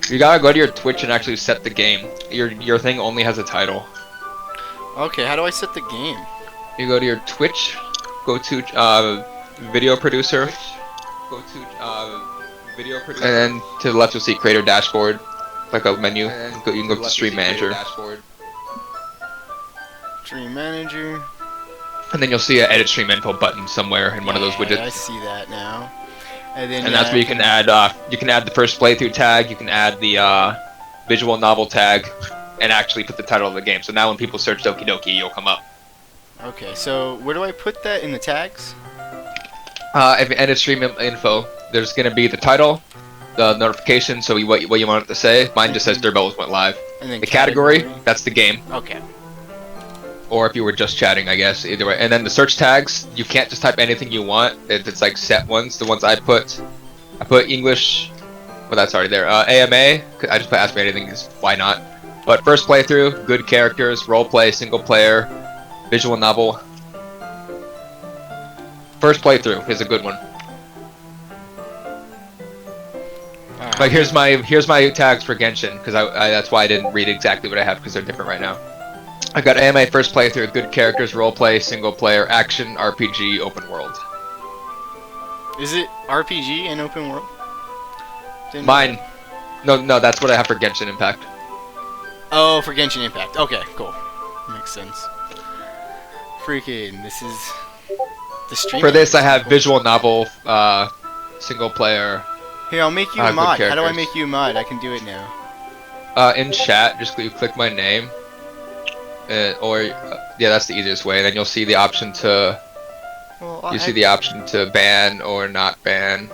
You gotta go to your Twitch and actually set the game. Your thing only has a title. Okay, how do I set the game? You go to your Twitch, go to video producer, and then to the left you'll see creator dashboard, like a menu. You can go to stream manager. Stream manager. And then you'll see an edit stream info button somewhere in one of those widgets. I see that now. And then that's where you can add the first playthrough tag, you can add the visual novel tag, and actually put the title of the game. So now when people search Doki Doki, you'll come up. Okay, so where do I put that in the tags? If you edit stream info, there's gonna be the title, the notification, so what you want it to say. Mine just says Durbells went live. And then the category, that's the game. Okay. Or if you were just chatting, I guess, either way. And then the search tags, you can't just type anything you want. It's like set ones. The ones I put English. Well, that's already there. AMA. I just put Ask Me Anything because why not? But first playthrough, good characters, roleplay, single player, visual novel. First playthrough is a good one. Like here's my tags for Genshin because that's why I didn't read exactly what I have because they're different right now. I got AMA first playthrough, good characters, roleplay, single player, action, RPG, open world. Is it RPG and open world? Mine. No, that's what I have for Genshin Impact. Oh, for Genshin Impact. Okay, cool. Makes sense. Freaking, this is the stream. For this, I have visual novel, single player. Here, I'll make you a mod. How do I make you a mod? I can do it now. In chat, just you click my name. Yeah, that's the easiest way. And then you'll see the option to see the option to ban or not ban,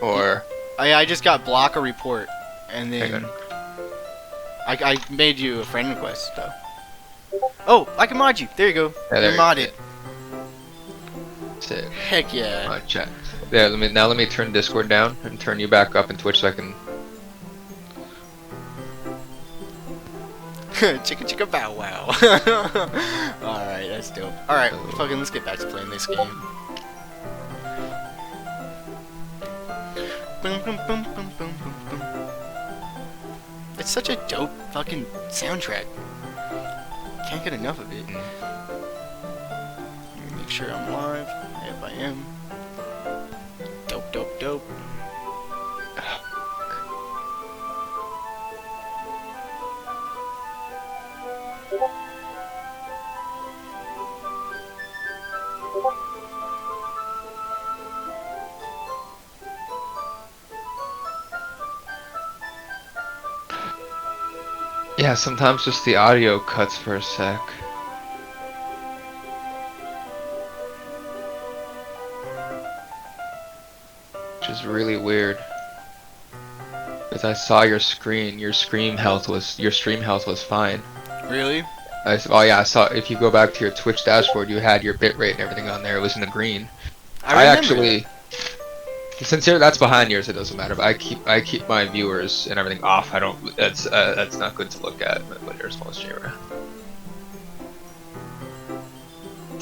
or I just got block or report, and then I made you a friend request though. Oh, I can mod you. There you go. Yeah, You're modded. Sick. Heck yeah. Chat. Yeah, let me turn Discord down and turn you back up in Twitch so I can. Chicka chicka bow wow. Alright, that's dope. Alright, fucking let's get back to playing this game. Boom, boom, boom, boom, boom, boom, boom. It's such a dope fucking soundtrack. Can't get enough of it. Let me make sure I'm live. Yep, I am. Dope, dope, dope. Yeah, sometimes just the audio cuts for a sec. Which is really weird. Because I saw your screen, your stream health was fine. Really? Oh yeah, I saw if you go back to your Twitch dashboard, you had your bitrate and everything on there. It was in the green. I actually, since that's behind yours, it doesn't matter. But I keep my viewers and everything off. I don't. That's not good to look at when you're a small streamer.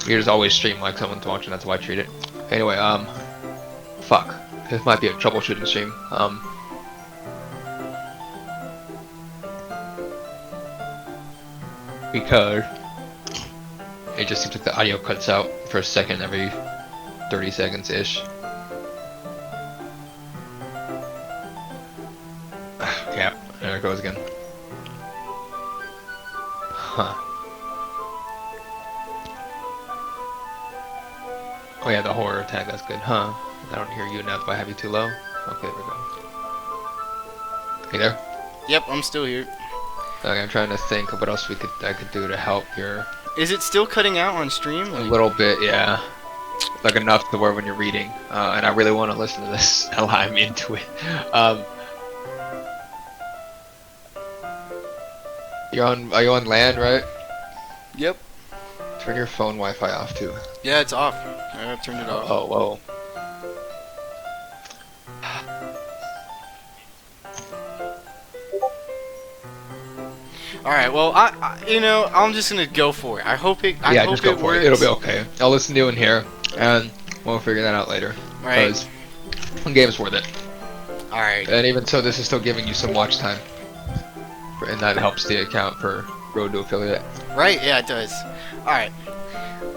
You just always stream like someone's watching. That's how I treat it. Anyway, fuck. This might be a troubleshooting stream. Because it just seems like the audio cuts out for a second every 30 seconds ish. Yeah, there it goes again. Huh. Oh yeah, the horror tag, that's good. Huh. I don't hear you now. Do I have you too low? Okay, there we go. You there? Yep, I'm still here. Okay, I'm trying to think of what else I could do to help your. Is it still cutting out on stream? Like... A little bit, yeah. Like enough to where when you're reading, and I really want to listen to this. I'm into it. Are you on LAN, right? Yep. Turn your phone Wi-Fi off too. Yeah, it's off. I've turned it off. Oh, whoa. Alright, well, I'm just gonna go for it. I hope it Yeah, just go for works. it. It'll be okay. I'll listen to you in here, and we'll figure that out later. Alright. Because one game's worth it. Alright. And even so, this is still giving you some watch time, and that helps the account for Road to Affiliate. Right? Yeah, it does. Alright.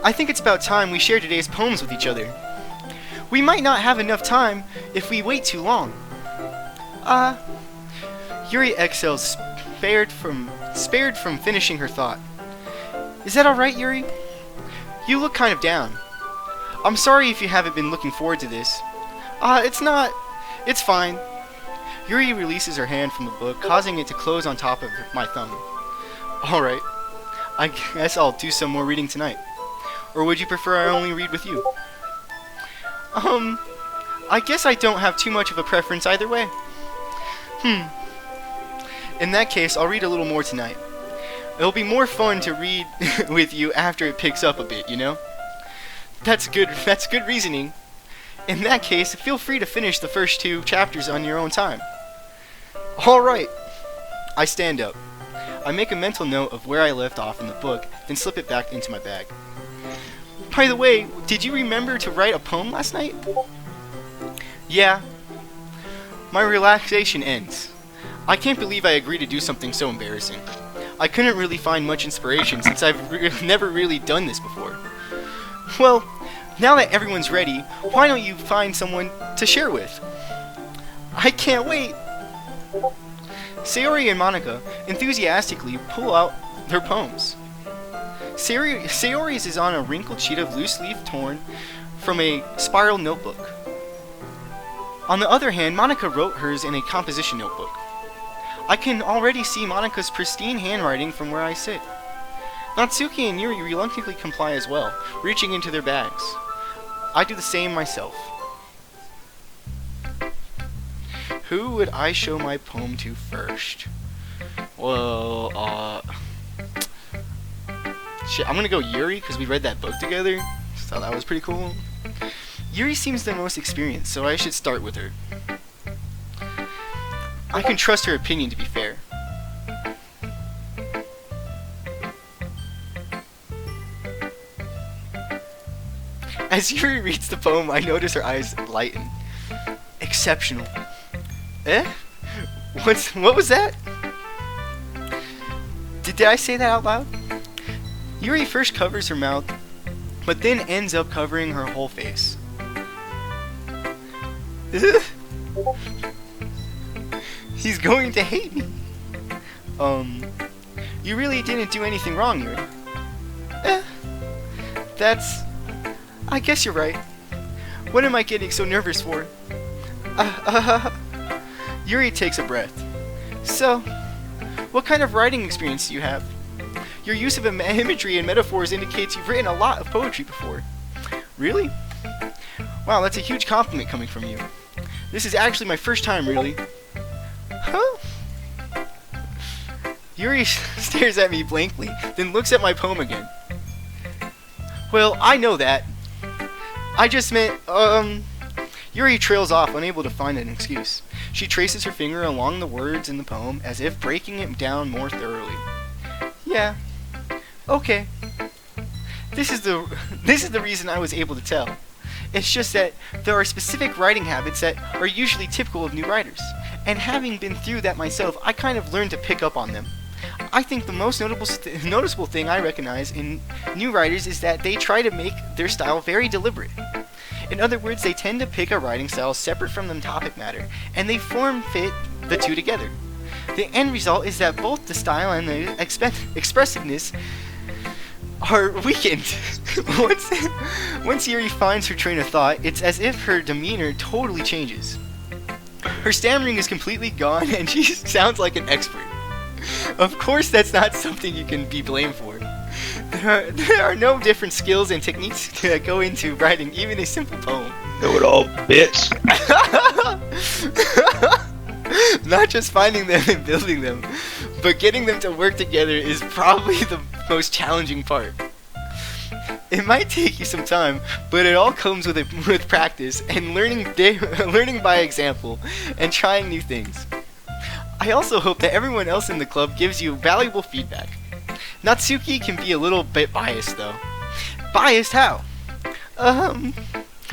I think it's about time we share today's poems with each other. We might not have enough time if we wait too long. Yuri exhales, spared from finishing her thought. Is that alright, Yuri? You look kind of down. I'm sorry if you haven't been looking forward to this. It's fine. Yuri releases her hand from the book, causing it to close on top of my thumb. Alright. I guess I'll do some more reading tonight. Or would you prefer I only read with you? I guess I don't have too much of a preference either way. In that case, I'll read a little more tonight. It'll be more fun to read with you after it picks up a bit, you know? That's good reasoning. In that case, feel free to finish the first 2 chapters on your own time. Alright. I stand up. I make a mental note of where I left off in the book, then slip it back into my bag. By the way, did you remember to write a poem last night? Yeah. My relaxation ends. I can't believe I agreed to do something so embarrassing. I couldn't really find much inspiration since I've never really done this before. Well, now that everyone's ready, why don't you find someone to share with? I can't wait! Sayori and Monica enthusiastically pull out their poems. Sayori's is on a wrinkled sheet of loose leaf torn from a spiral notebook. On the other hand, Monica wrote hers in a composition notebook. I can already see Monica's pristine handwriting from where I sit. Natsuki and Yuri reluctantly comply as well, reaching into their bags. I do the same myself. Who would I show my poem to first? Well, shit, I'm gonna go Yuri because we read that book together, so that was pretty cool. Yuri seems the most experienced, so I should start with her. I can trust her opinion to be fair. As Yuri reads the poem, I notice her eyes lighten. Exceptional. Eh? What was that? Did I say that out loud? Yuri first covers her mouth, but then ends up covering her whole face. He's going to hate me. You really didn't do anything wrong, Yuri. I guess you're right. What am I getting so nervous for? Yuri takes a breath. So, what kind of writing experience do you have? Your use of imagery and metaphors indicates you've written a lot of poetry before. Really? Wow, that's a huge compliment coming from you. This is actually my first time, really. Huh? Yuri stares at me blankly, then looks at my poem again. Well, I know that. I just meant, Yuri trails off, unable to find an excuse. She traces her finger along the words in the poem, as if breaking it down more thoroughly. Yeah. Okay. This is the reason I was able to tell. It's just that there are specific writing habits that are usually typical of new writers, and having been through that myself, I kind of learned to pick up on them. I think the most noticeable thing I recognize in new writers is that they try to make their style very deliberate. In other words, they tend to pick a writing style separate from the topic matter, and they form-fit the two together. The end result is that both the style and the expressiveness are weakened. Once Yuri finds her train of thought, it's as if her demeanor totally changes. Her stammering is completely gone, and she sounds like an expert. Of course, that's not something you can be blamed for. There are no different skills and techniques that go into writing even a simple poem. Know it all, bitch. Not just finding them and building them, but getting them to work together is probably the most challenging part. It might take you some time, but it all comes with practice and learning by example and trying new things. I also hope that everyone else in the club gives you valuable feedback. Natsuki can be a little bit biased though. Biased how?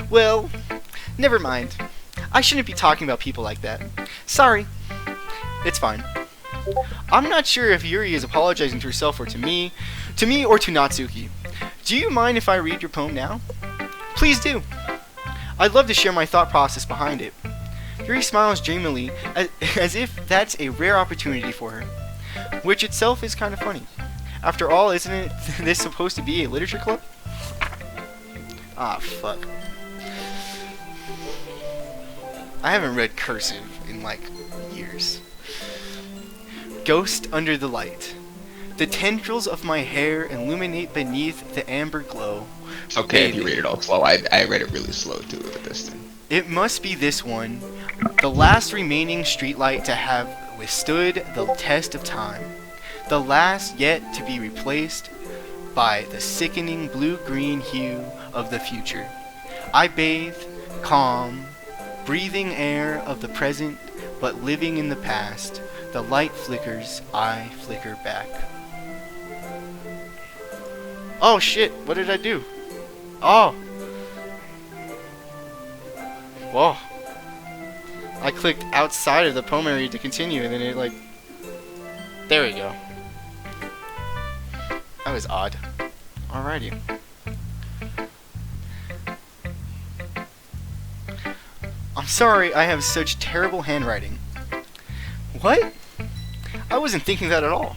Well, never mind. I shouldn't be talking about people like that. Sorry. It's fine. I'm not sure if Yuri is apologizing to herself or to me or to Natsuki. Do you mind if I read your poem now? Please do. I'd love to share my thought process behind it. Yuri smiles dreamily, as if that's a rare opportunity for her, which itself is kind of funny. After all, isn't this supposed to be a literature club? Ah, fuck. I haven't read cursive in, like, years. Ghost under the light. The tendrils of my hair illuminate beneath the amber glow. It's okay if you read it all slow. I read it really slow too with this thing. It must be this one, the last remaining streetlight to have withstood the test of time. The last yet to be replaced by the sickening blue-green hue of the future. I bathe, calm, breathing air of the present, but living in the past. The light flickers, I flicker back. Oh shit, what did I do? Oh! Whoa. I clicked outside of the poem area to continue, and then it like... There we go. That was odd. Alrighty. I'm sorry I have such terrible handwriting. What? I wasn't thinking that at all.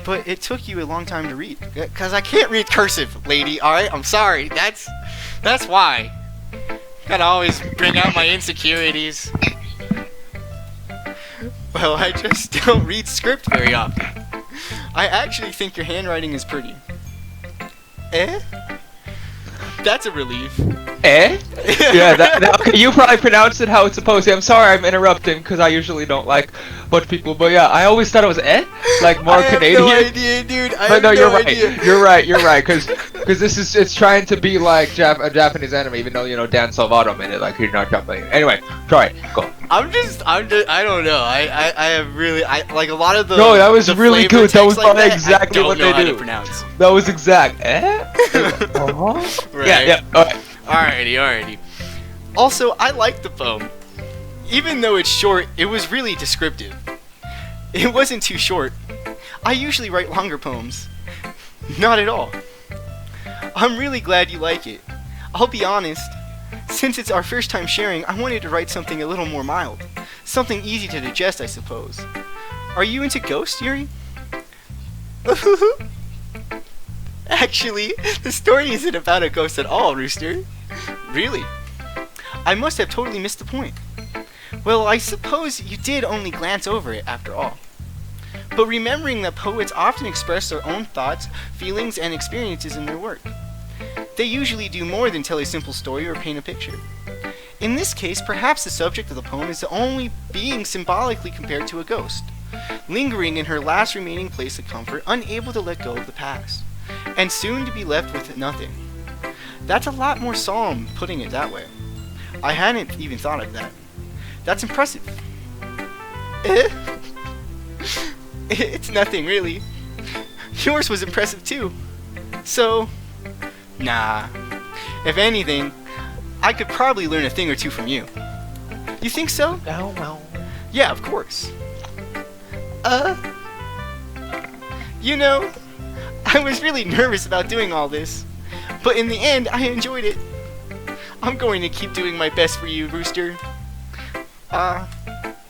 But it took you a long time to read. Because I can't read cursive, lady, alright? I'm sorry. That's why. Gotta always bring out my insecurities. Well, I just don't read script very often. I actually think your handwriting is pretty. Eh? That's a relief. Eh? Yeah, okay, you probably pronounced it how it's supposed to. I'm sorry I'm interrupting because I usually don't like a bunch of people, but yeah, I always thought it was eh? Like more Canadian. I have no idea, dude. You're right. You're right, because it's trying to be like a Japanese anime, even though, you know, Dan Salvato made it like you're not Japanese. Anyway, try it. Go. I'm just, I don't know. I have really, like a lot of the. No, that was really good. That was like exactly what they do. That was exact. Eh? Right. Yeah. Okay. Alrighty. Also, I like the poem. Even though it's short, it was really descriptive. It wasn't too short. I usually write longer poems. Not at all. I'm really glad you like it. I'll be honest. Since it's our first time sharing, I wanted to write something a little more mild. Something easy to digest, I suppose. Are you into ghosts, Yuri? Actually, the story isn't about a ghost at all, Rooster. Really? I must have totally missed the point. Well, I suppose you did only glance over it after all. But remembering that poets often express their own thoughts, feelings, and experiences in their work. They usually do more than tell a simple story or paint a picture. In this case, perhaps the subject of the poem is the only being symbolically compared to a ghost, lingering in her last remaining place of comfort, unable to let go of the past, and soon to be left with nothing. That's a lot more solemn, putting it that way. I hadn't even thought of that. That's impressive. It's nothing, really. Yours was impressive, too. So, nah. If anything, I could probably learn a thing or two from you. You think so? No. Yeah, of course. You know, I was really nervous about doing all this, but in the end, I enjoyed it. I'm going to keep doing my best for you, Rooster.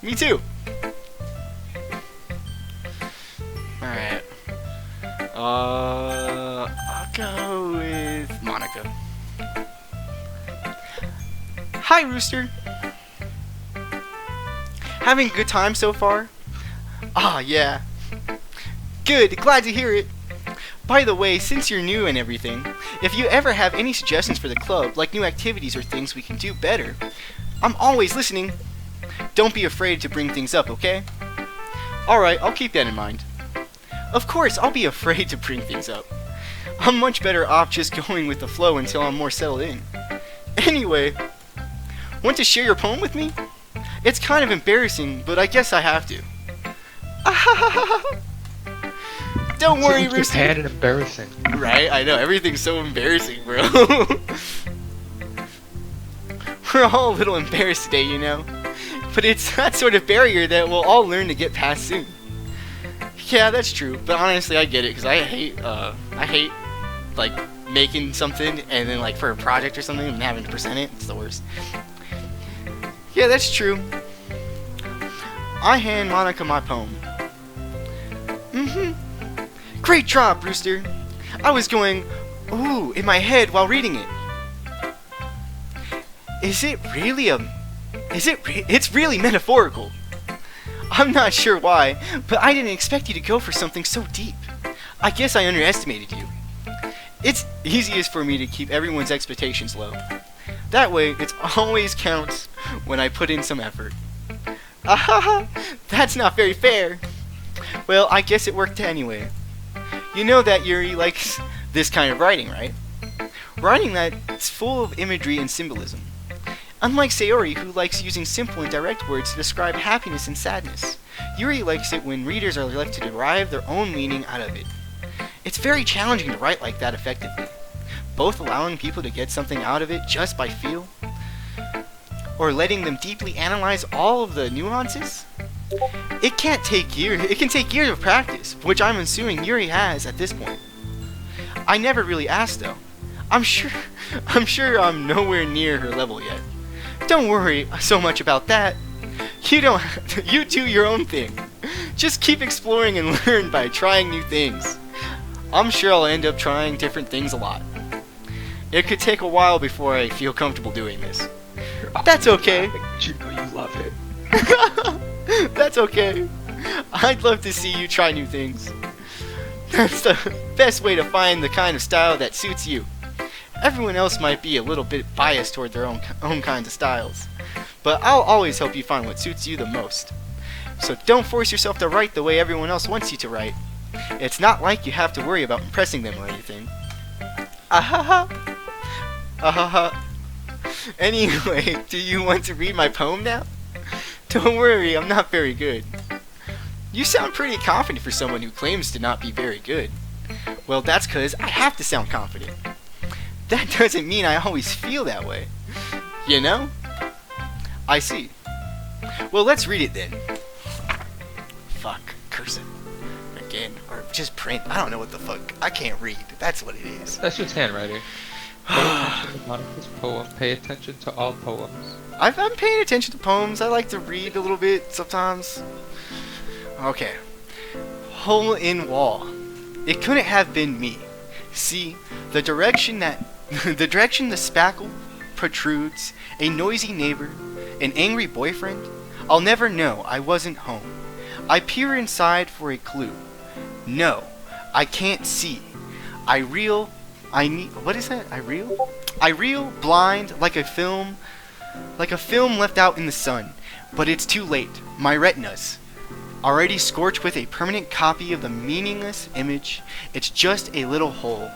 Me too. Alright. I'll go with Monica. Hi, Rooster. Having a good time so far? Ah, yeah. Good, glad to hear it. By the way, since you're new and everything, if you ever have any suggestions for the club, like new activities or things we can do better, I'm always listening. Don't be afraid to bring things up, okay? Alright, I'll keep that in mind. Of course, I'll be afraid to bring things up. I'm much better off just going with the flow until I'm more settled in. Anyway, want to share your poem with me? It's kind of embarrassing, but I guess I have to. Don't worry, Rooster. Japan and embarrassing. Right? I know, everything's so embarrassing, bro. We're all a little embarrassed today, you know? But it's that sort of barrier that we'll all learn to get past soon. Yeah, that's true, but honestly, I get it, because I hate, like, making something, and then, like, for a project or something, and having to present it. It's the worst. Yeah, that's true. I hand Monica my poem. Great job, Brewster. I was going, ooh, in my head while reading it. It's really metaphorical. I'm not sure why, but I didn't expect you to go for something so deep. I guess I underestimated you. It's easiest for me to keep everyone's expectations low. That way, it always counts when I put in some effort. Ahaha, that's not very fair. Well, I guess it worked anyway. You know that Yuri likes this kind of writing, right? Writing that's full of imagery and symbolism. Unlike Sayori, who likes using simple and direct words to describe happiness and sadness, Yuri likes it when readers are left to derive their own meaning out of it. It's very challenging to write like that effectively, both allowing people to get something out of it just by feel, or letting them deeply analyze all of the nuances. It can take years of practice, which I'm assuming Yuri has at this point. I never really asked though. I'm sure I'm nowhere near her level yet. Don't worry so much about that. You do your own thing. Just keep exploring and learn by trying new things. I'm sure I'll end up trying different things a lot. It could take a while before I feel comfortable doing this. That's okay. You know you love it. That's okay. I'd love to see you try new things. That's the best way to find the kind of style that suits you. Everyone else might be a little bit biased toward their own kinds of styles, but I'll always help you find what suits you the most. So don't force yourself to write the way everyone else wants you to write. It's not like you have to worry about impressing them or anything. Ahaha. Ahaha. Anyway, do you want to read my poem now? Don't worry, I'm not very good. You sound pretty confident for someone who claims to not be very good. Well, that's 'cause I have to sound confident. That doesn't mean I always feel that way. You know? I see. Well, let's read it then. Fuck, cursive. Again, or just print. I don't know what the fuck. I can't read. That's what it is. That's just handwriting. Pay attention to Monica's poem. Pay attention to all poems. I'm paying attention to poems. I like to read a little bit sometimes. Okay. Hole in wall. It couldn't have been me. See, the direction the spackle protrudes, a noisy neighbor, an angry boyfriend. I'll never know. I wasn't home. I peer inside for a clue. No, I can't see. I reel, blind, like a film left out in the sun. But it's too late. My retinas, already scorched with a permanent copy of the meaningless image. It's just a little hole.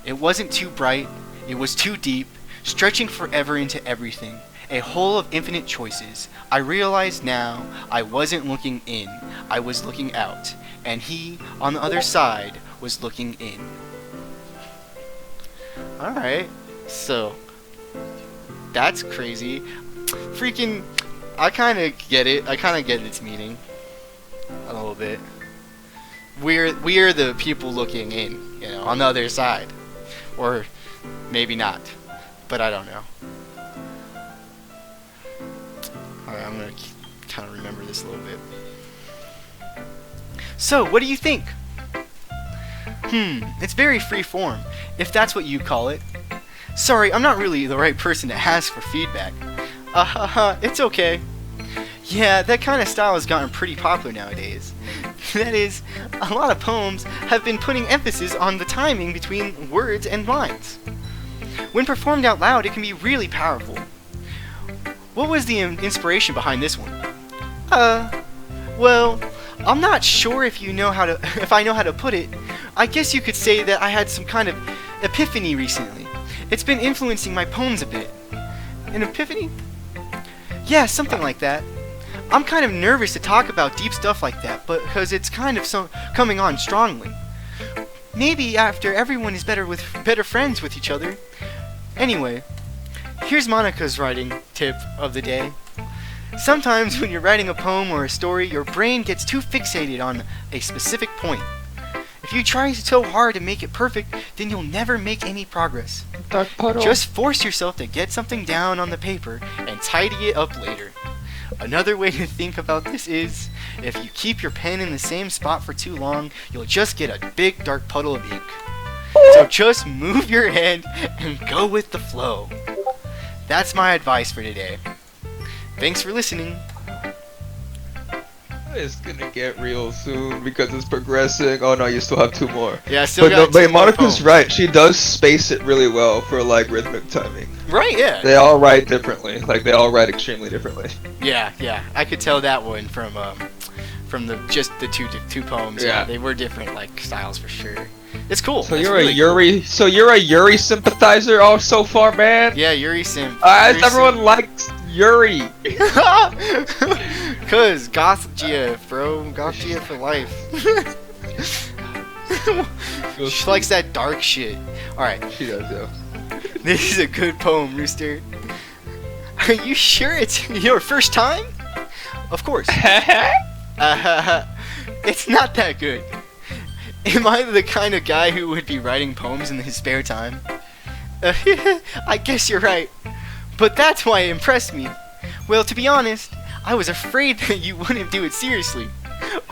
It wasn't too bright. It was too deep, stretching forever into everything. A hole of infinite choices. I realize now I wasn't looking in. I was looking out. And he, on the other side, was looking in. Alright, so that's crazy. Freaking, I kind of get it. I kind of get its meaning. A little bit. We're the people looking in, you know, on the other side. Or maybe not. But I don't know. Alright, I'm going to kind of remember this a little bit. So, what do you think? It's very free form, if that's what you call it. Sorry, I'm not really the right person to ask for feedback. It's okay. Yeah, that kind of style has gotten pretty popular nowadays. That is, a lot of poems have been putting emphasis on the timing between words and lines. When performed out loud, it can be really powerful. What was the inspiration behind this one? Well, I'm not sure if I know how to put it. I guess you could say that I had some kind of epiphany recently. It's been influencing my poems a bit. An epiphany? Yeah, something like that. I'm kind of nervous to talk about deep stuff like that, because it's kind of coming on strongly. Maybe after everyone is better friends with each other. Anyway, here's Monica's writing tip of the day. Sometimes when you're writing a poem or a story, your brain gets too fixated on a specific point. If you try so hard to make it perfect, then you'll never make any progress. Dark puddle. Just force yourself to get something down on the paper and tidy it up later. Another way to think about this is, if you keep your pen in the same spot for too long, you'll just get a big dark puddle of ink. So just move your hand and go with the flow. That's my advice for today. Thanks for listening. It's gonna get real soon because it's progressing. Oh no, you still have 2 more. Yeah, I still got but 2 more Monica's poems. right. She does space it really well for like rhythmic timing. Right, yeah. They all write differently. Like they all write extremely differently. Yeah. I could tell that one from the two poems. Yeah. They were different like styles for sure. It's cool. So It's you're really a Yuri. So you're a Yuri sympathizer all so far, man. cool. Yeah, Yuri Simp. Yuri Everyone likes Yuri. Cause Goth GF, bro. Goth GF for life. She likes that dark shit. Alright, She does, yeah. this is a good poem, Rooster. Are you sure it's your first time? Of course. It's not that good. Am I the kind of guy who would be writing poems in his spare time? I guess you're right. But that's why it impressed me. Well, to be honest, I was afraid that you wouldn't do it seriously.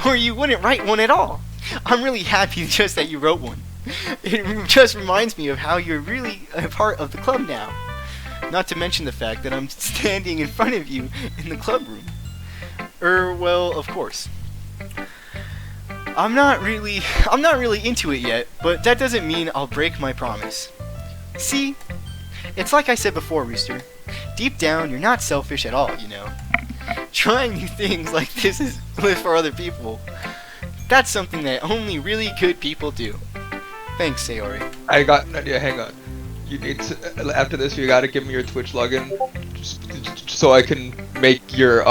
Or you wouldn't write one at all. I'm really happy just that you wrote one. It just reminds me of how you're really a part of the club now. Not to mention the fact that I'm standing in front of you in the club room. Well, of course. I'm not really into it yet, but that doesn't mean I'll break my promise. See? It's like I said before, Rooster. Deep down, you're not selfish at all, you know. Trying new things like this is for other people. That's something that only really good people do. Thanks, Sayori. I got an idea. Hang on. You need to, after this, you gotta give me your Twitch login, so I can make your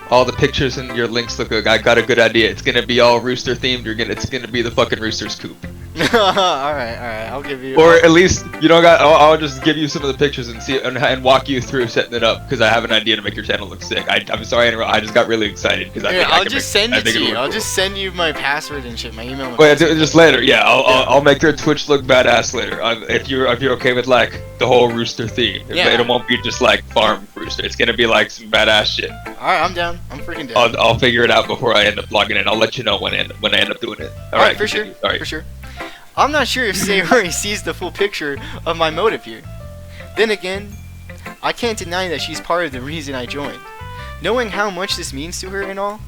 all the pictures and your links look good. I got a good idea. It's gonna be all rooster themed. It's gonna be the fucking rooster's coop. Alright, I'll give you. Or at least you don't got. I'll just give you some of the pictures and see and walk you through setting it up because I have an idea to make your channel look sick. I'm sorry, I just got really excited because I think I'll just send it to you. I'll cool. just send you my password and shit, my email. And Wait, just later. Yeah, I'll make your Twitch look badass later. If you're okay with like the whole rooster theme. Yeah. It won't be just like farm rooster. It's gonna be like some badass shit. Alright, I'm down. I'm freaking down. I'll figure it out before I end up logging in. I'll let you know when I end up doing it. Alright, for sure. continue. Sorry. For sure. I'm not sure if Sayori sees the full picture of my motive here. Then again, I can't deny that she's part of the reason I joined. Knowing how much this means to her and all.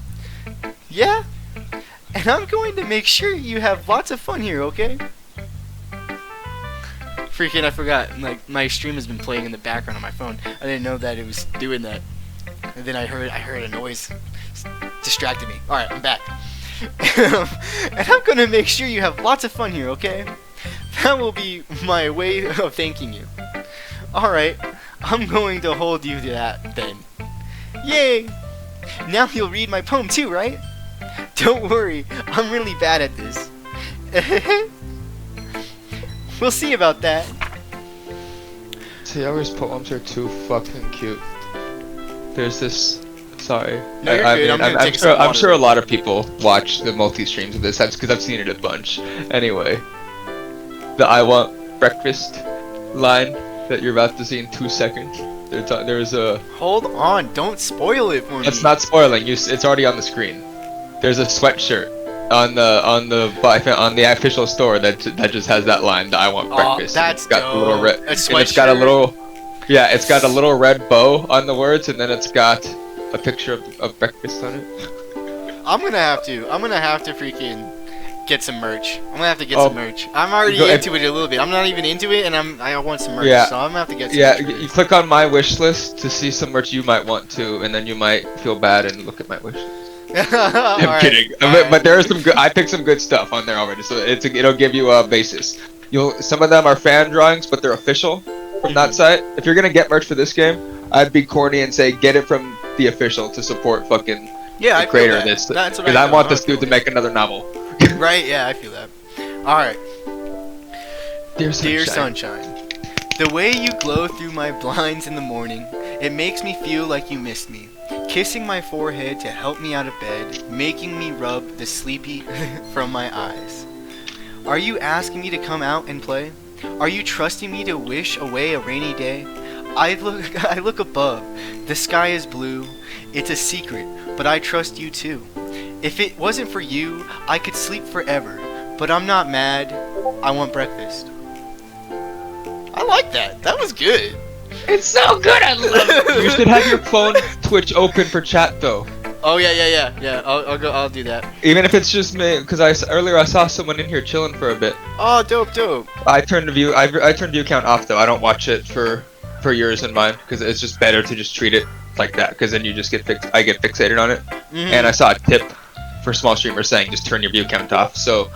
Yeah? And I'm going to make sure you have lots of fun here, okay? Freaking, I forgot. Like, my stream has been playing in the background on my phone. I didn't know that it was doing that. And then I heard a noise. Distracted me. Alright, I'm back. And I'm gonna make sure you have lots of fun here, okay? That will be my way of thanking you. Alright, I'm going to hold you to that then. Yay! Now you'll read my poem too, right? Don't worry, I'm really bad at this. We'll see about that. Sayori's poems are too fucking cute. There's this. Sorry. No, you're good. I'm gonna take some I'm water. sure a lot of people watch the multi-streams of this. That's because I've seen it a bunch. Anyway, the "I want breakfast" line that you're about to see in 2 seconds. There's a. Hold on, don't spoil it for me. It's not spoiling. It's already on the screen. There's a sweatshirt on the official store that just has that line. The "I want breakfast." That's it's got the little red. dope. A And it's got a sweatshirt? little. Yeah, it's got a little red bow on the words, and then it's got a picture of breakfast on it. I'm gonna have to freaking get some merch. I'm gonna have to get Oh. some merch. I'm already into it a little bit. I'm not even into it, and I want some merch. Yeah. So I'm gonna have to get some Yeah, merch. you click on my wish list to see some merch you might want to, and then you might feel bad and look at my wish list. I'm kidding, but there are some good. I picked some good stuff on there already, so it'll give you a basis. Some of them are fan drawings, but they're official from that site. If you're gonna get merch for this game, I'd be corny and say get it from the official to support fucking Yeah, the creator of this, That's what because I feel. want this feel dude to it. make another novel. Right? Yeah, I feel that. All right, Dear dear sunshine. sunshine, the way you glow through my blinds in the morning It makes me feel like you missed me. Kissing my forehead to help me out of bed, making me rub the sleepy from my eyes. Are you asking me to come out and play? Are you trusting me to wish away a rainy day? I look above. The sky is blue. It's a secret, but I trust you too. If it wasn't for you, I could sleep forever. But I'm not mad. I want breakfast. I like that. That was good. It's so good. I love it. You should have your phone Twitch open for chat though. Oh yeah. I'll do that. Even if it's just me, because earlier I saw someone in here chilling for a bit. Oh, dope. I turned view count off though. I don't watch it for yours and mine because it's just better to just treat it like that because then you just I get fixated on it. And I saw a tip for small streamers saying just turn your view count off. So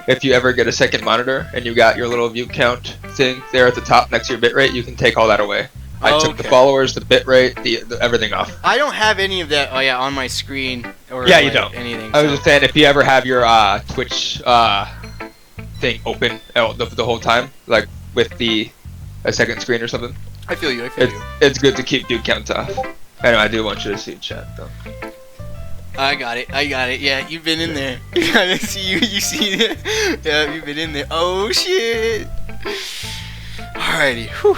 if you ever get a second monitor and you got your little view count thing there at the top next to your bitrate, you can take all that away. I took the followers, the bitrate, the everything off. I don't have any of that. Oh yeah, on my screen or yeah, you don't. Anything. I was just saying if you ever have your Twitch thing open the whole time, like with a second screen or something. I feel you. It's good to keep view count off. Anyway, I do want you to see chat though. I got it. Yeah, you've been in there. I see you. You see it. Yeah, you've been in there. Oh shit. Alrighty. Whew.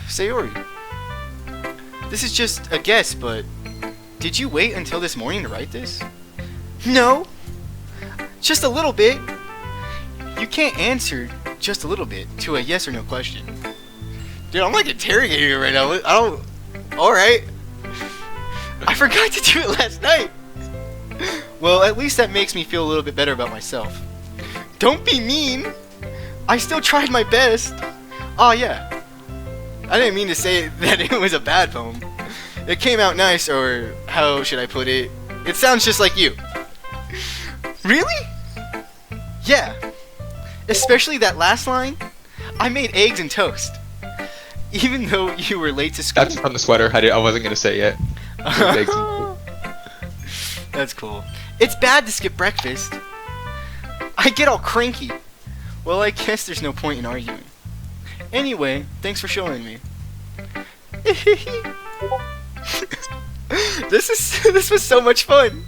Sayori, this is just a guess, but did you wait until this morning to write this? No. Just a little bit. You can't answer just a little bit to a yes or no question. Dude, I'm like interrogating you right now. Alright. I forgot to do it last night. Well, at least that makes me feel a little bit better about myself. Don't be mean. I still tried my best. Oh yeah. I didn't mean to say that it was a bad poem. It came out nice, or how should I put it? It sounds just like you. Really? Yeah. Especially that last line. I made eggs and toast. Even though you were late to school. That's from the sweater. I wasn't gonna say it yet. That's cool. It's bad to skip breakfast. I get all cranky. Well, I guess there's no point in arguing. Anyway, thanks for showing me. This was so much fun.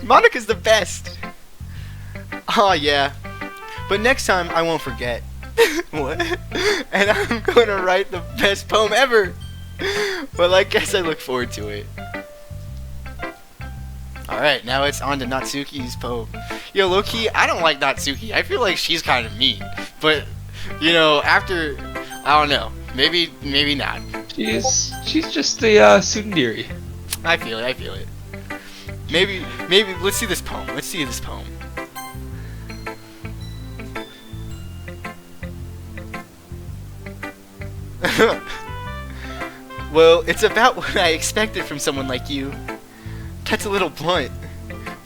Monica's the best. Oh yeah. But next time I won't forget. What? And I'm gonna write the best poem ever. Well, I guess I look forward to it. Alright, now it's on to Natsuki's poem. Yo, low-key, I don't like Natsuki. I feel like she's kind of mean. But, you know, after, I don't know. Maybe not. She's just the tsundere. I feel it. Maybe, let's see this poem. Well, it's about what I expected from someone like you. That's a little blunt.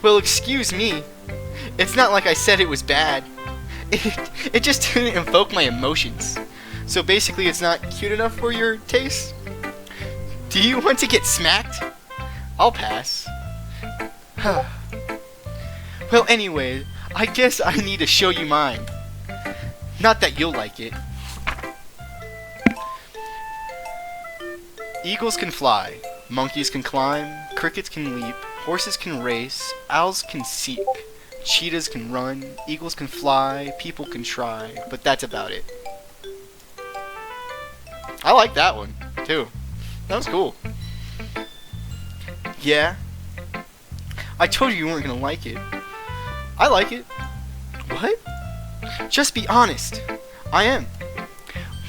Well, excuse me. It's not like I said it was bad. It just didn't invoke my emotions. So basically it's not cute enough for your taste? Do you want to get smacked? I'll pass. Well, anyway, I guess I need to show you mine. Not that you'll like it. Eagles can fly, monkeys can climb, crickets can leap, horses can race, owls can seek, cheetahs can run, eagles can fly, people can try, but that's about it. I like that one, too. That was cool. Yeah? I told you weren't gonna like it. I like it. What? Just be honest. I am.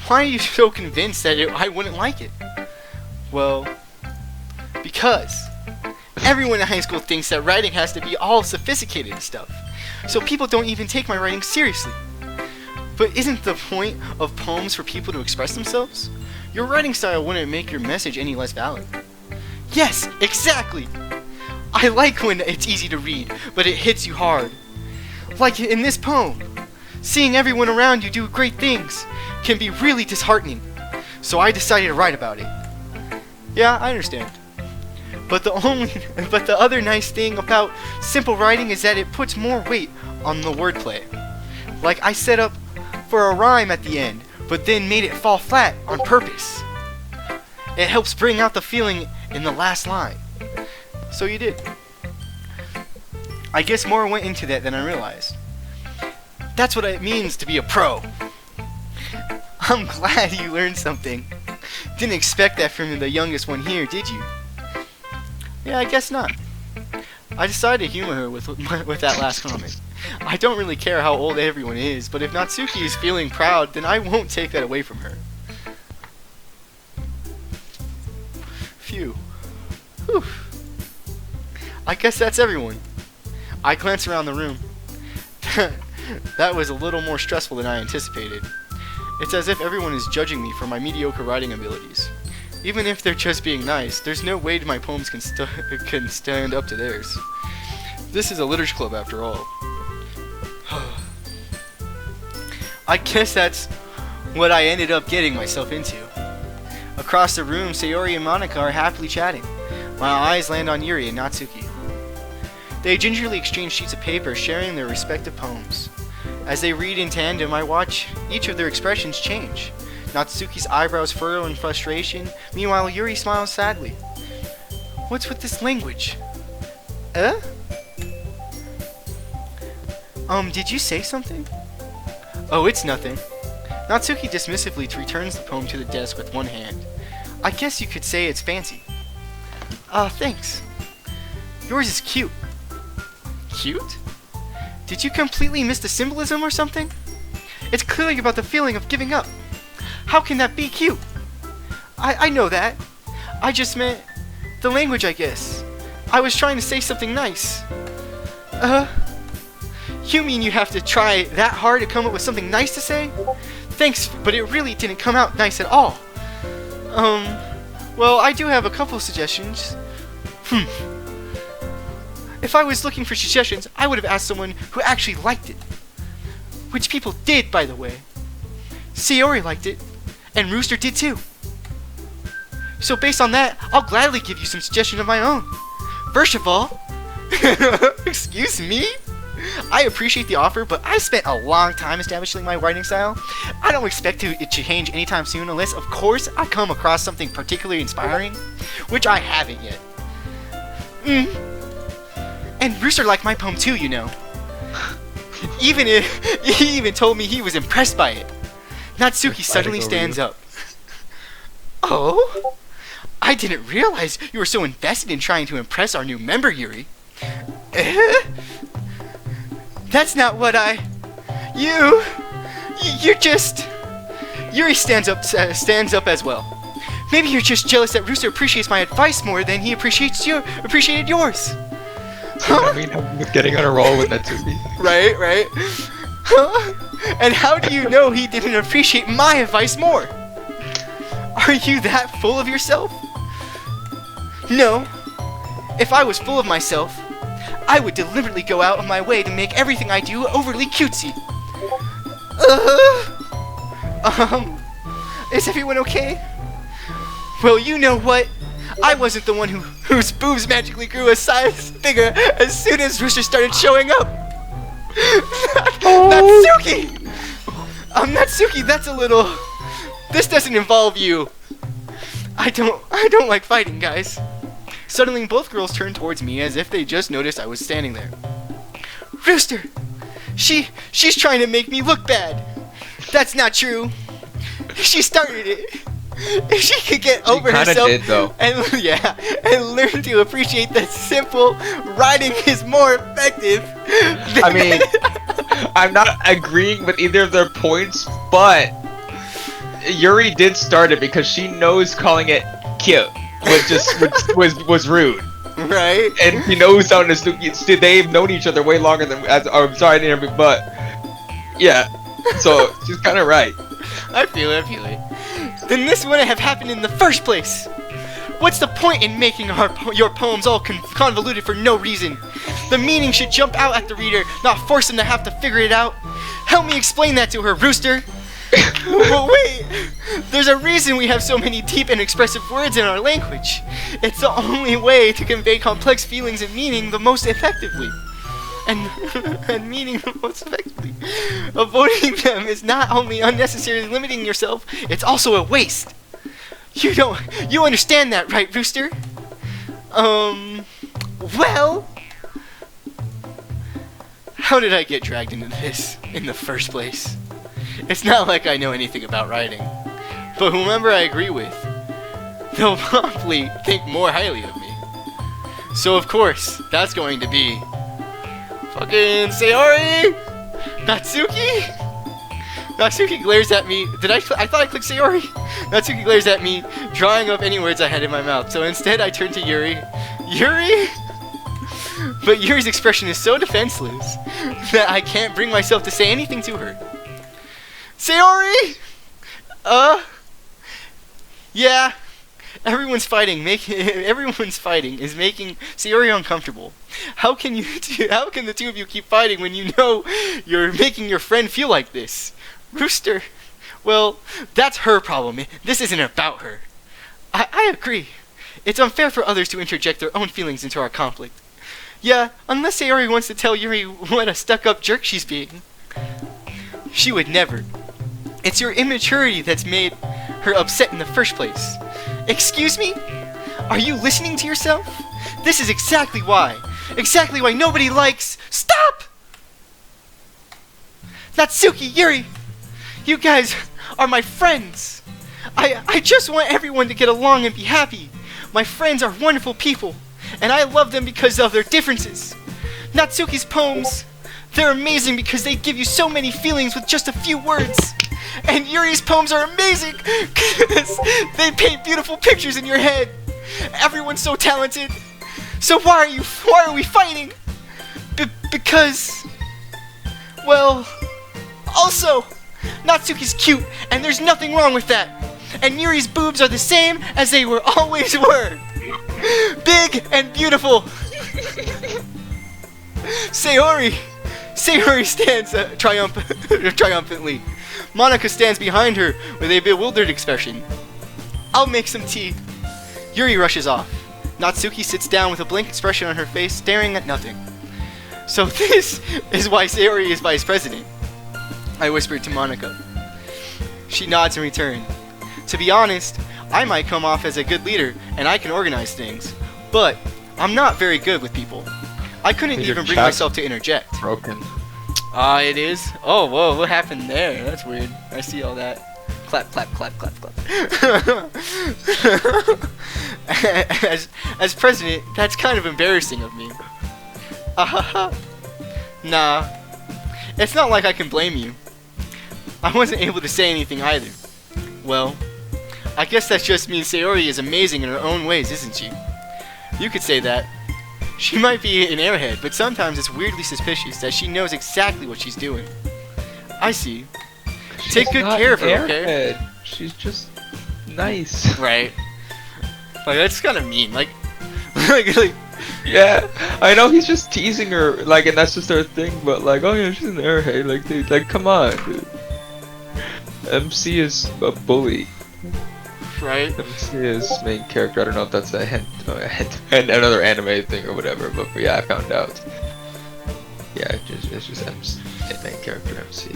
Why are you so convinced that I wouldn't like it? Well, because everyone in high school thinks that writing has to be all sophisticated and stuff. So people don't even take my writing seriously. But isn't the point of poems for people to express themselves? Your writing style wouldn't make your message any less valid. Yes, exactly! I like when it's easy to read, but it hits you hard. Like in this poem. Seeing everyone around you do great things can be really disheartening. So I decided to write about it. Yeah, I understand. But the other nice thing about simple writing is that it puts more weight on the wordplay. Like I set up for a rhyme at the end, but then made it fall flat on purpose. It helps bring out the feeling in the last line. So you did. I guess more went into that than I realized. That's what it means to be a pro. I'm glad you learned something. Didn't expect that from the youngest one here, did you? Yeah, I guess not. I decided to humor her with that last comment. I don't really care how old everyone is, but if Natsuki is feeling proud, then I won't take that away from her. Phew. Whew. I guess that's everyone. I glance around the room. That was a little more stressful than I anticipated. It's as if everyone is judging me for my mediocre writing abilities. Even if they're just being nice, there's no way my poems can stand up to theirs. This is a literature club after all. I guess that's what I ended up getting myself into. Across the room, Sayori and Monica are happily chatting. My eyes land on Yuri and Natsuki. They gingerly exchange sheets of paper, sharing their respective poems. As they read in tandem, I watch each of their expressions change. Natsuki's eyebrows furrow in frustration, meanwhile Yuri smiles sadly. What's with this language? Did you say something? Oh, it's nothing. Natsuki dismissively returns the poem to the desk with one hand. I guess you could say it's fancy. Thanks. Yours is cute. Cute? Did you completely miss the symbolism or something? It's clearly about the feeling of giving up. How can that be cute? I know that. I just meant the language, I guess. I was trying to say something nice. You mean you have to try that hard to come up with something nice to say? Thanks, but it really didn't come out nice at all. Well, I do have a couple suggestions. If I was looking for suggestions, I would have asked someone who actually liked it. Which people did, by the way. Sayori liked it, and Rooster did too. So based on that, I'll gladly give you some suggestions of my own. First of all, excuse me? I appreciate the offer, but I spent a long time establishing my writing style. I don't expect it to change anytime soon unless, of course, I come across something particularly inspiring, which I haven't yet. And Rooster liked my poem too, you know. He even told me he was impressed by it. Natsuki suddenly stands up. Oh? I didn't realize you were so invested in trying to impress our new member, Yuri. That's not what you're just... Yuri stands up as well. Maybe you're just jealous that Rooster appreciates my advice more than he appreciated yours. Huh? I mean, I'm getting on a roll with Natsuki. Right. Huh? And how do you know he didn't appreciate my advice more? Are you that full of yourself? No. If I was full of myself, I would deliberately go out of my way to make everything I do overly cutesy. Is everyone okay? Well, you know what? I wasn't the one whose boobs magically grew a size bigger as soon as Rooster started showing up. Natsuki! Natsuki, that's a little... This doesn't involve you. I don't like fighting, guys. Suddenly, both girls turned towards me as if they just noticed I was standing there. Rooster! She's trying to make me look bad. That's not true. She started it. If she could get over herself and learn to appreciate that simple writing is more effective. I mean, I'm not agreeing with either of their points, but Yuri did start it because she knows calling it cute was rude. Right? And he knows how to they've known each other way longer than I'm sorry I didn't hear me, but yeah. So she's kind of right. I feel it. Then this wouldn't have happened in the first place. What's the point in making your poems all convoluted for no reason? The meaning should jump out at the reader, not force them to have to figure it out. Help me explain that to her, Rooster. But wait, there's a reason we have so many deep and expressive words in our language. It's the only way to convey complex feelings and meaning the most effectively. and and meaning most effectively. Avoiding them is not only unnecessarily limiting yourself, it's also a waste. You understand that, right, Rooster? Well, how did I get dragged into this in the first place? It's not like I know anything about writing, but whomever I agree with, they'll probably think more highly of me. So of course, that's going to be fucking Sayori! Natsuki? Natsuki glares at me. I thought I clicked Sayori. Natsuki glares at me, drawing up any words I had in my mouth. So instead I turn to Yuri. Yuri? But Yuri's expression is so defenseless that I can't bring myself to say anything to her. Sayori! Yeah. Everyone's fighting is making Sayori uncomfortable. How can the two of you keep fighting when you know you're making your friend feel like this? Rooster, well, that's her problem. This isn't about her. I agree. It's unfair for others to interject their own feelings into our conflict. Yeah, unless Sayori wants to tell Yuri what a stuck-up jerk she's being. She would never. It's your immaturity that's made her upset in the first place. Excuse me? Are you listening to yourself? This is exactly why. Exactly why nobody likes... Stop! Natsuki, Yuri! You guys are my friends. I just want everyone to get along and be happy. My friends are wonderful people, and I love them because of their differences. Natsuki's poems, they're amazing because they give you so many feelings with just a few words. And Yuri's poems are amazing because they paint beautiful pictures in your head. Everyone's so talented. So why are we fighting? Because, well, also, Natsuki's cute, and there's nothing wrong with that. And Yuri's boobs are the same as they always were. Big and beautiful. Sayori stands triumphantly. Monica stands behind her with a bewildered expression. I'll make some tea. Yuri rushes off. Natsuki sits down with a blank expression on her face, staring at nothing. So this is why Sayori is vice president, I whispered to Monica. She nods in return. To be honest, I might come off as a good leader, and I can organize things. But I'm not very good with people. I couldn't even bring myself to interject. Broken. It is? Oh, whoa, what happened there? That's weird. I see all that. Clap, clap, clap, clap, clap. As president, that's kind of embarrassing of me. Nah. It's not like I can blame you. I wasn't able to say anything either. Well, I guess that just means Sayori is amazing in her own ways, isn't she? You could say that. She might be an airhead, but sometimes it's weirdly suspicious that she knows exactly what she's doing. I see. Take good care of her, okay? She's just nice. Right. Like, that's kind of mean. Like, yeah, I know he's just teasing her, like, and that's just her thing, but like, oh yeah, she's an airhead. Like, dude, like, come on, dude. MC is a bully. Right? MC is main character. I don't know if that's a hint and another anime thing or whatever, but yeah, I found out. Yeah, it's just MC, main character MC.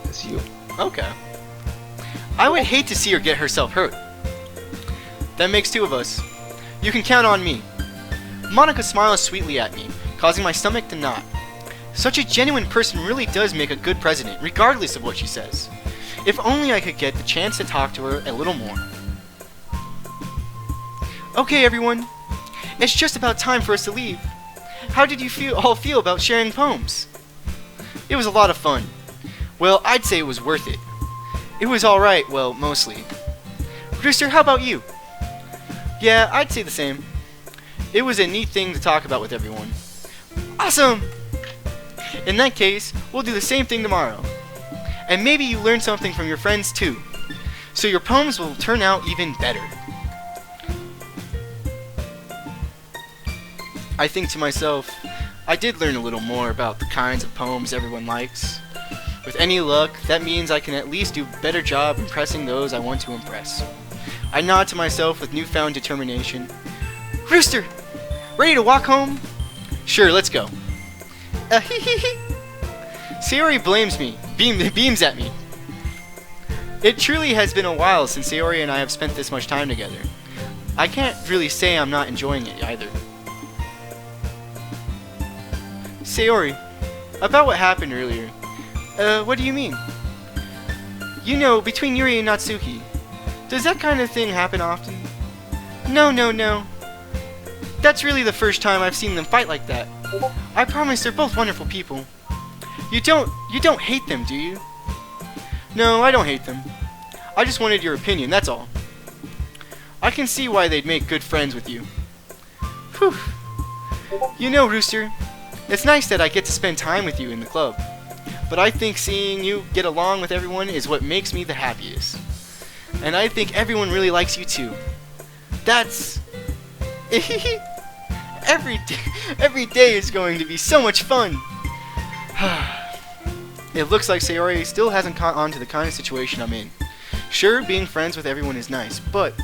It's you. Okay. I would hate to see her get herself hurt. That makes two of us. You can count on me. Monica smiles sweetly at me, causing my stomach to knot. Such a genuine person really does make a good president, regardless of what she says. If only I could get the chance to talk to her a little more. Okay, everyone. It's just about time for us to leave. How did you all feel about sharing poems? It was a lot of fun. Well, I'd say it was worth it. It was alright, well, mostly. Rooster, how about you? Yeah, I'd say the same. It was a neat thing to talk about with everyone. Awesome! In that case, we'll do the same thing tomorrow. And maybe you learn something from your friends too. So your poems will turn out even better. I think to myself, I did learn a little more about the kinds of poems everyone likes. With any luck, that means I can at least do a better job impressing those I want to impress. I nod to myself with newfound determination. Rooster! Ready to walk home? Sure, let's go. Sayori blames me, beams at me. It truly has been a while since Sayori and I have spent this much time together. I can't really say I'm not enjoying it either. Sayori, about what happened earlier. What do you mean? You know, between Yuri and Natsuki. Does that kind of thing happen often? No. That's really the first time I've seen them fight like that. I promise they're both wonderful people. You don't hate them, do you? No, I don't hate them. I just wanted your opinion, that's all. I can see why they'd make good friends with you. Whew. You know, Rooster, it's nice that I get to spend time with you in the club. But I think seeing you get along with everyone is what makes me the happiest. And I think everyone really likes you too. That's... Every day is going to be so much fun. It looks like Sayori still hasn't caught on to the kind of situation I'm in. Sure, being friends with everyone is nice, but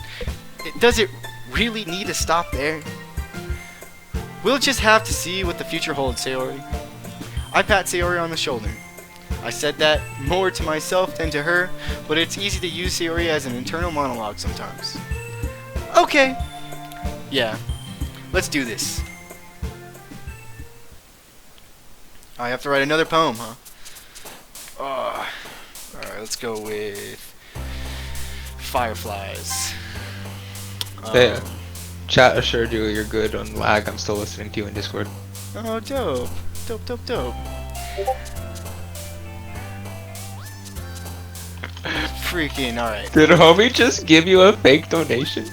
does it really need to stop there? We'll just have to see what the future holds, Sayori. I pat Sayori on the shoulder. I said that more to myself than to her, but it's easy to use Sayori as an internal monologue sometimes. Okay. Yeah. Let's do this. I have to write another poem, huh? Alright, let's go with Fireflies. Yeah. Chat assured you you're good on lag. I'm still listening to you in Discord. Oh, dope. Dope. Freaking alright. Did homie just give you a fake donation?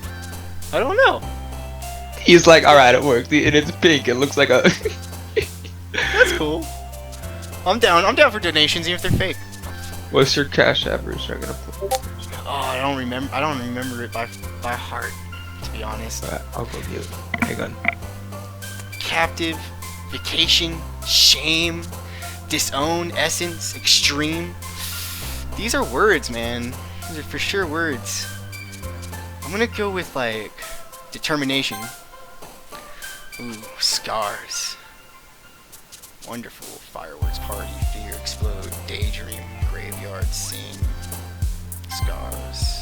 I don't know. He's like, alright, it worked. And it's pink. It looks like a... That's cool. I'm down for donations even if they're fake. What's your cash average? I'm gonna put... Oh, I don't remember it by heart, to be honest. Alright, I'll go mute. Hang on. Captive, vacation, shame, disown, essence, extreme. These are words, man. These are for sure words. I'm gonna go with like determination. Ooh, scars. Wonderful fireworks party, fear explode, daydream, graveyard scene, scars.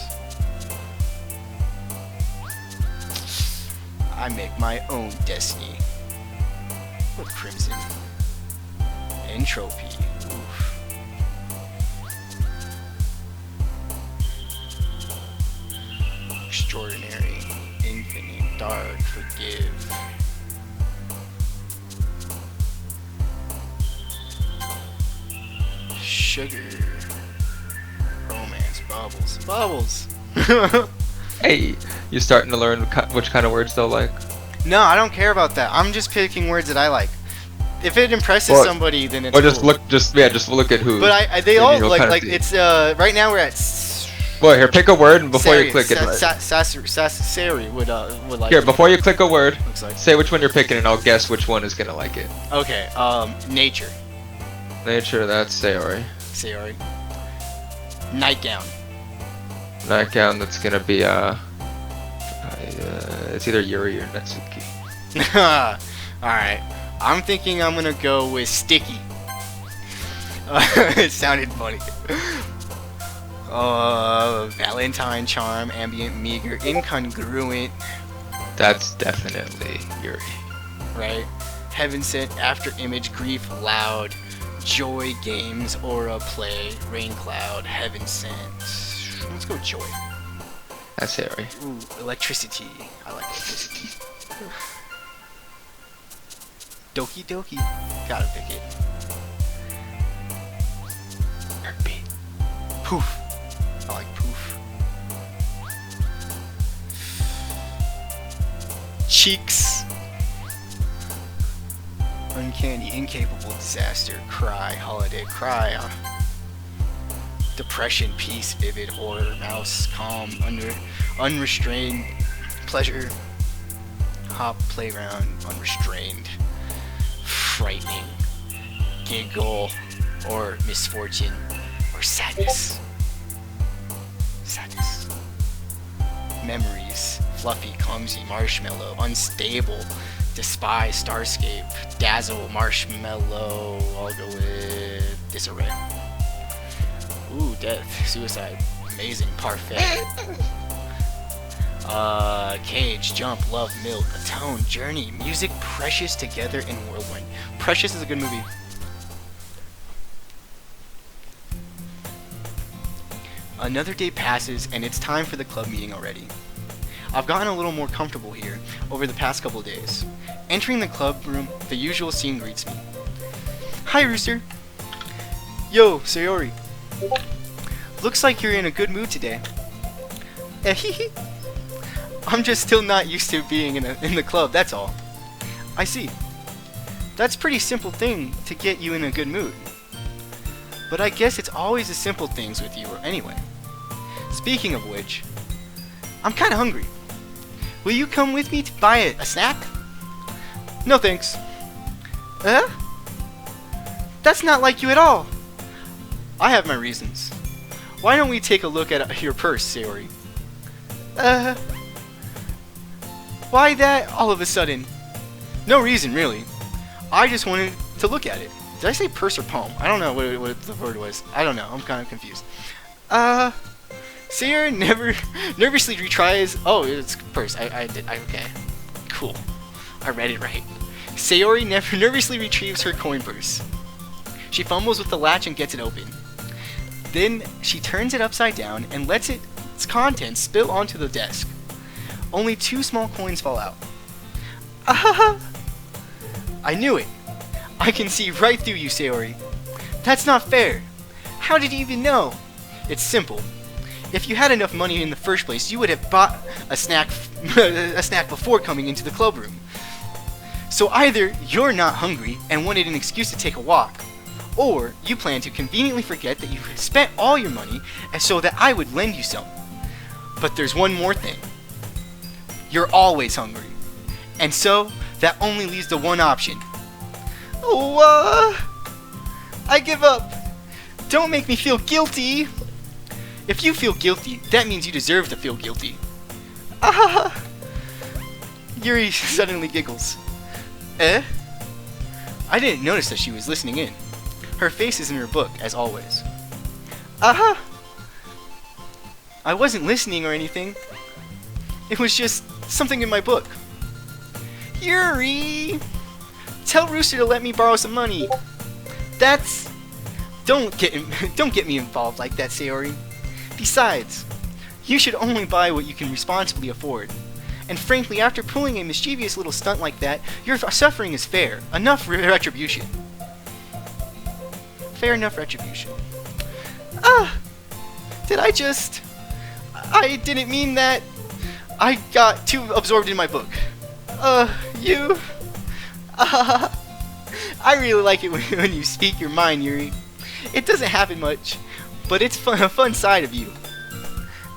I make my own destiny. With crimson. Entropy. Oof. Extraordinary. Infinite. Dark. Forgive. Sugar. Romance. Bubbles. Hey, you're starting to learn which kind of words they'll like. No, I don't care about that. I'm just picking words that I like. If it impresses somebody, then it's or just cool. just look at who. But they all like it's right now we're at. Well, here, pick a word, and before you click it, Sari would like. Here, before you click a word, like. say which one you're picking, and I'll guess which one is gonna like it. Okay. Nature. Nature. That's Sayori. Sayori. Nightgown. Nightgown. That's gonna be it's either Yuri or Natsuki. Alright. I'm thinking I'm gonna go with sticky. It sounded funny. Valentine charm, ambient, meager, incongruent. That's definitely Yuri. Right? Heaven sent, after image, grief, loud, joy, games, aura, play, rain cloud, heaven sent. Let's go joy. That's Harry. Ooh, electricity. I like electricity. Doki Doki. Gotta pick it. Heartbeat. Poof. I like poof. Cheeks. Uncanny, incapable, disaster, cry, holiday, cry. Depression, peace, vivid, horror, mouse, calm, unrestrained, pleasure, hop, playground, unrestrained, frightening, giggle, or misfortune, or sadness. Memories, fluffy, clumsy, marshmallow, unstable, Despise, Starscape, Dazzle, Marshmallow. I'll go with Disarray. Ooh, Death, Suicide, Amazing, Parfait. Cage, Jump, Love, Milk, Atone, Journey, Music, Precious, Together, and Whirlwind. Precious is a good movie. Another day passes, and it's time for the club meeting already. I've gotten a little more comfortable here over the past couple days. Entering the club room, the usual scene greets me. Hi, Rooster. Yo, Sayori. Looks like you're in a good mood today. I'm just still not used to being in the club, that's all. I see. That's a pretty simple thing to get you in a good mood. But I guess it's always the simple things with you anyway. Speaking of which, I'm kinda hungry. Will you come with me to buy a snack? No thanks. That's not like you at all. I have my reasons. Why don't we take a look at your purse, Sayori? Why that all of a sudden? No reason, really. I just wanted to look at it. Did I say purse or palm? I don't know what the word was. I don't know. I'm kind of confused. Sayori nervously retries. Oh, it's purse. Okay. Cool. I read it right. Sayori nervously retrieves her coin purse. She fumbles with the latch and gets it open. Then she turns it upside down and lets its contents spill onto the desk. Only 2 small coins fall out. I knew it. I can see right through you, Sayori. That's not fair. How did you even know? It's simple. If you had enough money in the first place, you would have bought a snack before coming into the club room. So either you're not hungry and wanted an excuse to take a walk, or you plan to conveniently forget that you spent all your money and so that I would lend you some. But there's one more thing. You're always hungry. And so, that only leaves the one option. Oh, I give up. Don't make me feel guilty. If you feel guilty, that means you deserve to feel guilty. Yuri suddenly giggles. I didn't notice that she was listening in. Her face is in her book, as always. I wasn't listening or anything. It was just something in my book. Yuri! Tell Rooster to let me borrow some money. Don't get me involved like that, Sayori. Besides, you should only buy what you can responsibly afford. And frankly, after pulling a mischievous little stunt like that, your suffering is fair. Enough retribution. Fair enough retribution. I didn't mean that. I got too absorbed in my book. I really like it when you speak your mind, Yuri. It doesn't happen much, but it's a fun side of you.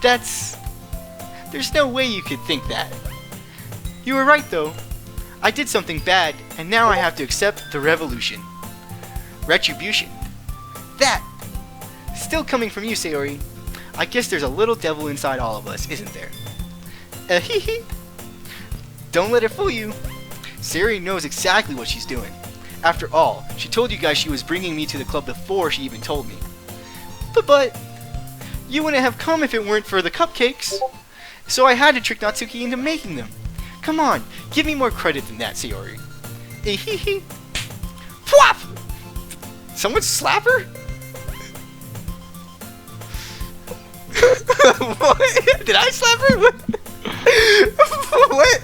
There's no way you could think that. You were right, though. I did something bad, and now I have to accept the revolution. Retribution. That! Still coming from you, Sayori. I guess there's a little devil inside all of us, isn't there? Don't let it fool you. Sayori knows exactly what she's doing. After all, she told you guys she was bringing me to the club before she even told me. But, you wouldn't have come if it weren't for the cupcakes. So I had to trick Natsuki into making them. Come on, give me more credit than that, Sayori. Pwop! Someone slap her? What? Did I slap her? What?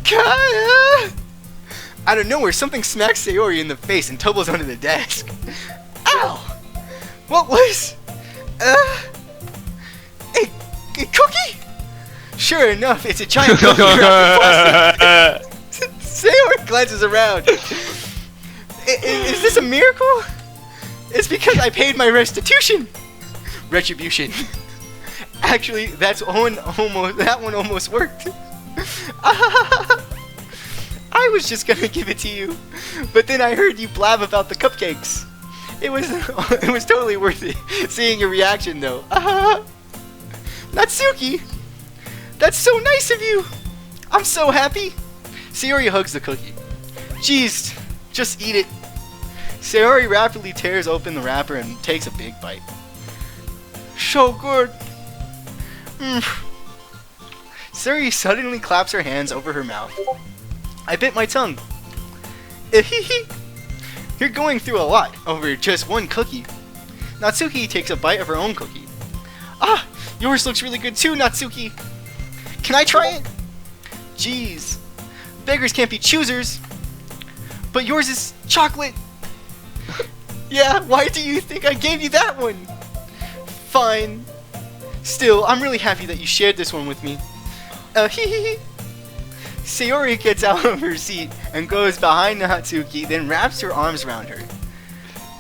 Kaya! Out of nowhere, something smacks Sayori in the face and tumbles onto the desk. Ow! What was? A cookie? Sure enough, it's a giant cookie wrapped in plastic. Sayori glances around. Is this a miracle? It's because I paid my restitution. Retribution. Actually, that one almost worked. I was just gonna give it to you, but then I heard you blab about the cupcakes. It was totally worth it. Seeing your reaction, though. Natsuki, that's so nice of you. I'm so happy. Sayori hugs the cookie. Jeez, just eat it. Sayori rapidly tears open the wrapper and takes a big bite. So good. Sayori suddenly claps her hands over her mouth. I bit my tongue. You're going through a lot over just one cookie. Natsuki takes a bite of her own cookie. Ah, yours looks really good too, Natsuki. Can I try it? Jeez, beggars can't be choosers. But yours is chocolate. Yeah, why do you think I gave you that one? Fine. Still, I'm really happy that you shared this one with me. Sayori gets out of her seat and goes behind Natsuki, then wraps her arms around her.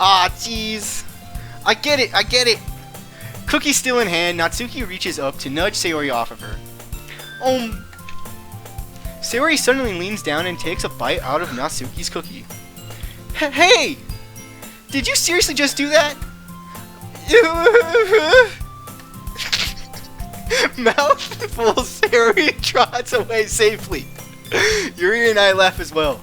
Ah, jeez. I get it. Cookie still in hand, Natsuki reaches up to nudge Sayori off of her. Sayori suddenly leans down and takes a bite out of Natsuki's cookie. Hey! Did you seriously just do that? Mouthful, Sayori trots away safely. Yuri and I laugh as well.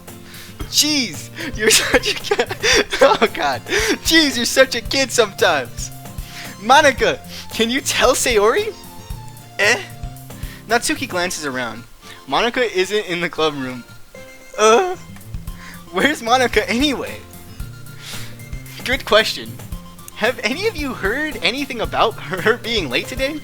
Jeez, you're such a kid. Oh god. Jeez, you're such a kid sometimes. Monica, can you tell Sayori? Natsuki glances around. Monica isn't in the club room. Where's Monica anyway? Good question. Have any of you heard anything about her being late today?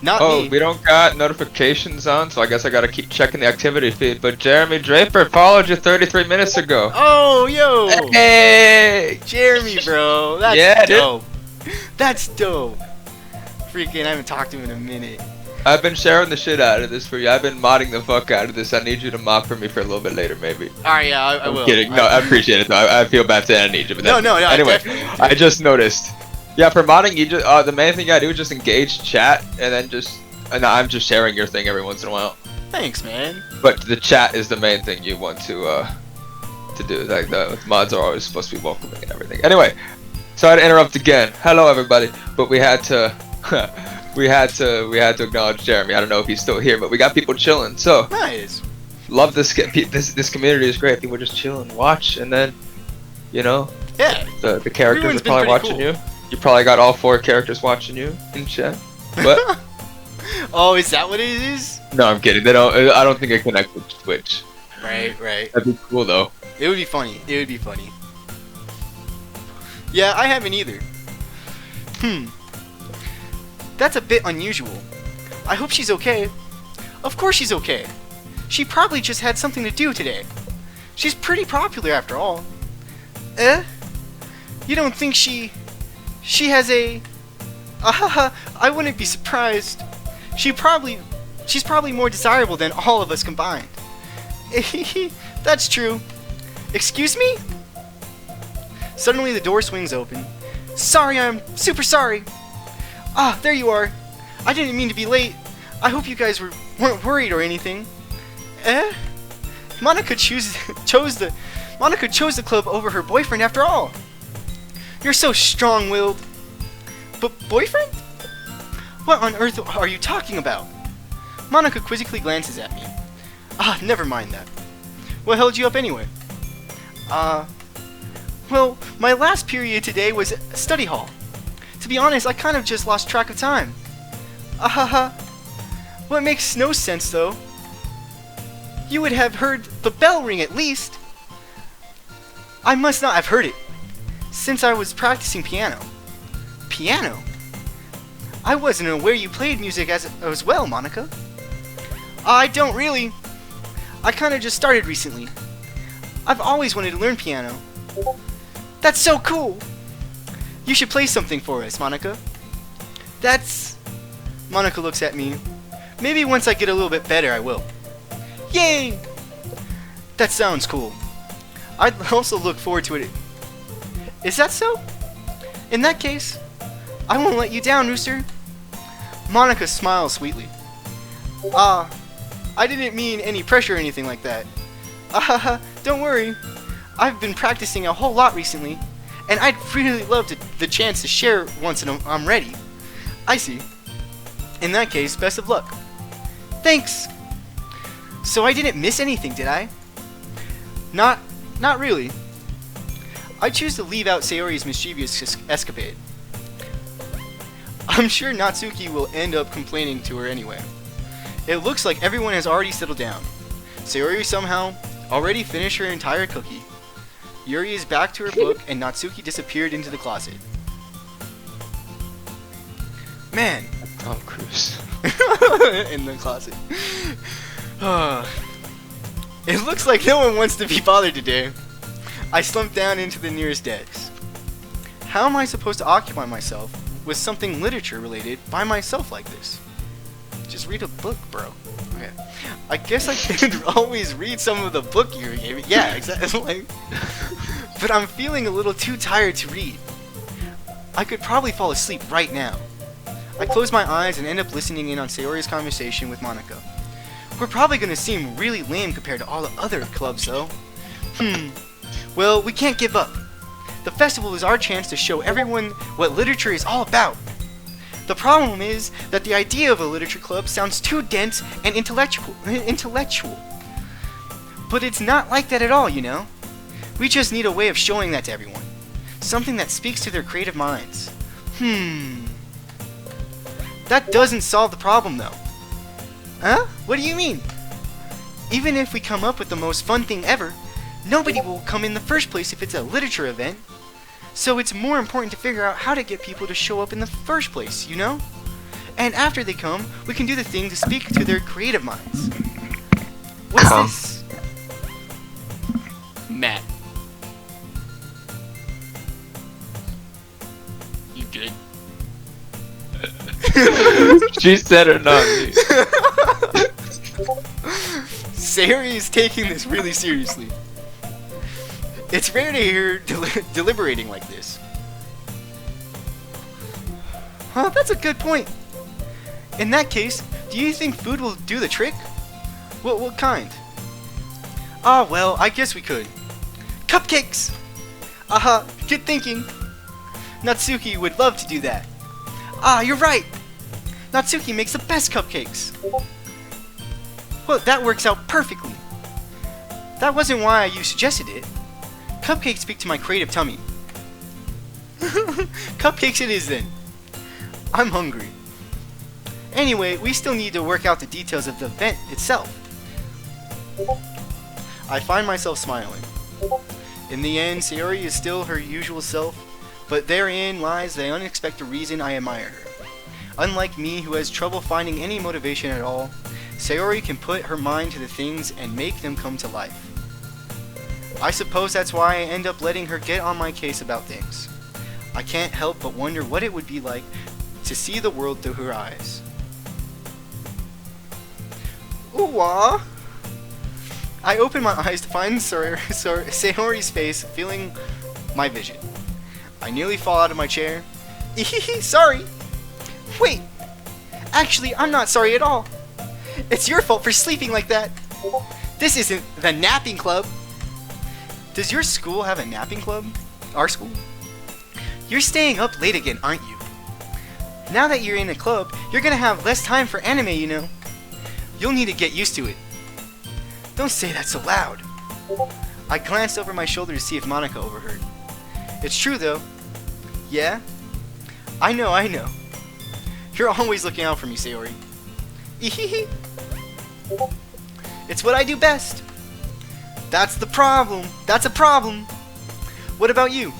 Not me. We don't got notifications on, so I guess I gotta keep checking the activity feed. But Jeremy Draper followed you 33 minutes ago. Oh, yo! Hey! Jeremy, bro. That's dope. That's dope. Freaking, I haven't talked to him in a minute. I've been sharing the shit out of this for you. I've been modding the fuck out of this. I need you to mock for me for a little bit later, maybe. Alright, yeah, I will. I'm kidding. No, I appreciate it, though. I feel bad saying I need you, but no, anyway, I just noticed. Yeah, for modding, you just the main thing you gotta do is just engage chat, and then I'm just sharing your thing every once in a while. Thanks, man. But the chat is the main thing you want to do. Like the mods are always supposed to be welcoming and everything. Anyway, sorry to interrupt again. Hello, everybody. But we had to we had to acknowledge Jeremy. I don't know if he's still here, but we got people chilling. So nice. Love this community is great. People just chill and watch, and then yeah, the characters Everyone's are probably watching cool. you. You probably got all 4 characters watching you in chat. What? Oh, is that what it is? No, I'm kidding. They don't. I don't think I connect with Twitch. Right. That'd be cool though. It would be funny. Yeah, I haven't either. That's a bit unusual. I hope she's okay. Of course she's okay. She probably just had something to do today. She's pretty popular after all. You don't think she has a... I wouldn't be surprised. She's probably more desirable than all of us combined. That's true. Excuse me? Suddenly the door swings open. Sorry, I'm super sorry. Ah, there you are. I didn't mean to be late. I hope you guys weren't worried or anything. Monica chose the club over her boyfriend after all. You're so strong-willed. But boyfriend? What on earth are you talking about? Monica quizzically glances at me. Ah, never mind that. What held you up anyway? Well, my last period today was study hall. To be honest, I kind of just lost track of time. Well, it makes no sense though. You would have heard the bell ring at least. I must not have heard it, since I was practicing piano. Piano? I wasn't aware you played music as well, Monica. I don't really. I kind of just started recently. I've always wanted to learn piano. That's so cool! You should play something for us, Monica. Monica looks at me. Maybe once I get a little bit better, I will. Yay! That sounds cool. I'd also look forward to it. Is that so? In that case, I won't let you down, Rooster. Monica smiles sweetly. I didn't mean any pressure or anything like that. Don't worry. I've been practicing a whole lot recently, and I'd really love the chance to share once I'm ready. I see. In that case, best of luck. Thanks. So I didn't miss anything, did I? Not really. I choose to leave out Sayori's mischievous escapade. I'm sure Natsuki will end up complaining to her anyway. It looks like everyone has already settled down. Sayori somehow already finished her entire cookie. Yuri is back to her book and Natsuki disappeared into the closet. Man. Tom Cruise. In the closet. It looks like no one wants to be bothered today. I slumped down into the nearest desk. How am I supposed to occupy myself with something literature related by myself like this? Just read a book, bro. Okay. I guess I could always read some of the book you gave me. Yeah, exactly. But I'm feeling a little too tired to read. I could probably fall asleep right now. I close my eyes and end up listening in on Sayori's conversation with Monica. We're probably gonna seem really lame compared to all the other clubs, though. Well, we can't give up. The festival is our chance to show everyone what literature is all about. The problem is that the idea of a literature club sounds too dense and intellectual. But it's not like that at all, you know? We just need a way of showing that to everyone. Something that speaks to their creative minds. That doesn't solve the problem, though. Huh? What do you mean? Even if we come up with the most fun thing ever, nobody will come in the first place if it's a literature event. So it's more important to figure out how to get people to show up in the first place, you know? And after they come, we can do the thing to speak to their creative minds. What's this? Matt. You good? She said it, not me. Sayori is taking this really seriously. It's rare to hear deliberating like this. Huh, that's a good point. In that case, do you think food will do the trick? What kind? Ah, well, I guess we could. Cupcakes! Aha, good thinking. Natsuki would love to do that. Ah, you're right. Natsuki makes the best cupcakes. Well, that works out perfectly. That wasn't why you suggested it. Cupcakes speak to my creative tummy. Cupcakes it is then. I'm hungry. Anyway, we still need to work out the details of the event itself. I find myself smiling. In the end, Sayori is still her usual self, but therein lies the unexpected reason I admire her. Unlike me, who has trouble finding any motivation at all, Sayori can put her mind to the things and make them come to life. I suppose that's why I end up letting her get on my case about things. I can't help but wonder what it would be like to see the world through her eyes. Ooh-wah! I open my eyes to find Sayori's face filling my vision. I nearly fall out of my chair. Sorry! Wait! Actually, I'm not sorry at all. It's your fault for sleeping like that. This isn't the napping club. Does your school have a napping club? Our school? You're staying up late again, aren't you? Now that you're in a club, you're gonna have less time for anime, you know. You'll need to get used to it. Don't say that so loud. I glanced over my shoulder to see if Monica overheard. It's true, though. Yeah? I know. You're always looking out for me, Sayori. It's what I do best. That's the problem. That's a problem. What about you?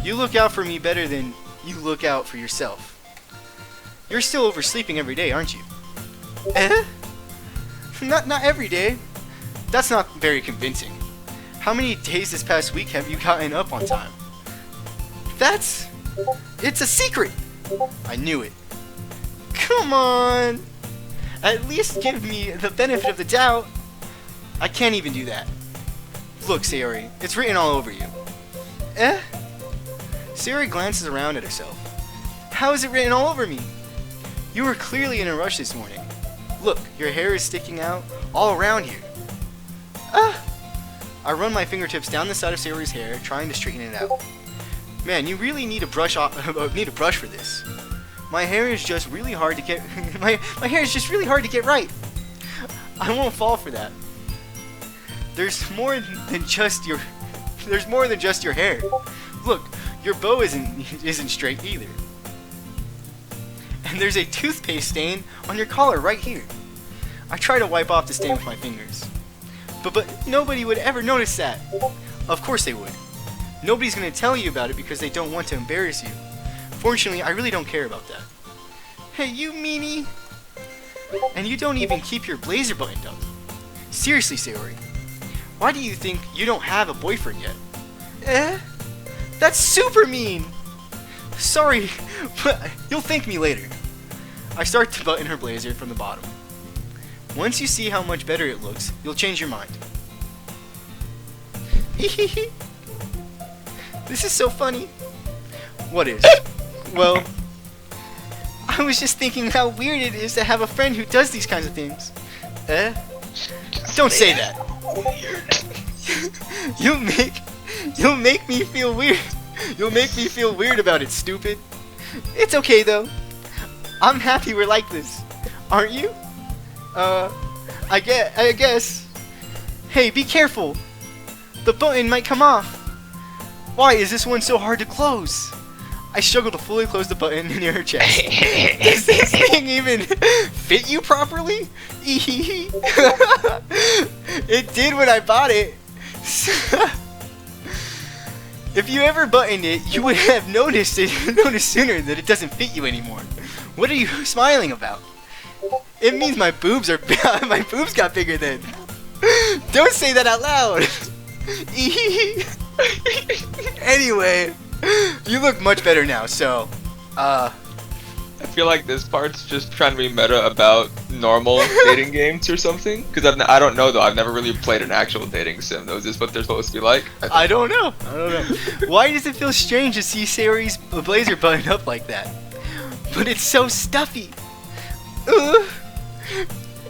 You look out for me better than you look out for yourself. You're still oversleeping every day, aren't you? Eh? Not every day. That's not very convincing. How many days this past week have you gotten up on time? It's a secret. I knew it. Come on. At least give me the benefit of the doubt. I can't even do that. Look, Sayori, it's written all over you. Eh? Sayori glances around at herself. How is it written all over me? You were clearly in a rush this morning. Look, your hair is sticking out all around here. Ah! I run my fingertips down the side of Sayori's hair, trying to straighten it out. Man, you really need a brush for this. My hair is just really hard to get. my hair is just really hard to get right. I won't fall for that. There's more than just your hair. Look, your bow isn't straight either. And there's a toothpaste stain on your collar right here. I try to wipe off the stain with my fingers. But nobody would ever notice that. Of course they would. Nobody's gonna tell you about it because they don't want to embarrass you. Fortunately, I really don't care about that. Hey, you meanie! And you don't even keep your blazer buttoned up. Seriously, Sayori. Why do you think you don't have a boyfriend yet? That's super mean! Sorry, but you'll thank me later. I start to button her blazer from the bottom. Once you see how much better it looks, you'll change your mind. This is so funny. What is? Well, I was just thinking how weird it is to have a friend who does these kinds of things. Don't say that. You'll make me feel weird. You'll make me feel weird about it, stupid. It's okay though. I'm happy we're like this. Aren't you? I guess. Hey, be careful. The button might come off. Why is this one so hard to close? I struggle to fully close the button near her chest. Does this thing even fit you properly? It did when I bought it. If you ever buttoned it, you would have noticed sooner that it doesn't fit you anymore. What are you smiling about? It means my boobs got bigger then. Don't say that out loud. Anyway, you look much better now, so, I feel like this part's just trying to be meta about normal dating games or something. Because I don't know though. I've never really played an actual dating sim. Though, is this what they're supposed to be like? I don't know. Why does it feel strange to see Sayori's blazer buttoned up like that? But it's so stuffy.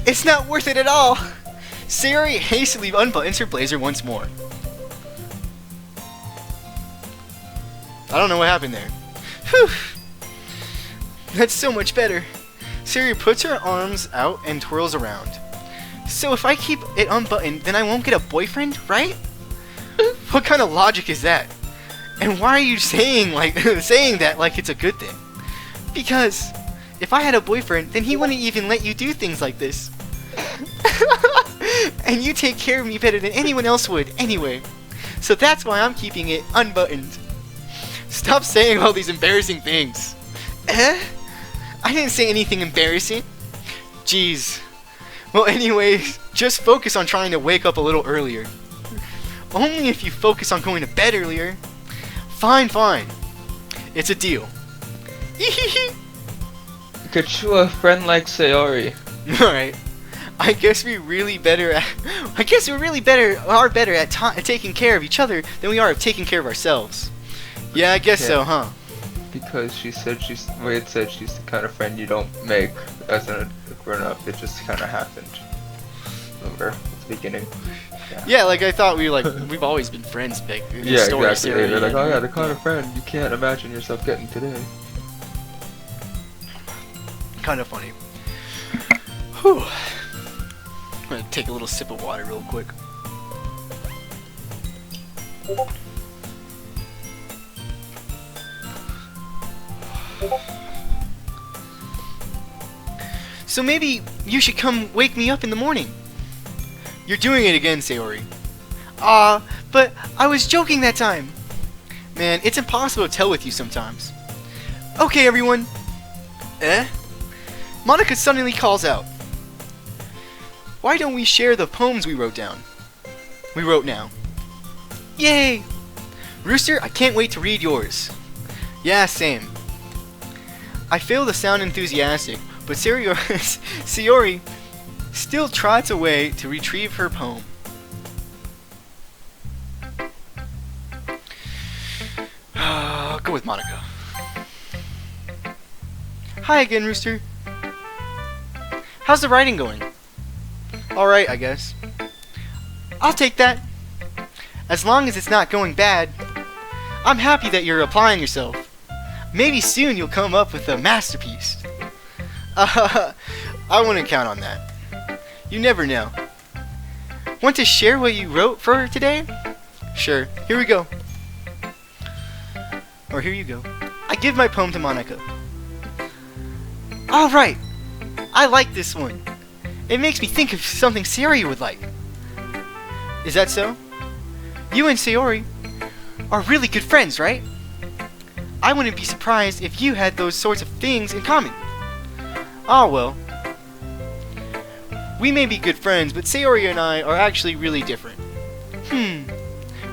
It's not worth it at all. Sayori hastily unbuttons her blazer once more. I don't know what happened there. Whew. That's so much better. Sayori puts her arms out and twirls around. So if I keep it unbuttoned, then I won't get a boyfriend, right? What kind of logic is that? And why are you saying that like it's a good thing? Because if I had a boyfriend, then he wouldn't even let you do things like this. And you take care of me better than anyone else would, anyway. So that's why I'm keeping it unbuttoned. Stop saying all these embarrassing things. I didn't say anything embarrassing. Jeez. Well, anyways, just focus on trying to wake up a little earlier. Only if you focus on going to bed earlier. Fine. It's a deal. Get you a friend like Sayori. Alright. I guess we're really better at taking care of each other than we are of taking care of ourselves. Yeah, I guess so, huh? Because she's the kind of friend you don't make as a grown up. It just kind of happened. Remember at the beginning? Yeah, like I thought we've always been friends back in the story. Exactly. They're like, oh yeah, the kind of friend you can't imagine yourself getting today. Kind of funny. Whew. I'm gonna take a little sip of water real quick. So maybe you should come wake me up in the morning. You're doing it again, Sayori. But I was joking that time. Man, it's impossible to tell with you sometimes. Okay, everyone. Monica suddenly calls out. Why don't we share the poems we wrote now? Yay! Rooster, I can't wait to read yours. Yeah, same. I fail to sound enthusiastic, but Sayori still trots away to retrieve her poem. I'll go with Monica. Hi again, Rooster. How's the writing going? Alright, I guess. I'll take that. As long as it's not going bad. I'm happy that you're applying yourself. Maybe soon you'll come up with a masterpiece. I wouldn't count on that. You never know. Want to share what you wrote for her today? Sure, here we go. Or here you go. I give my poem to Monica. Alright, I like this one. It makes me think of something Sayori would like. Is that so? You and Sayori are really good friends, right? I wouldn't be surprised if you had those sorts of things in common. Ah, well. We may be good friends, but Sayori and I are actually really different.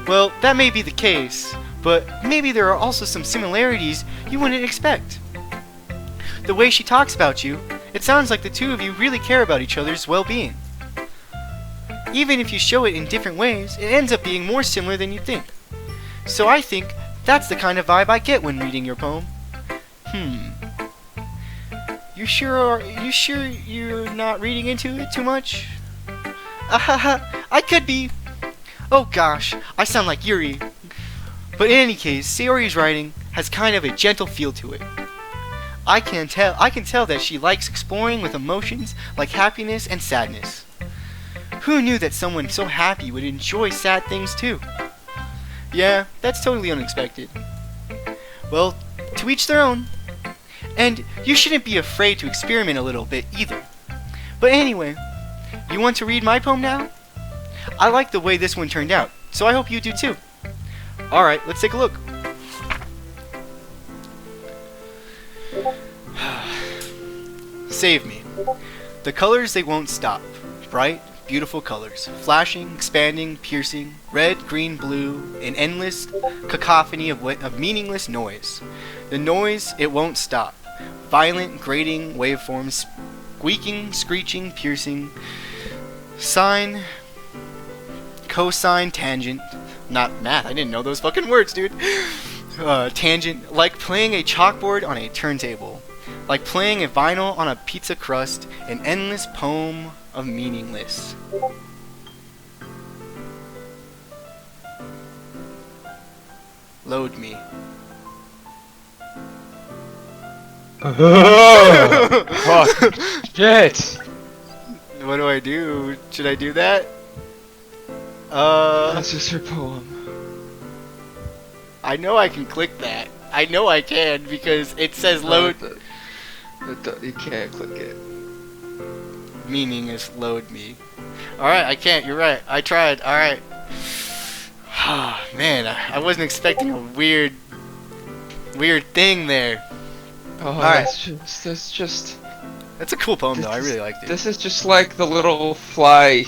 Well, that may be the case, but maybe there are also some similarities you wouldn't expect. The way she talks about you, it sounds like the two of you really care about each other's well-being. Even if you show it in different ways, it ends up being more similar than you think. So I think that's the kind of vibe I get when reading your poem. You sure you're not reading into it too much? I could be. Oh gosh, I sound like Yuri. But in any case, Sayori's writing has kind of a gentle feel to it. I can tell that she likes exploring with emotions like happiness and sadness. Who knew that someone so happy would enjoy sad things too? Yeah, that's totally unexpected. Well, to each their own. And you shouldn't be afraid to experiment a little bit either. But anyway, you want to read my poem now? I like the way this one turned out, so I hope you do too. Alright, let's take a look. Save me. The colors, they won't stop. Bright, beautiful colors. Flashing, expanding, piercing. Red, green, blue. An endless cacophony of meaningless noise. The noise, it won't stop. Violent, grating waveforms. Squeaking, screeching, piercing. Sine, cosine, tangent. Not math, I didn't know those fucking words, dude. Tangent, like playing a chalkboard on a turntable. Like playing a vinyl on a pizza crust. An endless poem of meaningless. Load me. Oh, fuck. Shit. What do I do? Should I do that? That's just her poem. I know I can click that. I know I can because it says load. You can't click it. Meaning is load me. Alright, I can't. You're right. I tried. Alright. Man, I wasn't expecting a weird thing there. Oh, Alright. That's just. That's a cool poem, though. I really liked it. This is just like the little fly,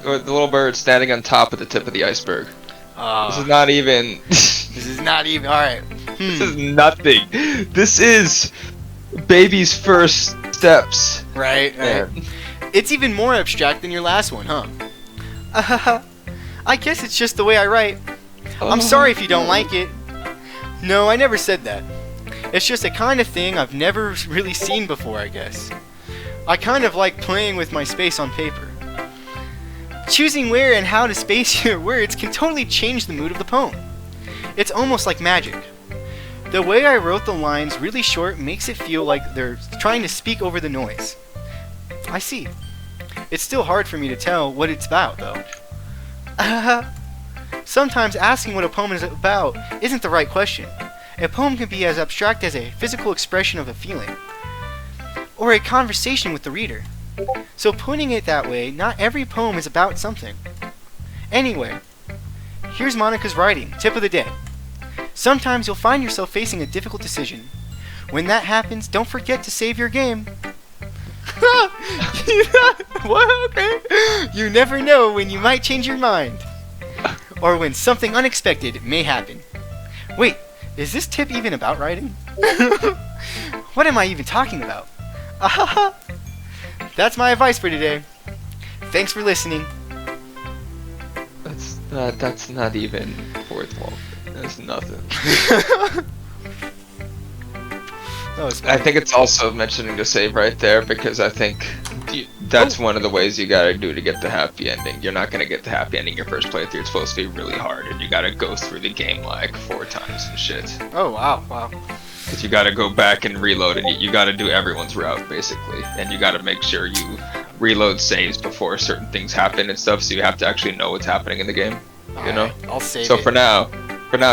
or the little bird standing on top of the tip of the iceberg. This is not even. This is not even. Alright. This is nothing. This is baby's first steps. Right. It's even more abstract than your last one, huh? I guess it's just the way I write. I'm sorry if you don't like it. No, I never said that. It's just a kind of thing I've never really seen before, I guess. I kind of like playing with my space on paper. Choosing where and how to space your words can totally change the mood of the poem. It's almost like magic. The way I wrote the lines really short makes it feel like they're trying to speak over the noise. I see. It's still hard for me to tell what it's about, though. Sometimes asking what a poem is about isn't the right question. A poem can be as abstract as a physical expression of a feeling, or a conversation with the reader. So putting it that way, not every poem is about something. Anyway, here's Monica's writing, tip of the day. Sometimes you'll find yourself facing a difficult decision. When that happens, don't forget to save your game. What? Okay. You never know when you might change your mind. Or when something unexpected may happen. Wait, is this tip even about writing? What am I even talking about? That's my advice for today. Thanks for listening. That's not even worthwhile. That's nothing. I think it's also mentioning to save right there because I think that's one of the ways you gotta do to get the happy ending. You're not gonna get the happy ending your first playthrough. It's supposed to be really hard, and you gotta go through the game like 4 times and shit. Oh wow. Because you gotta go back and reload, and you gotta do everyone's route basically, and you gotta make sure you reload saves before certain things happen and stuff, so you have to actually know what's happening in the game. You know. I'll save So it. for now,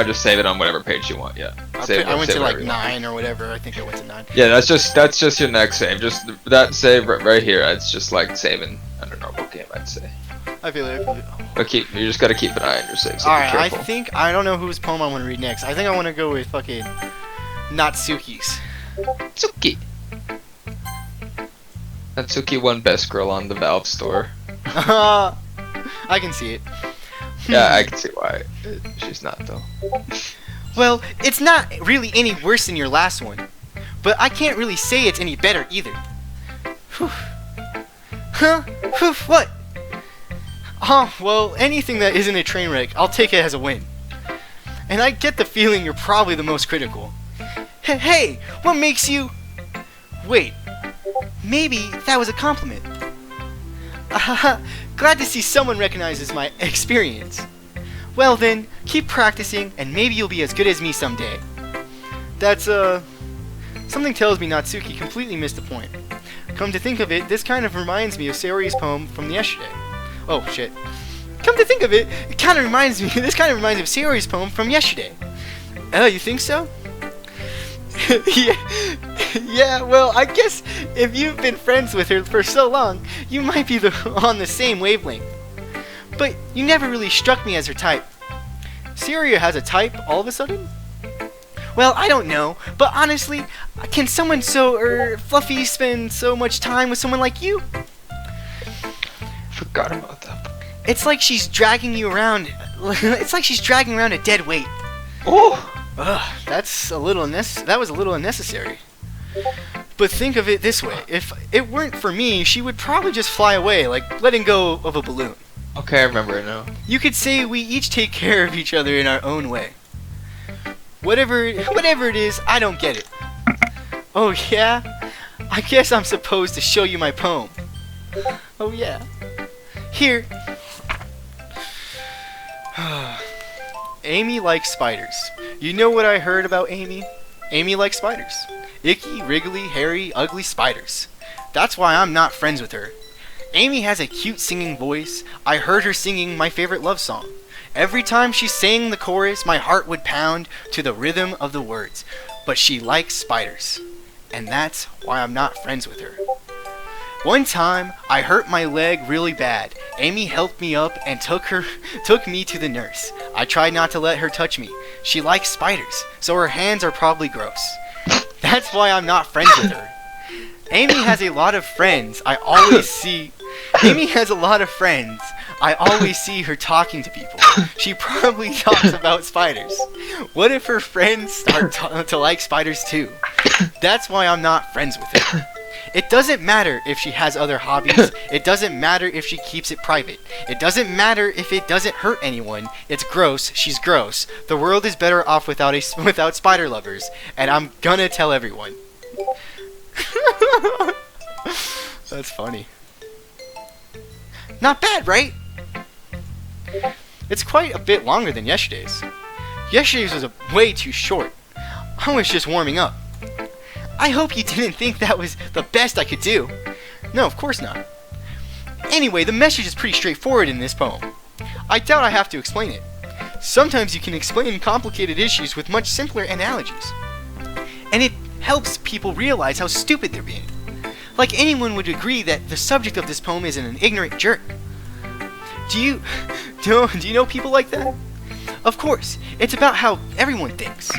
just save it on whatever page you want. Yeah. I went to like 9 or whatever. I think I went to 9. Yeah, that's just your next save. Just that save right here. It's just like saving on a normal game, I'd say. I feel it. But you just gotta keep an eye on your saves. So Alright, be I careful. think I don't know whose poem I want to read next. I think I want to go with fucking Natsuki's. Natsuki. Natsuki won Best Girl on the Valve store. I can see it. Yeah, I can see why. She's not though. Well, it's not really any worse than your last one, but I can't really say it's any better either. Whew. Huh? Whew, what? Oh, well, anything that isn't a train wreck, I'll take it as a win. And I get the feeling you're probably the most critical. Hey, what makes you... Wait, maybe that was a compliment. Glad to see someone recognizes my experience. Well then, keep practicing and maybe you'll be as good as me someday. That's, something tells me Natsuki completely missed the point. Come to think of it, this kind of reminds me of Sayori's poem from yesterday. Oh, shit. Come to think of it, this kind of reminds me of Sayori's poem from yesterday. Oh, you think so? Yeah, well, I guess if you've been friends with her for so long, you might be on the same wavelength. But you never really struck me as her type. Sayori has a type all of a sudden? Well, I don't know, but honestly, can someone so fluffy spend so much time with someone like you? Forgot about that. It's like she's dragging you around. It's like she's dragging around a dead weight. Oh! Ugh, that was a little unnecessary. But think of it this way: if it weren't for me, she would probably just fly away, like letting go of a balloon. Okay, I remember it now. You could say we each take care of each other in our own way. Whatever it is, I don't get it. Oh yeah? I guess I'm supposed to show you my poem. Oh yeah. Here. Amy likes spiders. You know what I heard about Amy? Amy likes spiders. Icky, wriggly, hairy, ugly spiders. That's why I'm not friends with her. Amy has a cute singing voice. I heard her singing my favorite love song. Every time she sang the chorus, my heart would pound to the rhythm of the words. But she likes spiders. And that's why I'm not friends with her. One time, I hurt my leg really bad. Amy helped me up and took me to the nurse. I tried not to let her touch me. She likes spiders, so her hands are probably gross. That's why I'm not friends with her. Amy has a lot of friends. Amy has a lot of friends. I always see her talking to people. She probably talks about spiders. What if her friends start to like spiders too? That's why I'm not friends with her. It doesn't matter if she has other hobbies. It doesn't matter if she keeps it private. It doesn't matter if it doesn't hurt anyone. It's gross. She's gross. The world is better off without spider lovers. And I'm gonna tell everyone. That's funny. Not bad, right? It's quite a bit longer than yesterday's. Yesterday's was way too short. I was just warming up. I hope you didn't think that was the best I could do. No, of course not. Anyway, the message is pretty straightforward in this poem. I doubt I have to explain it. Sometimes you can explain complicated issues with much simpler analogies. And it helps people realize how stupid they're being. Like anyone would agree that the subject of this poem is an ignorant jerk. Do you know people like that? Of course, it's about how everyone thinks.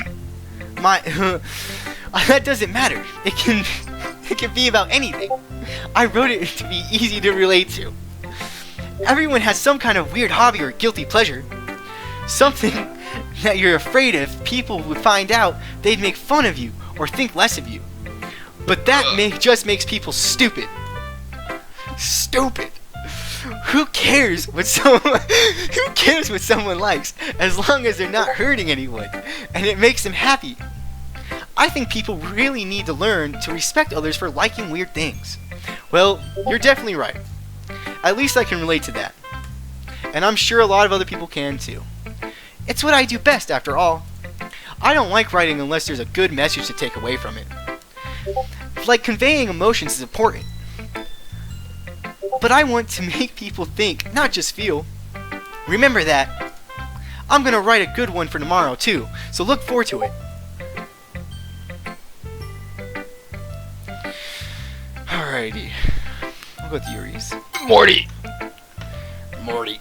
That doesn't matter. It can be about anything. I wrote it to be easy to relate to. Everyone has some kind of weird hobby or guilty pleasure. Something that you're afraid if people would find out, they'd make fun of you or think less of you. But that just makes people stupid. Stupid. Who cares what someone likes as long as they're not hurting anyone and it makes them happy? I think people really need to learn to respect others for liking weird things. Well, you're definitely right. At least I can relate to that. And I'm sure a lot of other people can too. It's what I do best after all. I don't like writing unless there's a good message to take away from it. Like conveying emotions is important. but I want to make people think, not just feel. Remember that. I'm gonna write a good one for tomorrow too, so look forward to it. Alrighty. I'll go with Yuri's. Morty. Morty.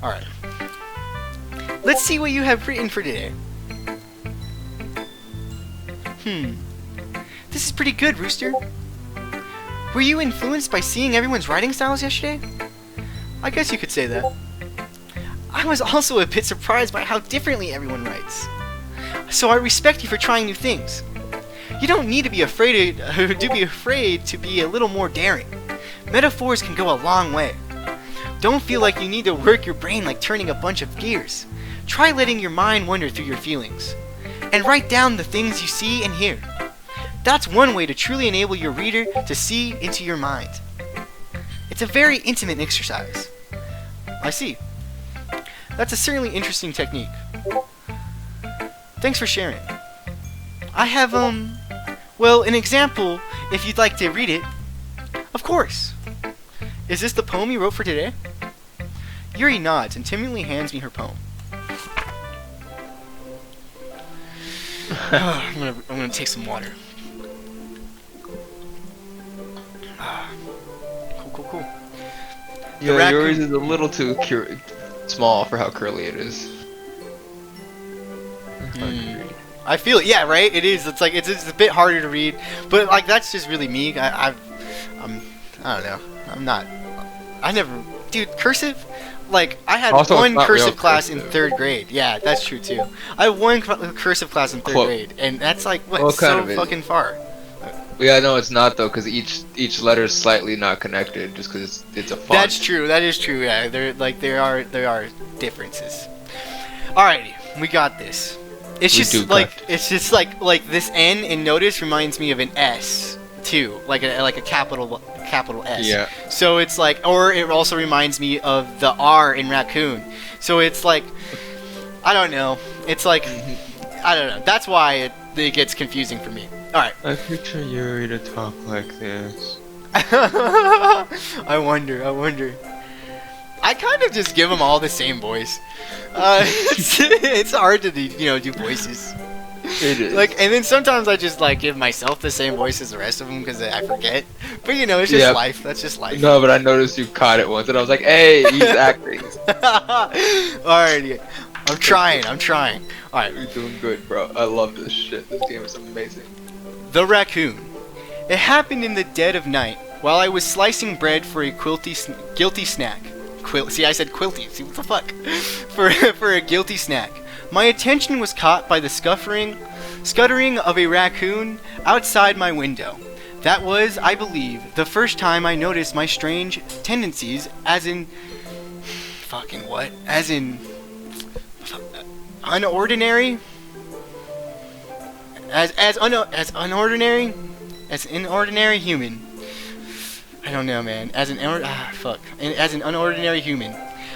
Alright. Let's see what you have written for today. This is pretty good, Rooster. Were you influenced by seeing everyone's writing styles yesterday? I guess you could say that. I was also a bit surprised by how differently everyone writes. So I respect you for trying new things. You don't need to be afraid to be a little more daring. Metaphors can go a long way. Don't feel like you need to work your brain like turning a bunch of gears. Try letting your mind wander through your feelings. And write down the things you see and hear. That's one way to truly enable your reader to see into your mind. It's a very intimate exercise. I see. That's a certainly interesting technique. Thanks for sharing. I have, well, an example if you'd like to read it. Of course. Is this the poem you wrote for today? Yuri nods and timidly hands me her poem. I'm gonna take some water. Cool. Yeah, yours is a little too small for how curly it is. I feel it. Yeah, right. It is. It's like it's a bit harder to read, but like that's just really me. I don't know. I never, dude. Cursive. Like I had Also, one cursive class cursive. in 3rd grade. Yeah, that's true too. I had one cursive class in 3rd grade, and that's like what so fucking far. Yeah, no, it's not though, because each letter is slightly not connected, just because it's a font. That's true. That is true. Yeah, there are differences. Alrighty, we got this. It's just like this N in notice reminds me of an S too, like a capital S. Yeah. So it's like, or it also reminds me of the R in raccoon. So it's like, I don't know. It's like, I don't know. That's why it gets confusing for me. All right. I picture Yuri to talk like this. I wonder. I kind of just give them all the same voice. It's hard to do voices. It is. Like, and then sometimes I just like give myself the same voice as the rest of them because I forget. But it's just life. That's just life. No, but I noticed you caught it once, and I was like, "Hey, he's acting." Alrighty, I'm trying. All right, You're doing good, bro. I love this shit. This game is amazing. The Raccoon. It happened in the dead of night while I was slicing bread for a guilty snack. See, I said quilty. See, what the fuck? For a guilty snack. My attention was caught by the scuttering of a raccoon outside my window. That was, I believe, the first time I noticed my strange tendencies as in... Fucking what? As in... Unordinary? As an ordinary human. I don't know, man. As an unordinary human.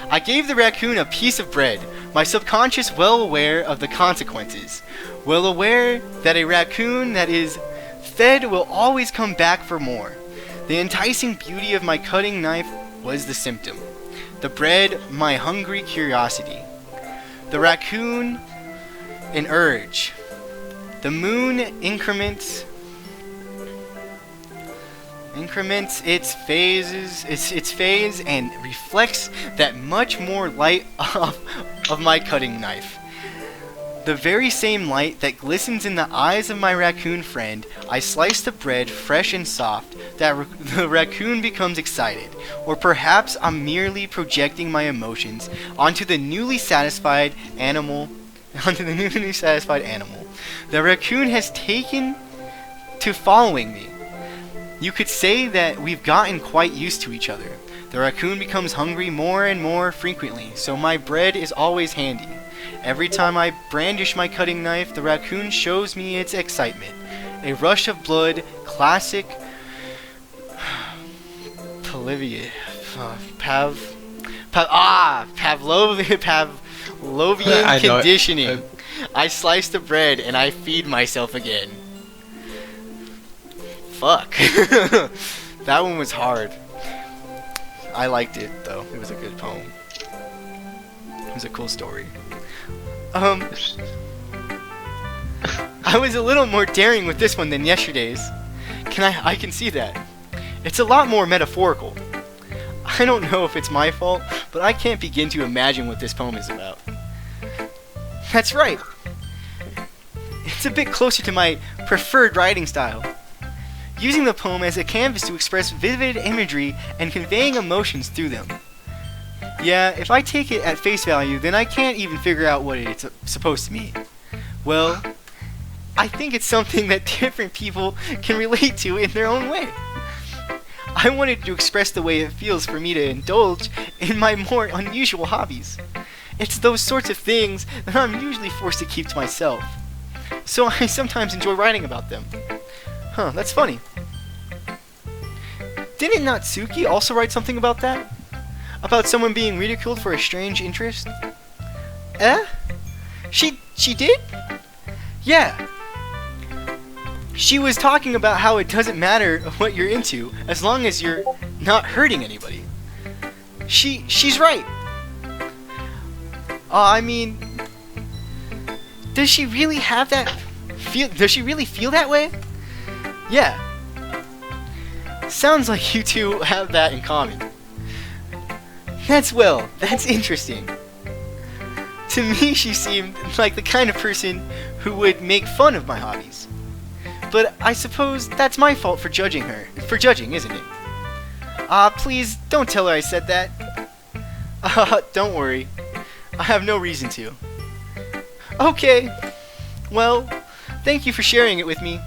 I gave the raccoon a piece of bread, my subconscious well aware of the consequences. Well aware that a raccoon that is fed will always come back for more. The enticing beauty of my cutting knife was the symptom. The bread, my hungry curiosity. The raccoon, an urge. The moon increments its phase and reflects that much more light of my cutting knife. The very same light that glistens in the eyes of my raccoon friend. I slice the bread fresh and soft. The raccoon becomes excited, or perhaps I'm merely projecting my emotions onto the newly satisfied animal. The raccoon has taken to following me. You could say that we've gotten quite used to each other. The raccoon becomes hungry more and more frequently, so my bread is always handy. Every time I brandish my cutting knife, the raccoon shows me its excitement. A rush of blood, classic Pavlovian conditioning. I slice the bread and I feed myself again. Fuck. That one was hard. I liked it though. It was a good poem. It was a cool story. I was a little more daring with this one than yesterday's. I can see that. It's a lot more metaphorical. I don't know if it's my fault, but I can't begin to imagine what this poem is about. That's right. It's a bit closer to my preferred writing style. Using the poem as a canvas to express vivid imagery and conveying emotions through them. Yeah, if I take it at face value, then I can't even figure out what it's supposed to mean. Well, I think it's something that different people can relate to in their own way. I wanted to express the way it feels for me to indulge in my more unusual hobbies. It's those sorts of things that I'm usually forced to keep to myself. So I sometimes enjoy writing about them. Huh, that's funny. Didn't Natsuki also write something about that? About someone being ridiculed for a strange interest? Eh? She did? Yeah. She was talking about how it doesn't matter what you're into as long as you're not hurting anybody. She's right. I mean, does she really have that does she really feel that way? Yeah. Sounds like you two have that in common. That's interesting. To me, she seemed like the kind of person who would make fun of my hobbies. But I suppose that's my fault for judging, isn't it? Please don't tell her I said that. Don't worry. I have no reason to. Okay. Well, thank you for sharing it with me.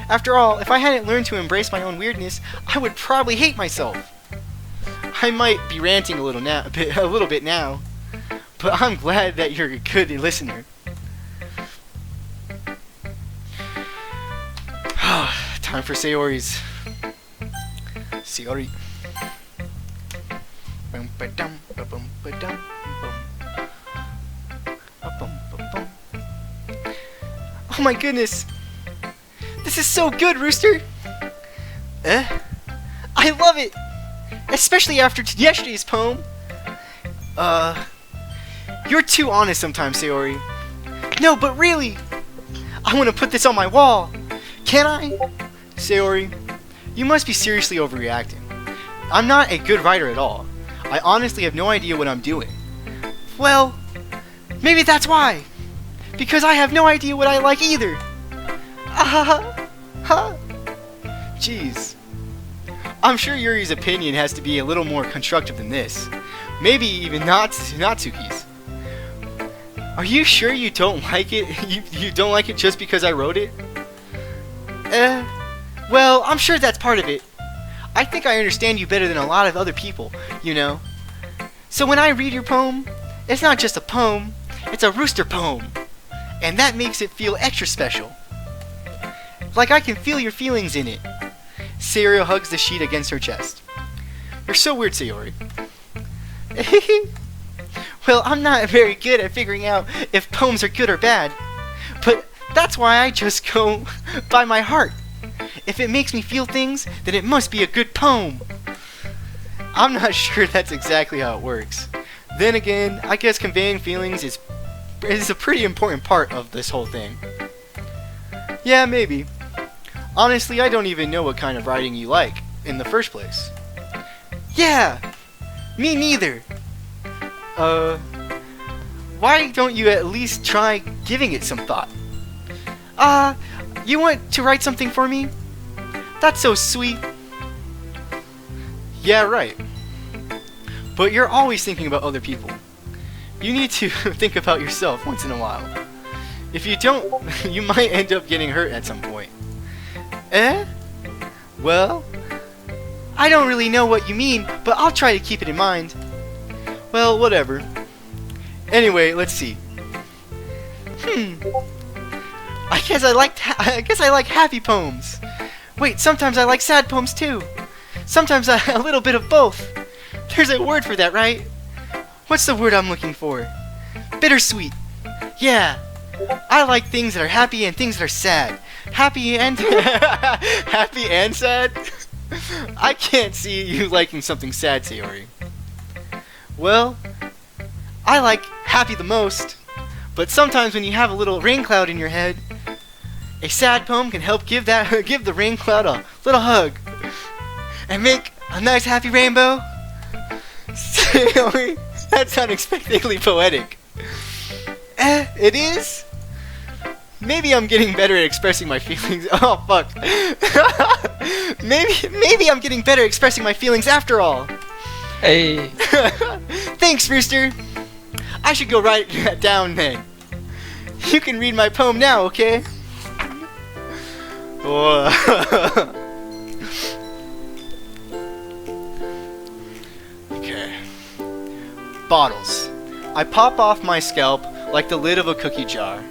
After all, if I hadn't learned to embrace my own weirdness, I would probably hate myself. I might be ranting a little bit now, but I'm glad that you're a good listener. Time for Sayori's. Sayori. Oh my goodness! This is so good, Rooster! I love it! Especially after yesterday's poem. You're too honest sometimes, Sayori. No, but really! I want to put this on my wall! Can I? Sayori, you must be seriously overreacting. I'm not a good writer at all. I honestly have no idea what I'm doing. Well, maybe that's why! Because I have no idea what I like either! Jeez. I'm sure Yuri's opinion has to be a little more constructive than this. Maybe even Natsuki's. Are you sure you don't like it? You don't like it just because I wrote it? Well, I'm sure that's part of it. I think I understand you better than a lot of other people, you know. So when I read your poem, it's not just a poem, it's a rooster poem. And that makes it feel extra special. Like I can feel your feelings in it. Sayori hugs the sheet against her chest. You're so weird, Sayori. Well, I'm not very good at figuring out if poems are good or bad. But that's why I just go by my heart. If it makes me feel things, then it must be a good poem. I'm not sure that's exactly how it works. Then again, I guess conveying feelings is a pretty important part of this whole thing. Yeah, maybe. Honestly, I don't even know what kind of writing you like in the first place. Yeah, me neither. Why don't you at least try giving it some thought? You want to write something for me? That's so sweet. Yeah, right. But you're always thinking about other people. You need to think about yourself once in a while. If you don't, you might end up getting hurt at some point. Well, I don't really know what you mean, but I'll try to keep it in mind. Well, whatever. Anyway, let's see. I guess I like happy poems. Wait, sometimes I like sad poems too. Sometimes a little bit of both. There's a word for that, right? What's the word I'm looking for? Bittersweet. Yeah. I like things that are happy and things that are sad. Happy and happy and sad. I can't see you liking something sad, Sayori. Well, I like happy the most, but sometimes when you have a little rain cloud in your head, a sad poem can help give the rain cloud a little hug and make a nice happy rainbow. Sayori, that's unexpectedly poetic. It is? Maybe I'm getting better at expressing my feelings. Oh, fuck. maybe I'm getting better at expressing my feelings after all. Hey. Thanks, Rooster. I should go write that down then. You can read my poem now, okay? Okay. Bottles. I pop off my scalp like the lid of a cookie jar.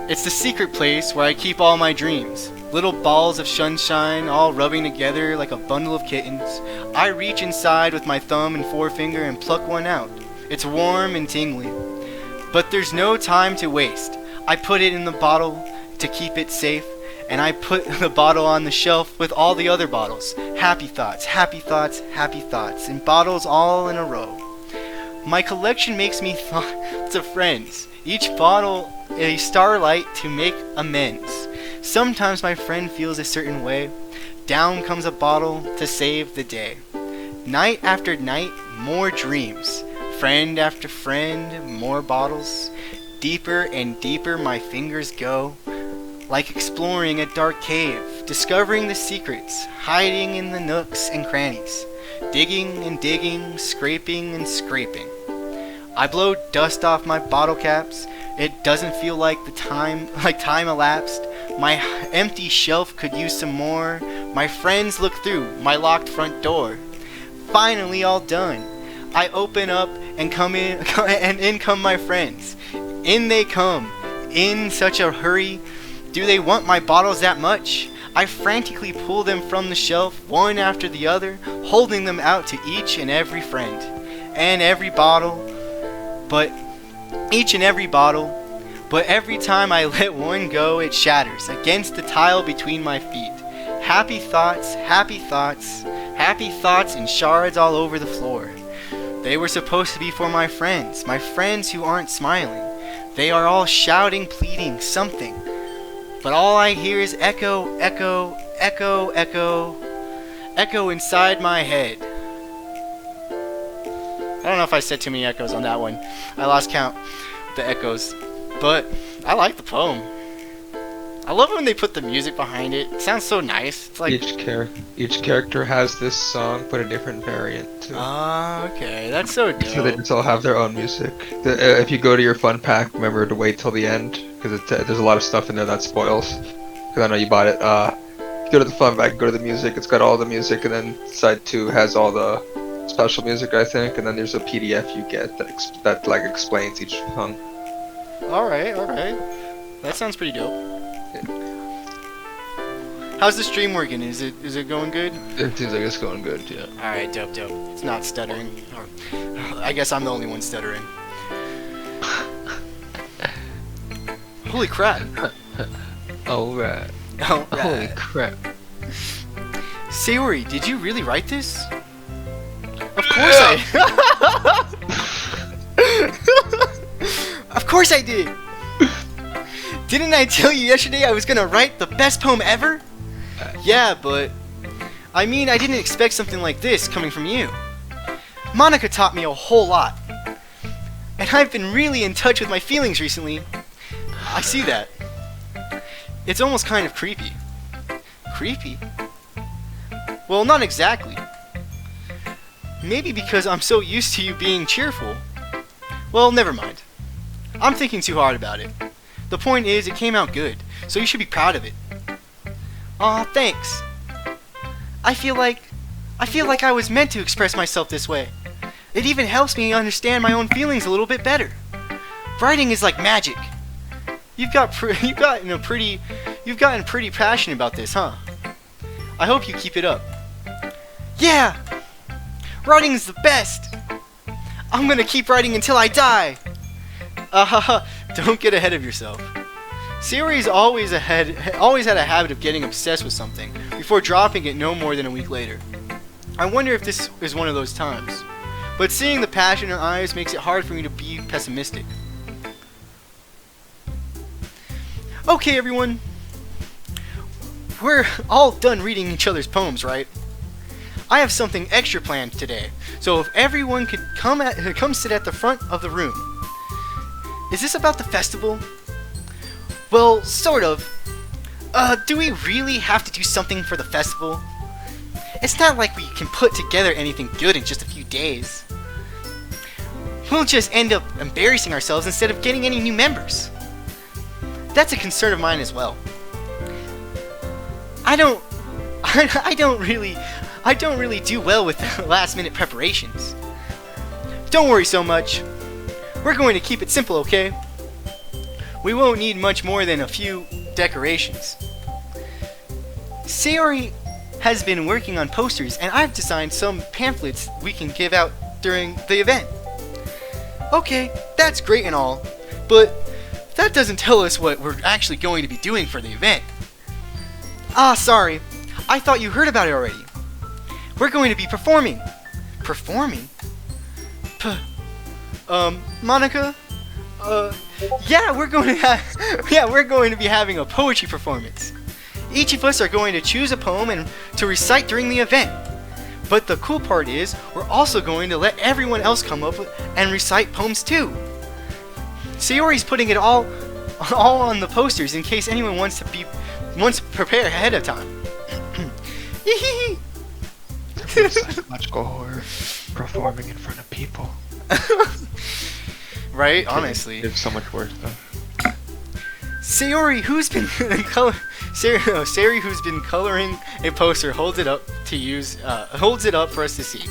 It's the secret place where I keep all my dreams. Little balls of sunshine all rubbing together like a bundle of kittens. I reach inside with my thumb and forefinger and pluck one out. It's warm and tingly. But there's no time to waste. I put it in the bottle to keep it safe, and I put the bottle on the shelf with all the other bottles. Happy thoughts, happy thoughts, happy thoughts, and bottles all in a row. My collection makes me thoughts of friends. Each bottle a starlight to make amends. Sometimes my friend feels a certain way. Down comes a bottle to save the day. Night after night, more dreams. Friend after friend, more bottles. Deeper and deeper my fingers go, like exploring a dark cave, discovering the secrets, hiding in the nooks and crannies. Digging and digging, scraping and scraping. I blow dust off my bottle caps. It doesn't feel like time elapsed. My empty shelf could use some more. My friends look through my locked front door. Finally all done. I open up and come in, and in come my friends. In they come, in such a hurry. Do they want my bottles that much? I frantically pull them from the shelf, one after the other, holding them out to each and every friend. And every bottle, but each and every bottle, but every time I let one go, it shatters against the tile between my feet. Happy thoughts, happy thoughts, happy thoughts in shards all over the floor. They were supposed to be for my friends who aren't smiling. They are all shouting, pleading, something. But all I hear is echo, echo, echo, echo, echo inside my head. I don't know if I said too many echoes on that one. I lost count of the echoes. But I like the poem. I love it when they put the music behind it. It sounds so nice. It's like each character has this song, but a different variant too. Ah, okay, that's so dope. So they just all have their own music. If you go to your fun pack, remember to wait till the end because there's a lot of stuff in there that spoils. Because I know you bought it. Go to the fun pack, go to the music. It's got all the music, and then side 2 has all the special music, I think. And then there's a PDF you get that like explains each song. All right. That sounds pretty dope. How's the stream working? Is it going good? It seems like it's going good, yeah. All right, dope. It's not stuttering. Or, I guess I'm the only one stuttering. Holy crap! Alright. Holy crap! Sayori, did you really write this? Of course Of course I did! Didn't I tell you yesterday I was gonna write the best poem ever? Yeah, but... I mean, I didn't expect something like this coming from you. Monica taught me a whole lot. And I've been really in touch with my feelings recently. I see that. It's almost kind of creepy. Creepy? Well, not exactly. Maybe because I'm so used to you being cheerful. Well, never mind. I'm thinking too hard about it. The point is, it came out good, so you should be proud of it. Aw, thanks. I feel like I was meant to express myself this way. It even helps me understand my own feelings a little bit better. Writing is like magic. You've gotten pretty passionate about this, huh? I hope you keep it up. Yeah! Writing is the best! I'm gonna keep writing until I die! Don't get ahead of yourself. Sayori's always had a habit of getting obsessed with something before dropping it no more than a week later. I wonder if this is one of those times. But seeing the passion in her eyes makes it hard for me to be pessimistic. Okay, everyone. We're all done reading each other's poems, right? I have something extra planned today, so if everyone could come sit at the front of the room. Is this about the festival? Well, sort of. Do we really have to do something for the festival? It's not like we can put together anything good in just a few days. We'll just end up embarrassing ourselves instead of getting any new members. That's a concern of mine as well. I don't really do well with last minute preparations. Don't worry so much. We're going to keep it simple, okay? We won't need much more than a few decorations. Sayori has been working on posters, and I've designed some pamphlets we can give out during the event. Okay, that's great and all, but that doesn't tell us what we're actually going to be doing for the event. Ah, sorry. I thought you heard about it already. We're going to be performing. Performing? Monica? Yeah, we're going to be having a poetry performance. Each of us are going to choose a poem and to recite during the event. But the cool part is, we're also going to let everyone else come up and recite poems too. Sayori's putting it all on the posters in case anyone wants to prepare ahead of time. So much gore performing in front of people. Right, honestly. It's so much worse though. Sayori, who's been Sayori, who's been coloring a poster, holds it up for us to see.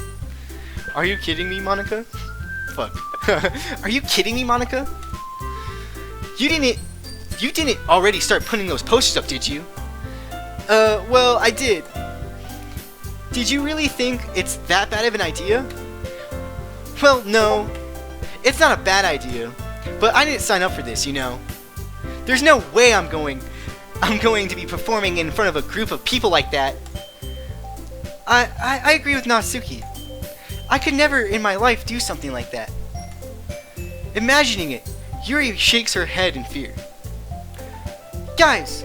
Are you kidding me, Monica? Fuck. Are you kidding me, Monica? You didn't already start putting those posters up, did you? Well, I did. Did you really think it's that bad of an idea? Well, no. It's not a bad idea, but I didn't sign up for this, you know. There's no way I'm going to be performing in front of a group of people like that. I agree with Natsuki. I could never in my life do something like that. Imagining it, Yuri shakes her head in fear. Guys!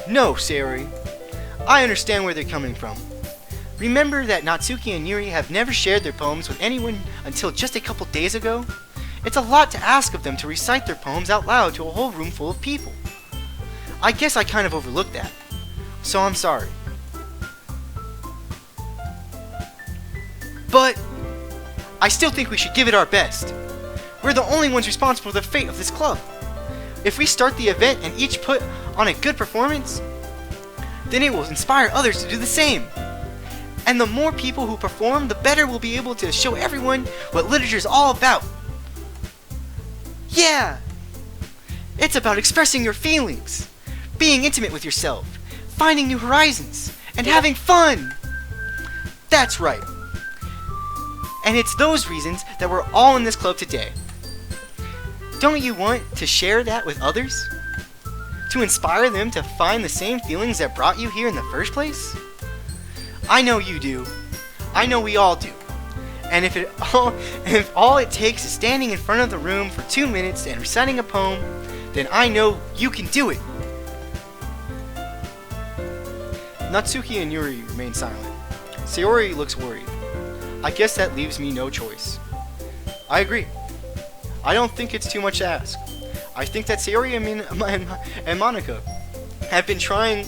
No, Sayori. I understand where they're coming from. Remember that Natsuki and Yuri have never shared their poems with anyone until just a couple days ago? It's a lot to ask of them to recite their poems out loud to a whole room full of people. I guess I kind of overlooked that, so I'm sorry. But I still think we should give it our best. We're the only ones responsible for the fate of this club. If we start the event and each put on a good performance, then it will inspire others to do the same. And the more people who perform, the better we'll be able to show everyone what literature's all about. Yeah! It's about expressing your feelings, being intimate with yourself, finding new horizons, and having fun! That's right. And it's those reasons that we're all in this club today. Don't you want to share that with others? To inspire them to find the same feelings that brought you here in the first place? I know you do. I know we all do. And if all it takes is standing in front of the room for 2 minutes and reciting a poem, then I know you can do it. Natsuki and Yuri remain silent. Sayori looks worried. I guess that leaves me no choice. I agree. I don't think it's too much to ask. I think that Sayori and Monica have been trying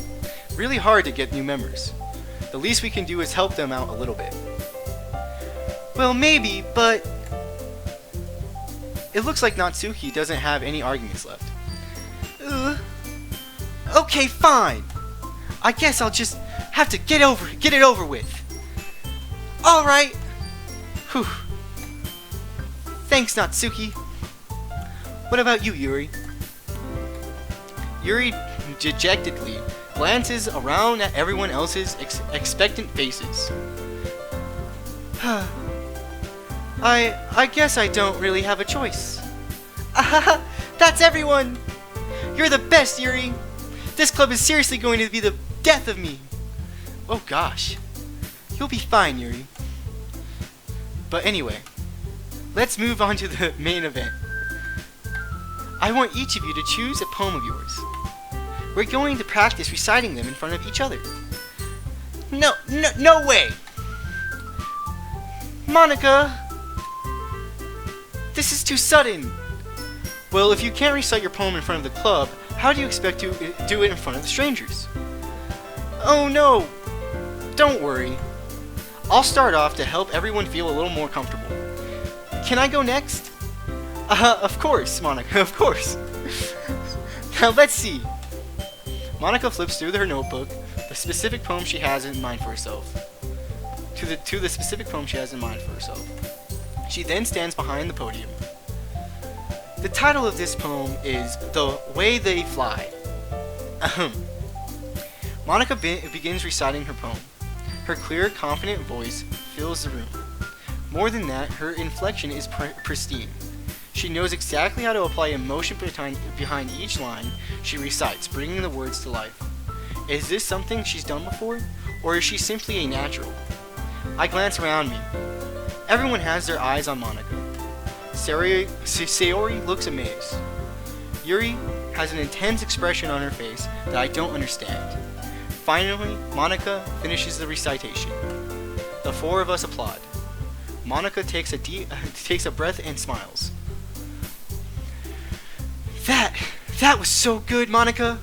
really hard to get new members. The least we can do is help them out a little bit. Well, maybe, but it looks like Natsuki doesn't have any arguments left. Okay, fine. I guess I'll just have to get it over with. All right. Whew. Thanks, Natsuki. What about you, Yuri? Yuri dejectedly glances around at everyone else's expectant faces. I guess I don't really have a choice. That's everyone! You're the best, Yuri! This club is seriously going to be the death of me! Oh gosh. You'll be fine, Yuri. But anyway, let's move on to the main event. I want each of you to choose a poem of yours. We're going to practice reciting them in front of each other. No way! Monica! This is too sudden! Well, if you can't recite your poem in front of the club, how do you expect to do it in front of the strangers? Oh no! Don't worry. I'll start off to help everyone feel a little more comfortable. Can I go next? Of course, Monica, of course. Now let's see. Monica flips through her notebook, the specific poem she has in mind for herself. To the specific poem she has in mind for herself. She then stands behind the podium. The title of this poem is The Way They Fly. Ahem. Monica begins reciting her poem. Her clear, confident voice fills the room. More than that, her inflection is pristine. She knows exactly how to apply emotion behind each line she recites, bringing the words to life. Is this something she's done before, or is she simply a natural? I glance around me. Everyone has their eyes on Monica. Sayori looks amazed. Yuri has an intense expression on her face that I don't understand. Finally, Monica finishes the recitation. The four of us applaud. Monica takes a breath and smiles. That was so good, Monica.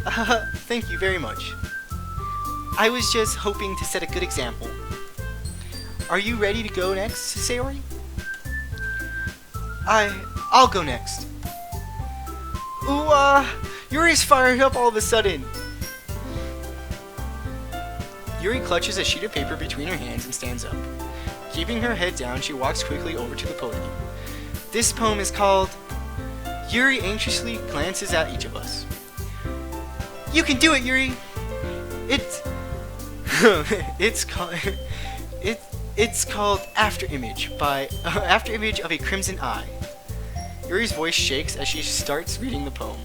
Thank you very much. I was just hoping to set a good example. Are you ready to go next, Sayori? I'll go next. Ooh, Yuri's fired up all of a sudden. Yuri clutches a sheet of paper between her hands and stands up. Keeping her head down, she walks quickly over to the podium. This poem is called... Yuri anxiously glances at each of us. You can do it, Yuri! It's called After Image by After Image of a Crimson Eye. Yuri's voice shakes as she starts reading the poem.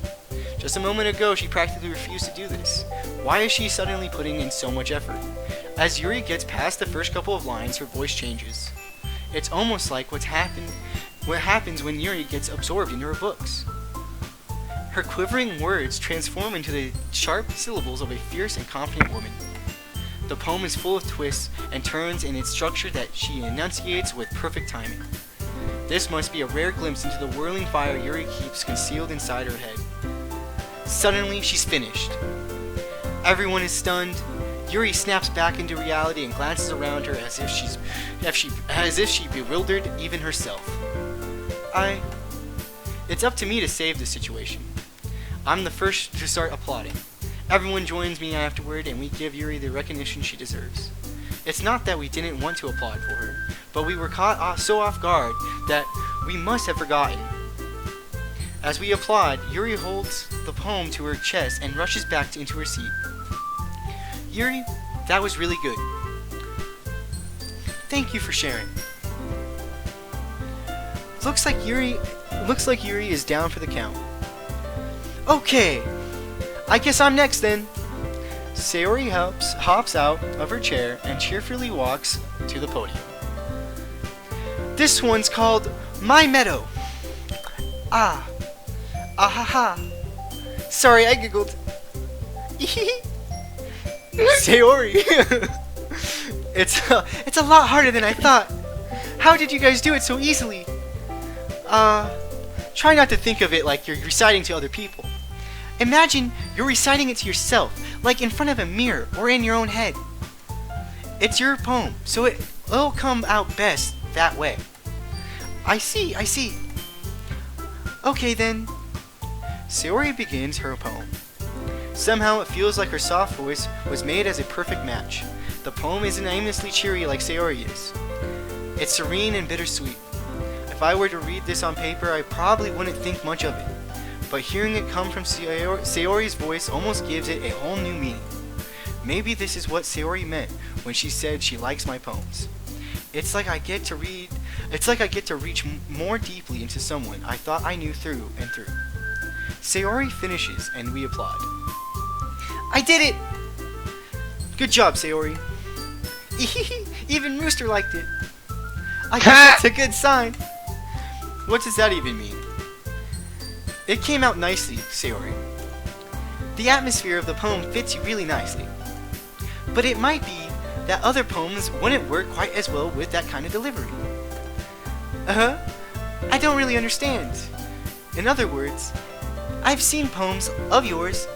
Just a moment ago, she practically refused to do this. Why is she suddenly putting in so much effort? As Yuri gets past the first couple of lines, her voice changes. It's almost like what happens when Yuri gets absorbed into her books. Her quivering words transform into the sharp syllables of a fierce and confident woman. The poem is full of twists and turns in its structure that she enunciates with perfect timing. This must be a rare glimpse into the whirling fire Yuri keeps concealed inside her head. Suddenly, she's finished. Everyone is stunned. Yuri snaps back into reality and glances around her as if she bewildered even herself. It's up to me to save the situation. I'm the first to start applauding. Everyone joins me afterward, and we give Yuri the recognition she deserves. It's not that we didn't want to applaud for her, but we were caught so off guard that we must have forgotten. As we applaud, Yuri holds the poem to her chest and rushes back into her seat. Yuri, that was really good. Thank you for sharing. Looks like Yuri is down for the count. Okay, I guess I'm next then. Sayori hops out of her chair and cheerfully walks to the podium. This one's called My Meadow. Ah ha ha. Sorry, I giggled. Sayori. It's a lot harder than I thought. How did you guys do it so easily? Try not to think of it like you're reciting to other people. Imagine you're reciting it to yourself, like in front of a mirror or in your own head. It's your poem, so it'll come out best that way. I see. Okay then. Sayori begins her poem. Somehow it feels like her soft voice was made as a perfect match. The poem isn't aimlessly cheery like Sayori is. It's serene and bittersweet. If I were to read this on paper, I probably wouldn't think much of it. But hearing it come from Sayori's voice almost gives it a whole new meaning. Maybe this is what Sayori meant when she said she likes my poems. It's like I get to reach more deeply into someone I thought I knew through and through. Sayori finishes and we applaud. I did it! Good job, Sayori. Even Rooster liked it. I guess that's a good sign. What does that even mean? It came out nicely, Sayori. The atmosphere of the poem fits you really nicely. But it might be that other poems wouldn't work quite as well with that kind of delivery. Uh-huh. I don't really understand. In other words, I've seen poems of yours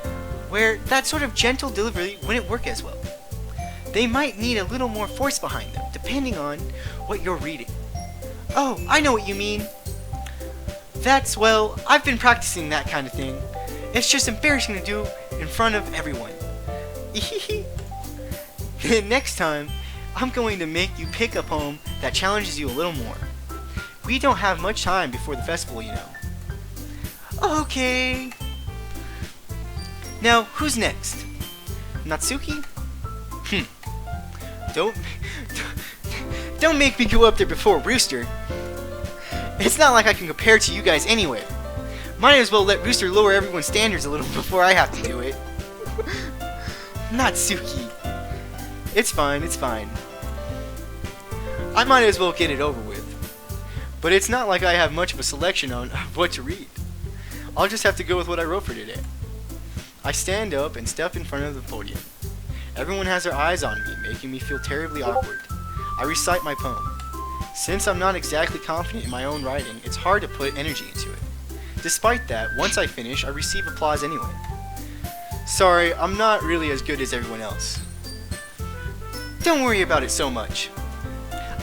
where that sort of gentle delivery wouldn't work as well. They might need a little more force behind them, depending on what you're reading. Oh, I know what you mean. Well, I've been practicing that kind of thing. It's just embarrassing to do in front of everyone. Next time, I'm going to make you pick a poem that challenges you a little more. We don't have much time before the festival, you know. Okay. Now, who's next? Natsuki? Don't make me go up there before Rooster. It's not like I can compare to you guys anyway. Might as well let Rooster lower everyone's standards a little before I have to do it. Natsuki. It's fine, it's fine. I might as well get it over with. But it's not like I have much of a selection on what to read. I'll just have to go with what I wrote for today. I stand up and step in front of the podium. Everyone has their eyes on me, making me feel terribly awkward. I recite my poem. Since I'm not exactly confident in my own writing, it's hard to put energy into it. Despite that, once I finish, I receive applause anyway. Sorry, I'm not really as good as everyone else. Don't worry about it so much.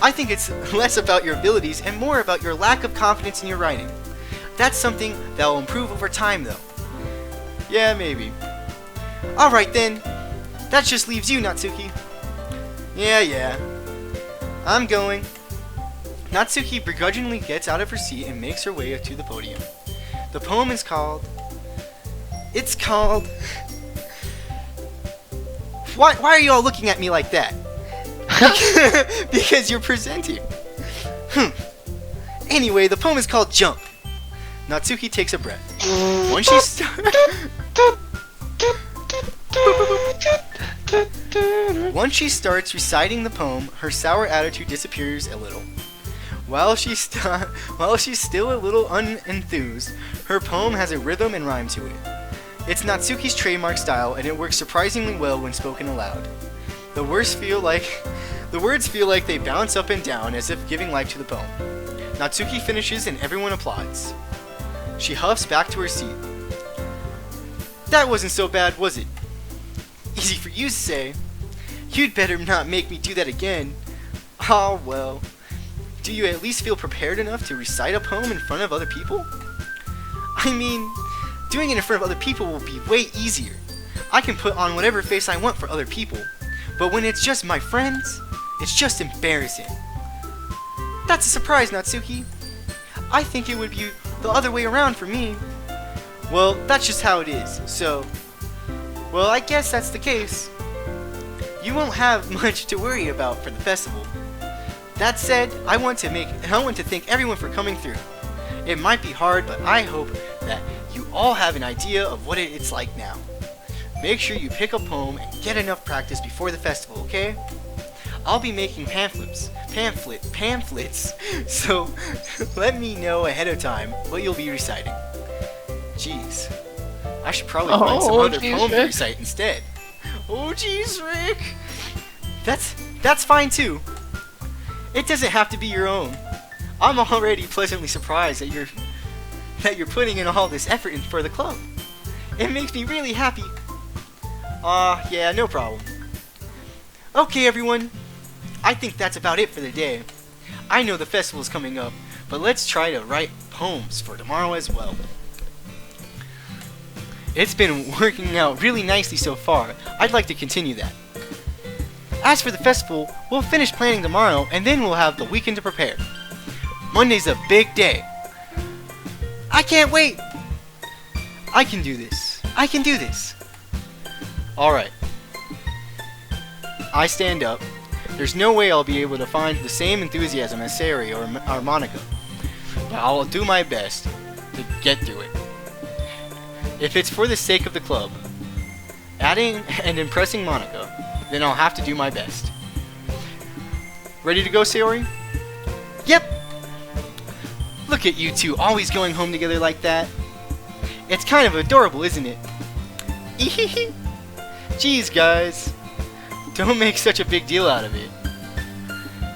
I think it's less about your abilities and more about your lack of confidence in your writing. That's something that will improve over time though. Yeah, maybe. Alright then. That just leaves you, Natsuki. Yeah. I'm going. Natsuki begrudgingly gets out of her seat and makes her way to the podium. The poem is called... Why are you all looking at me like that? Because you're presenting. Anyway, the poem is called Jump. Natsuki takes a breath. Once she starts reciting the poem, her sour attitude disappears a little. While she's still a little unenthused, her poem has a rhythm and rhyme to it. It's Natsuki's trademark style, and it works surprisingly well when spoken aloud. The words feel like they bounce up and down as if giving life to the poem. Natsuki finishes and everyone applauds. She huffs back to her seat. That wasn't so bad, was it? Easy for you to say. You'd better not make me do that again. Ah, well. Do you at least feel prepared enough to recite a poem in front of other people? I mean, doing it in front of other people will be way easier. I can put on whatever face I want for other people. But when it's just my friends, it's just embarrassing. That's a surprise, Natsuki. I think it would be the other way around for me. Well, that's just how it is, so... Well, I guess that's the case. You won't have much to worry about for the festival. That said, I want to thank everyone for coming through. It might be hard, but I hope that you all have an idea of what it's like now. Make sure you pick a poem and get enough practice before the festival, okay? I'll be making pamphlets, so let me know ahead of time what you'll be reciting. Jeez, I should probably find some other poem to recite instead. Oh jeez, Rick! That's fine too. It doesn't have to be your own. I'm already pleasantly surprised that you're putting in all this effort for the club. It makes me really happy. Yeah, no problem. Okay, everyone. I think that's about it for the day. I know the festival's coming up, but let's try to write poems for tomorrow as well. It's been working out really nicely so far. I'd like to continue that. As for the festival, we'll finish planning tomorrow, and then we'll have the weekend to prepare. Monday's a big day. I can't wait! I can do this. I can do this. Alright. I stand up. There's no way I'll be able to find the same enthusiasm as Sari or Monica. But I'll do my best to get through it. If it's for the sake of the club, adding and impressing Monica, then I'll have to do my best. Ready to go, Sayori? Yep! Look at you two always going home together like that. It's kind of adorable, isn't it? Ehehe. Jeez, guys. Don't make such a big deal out of it.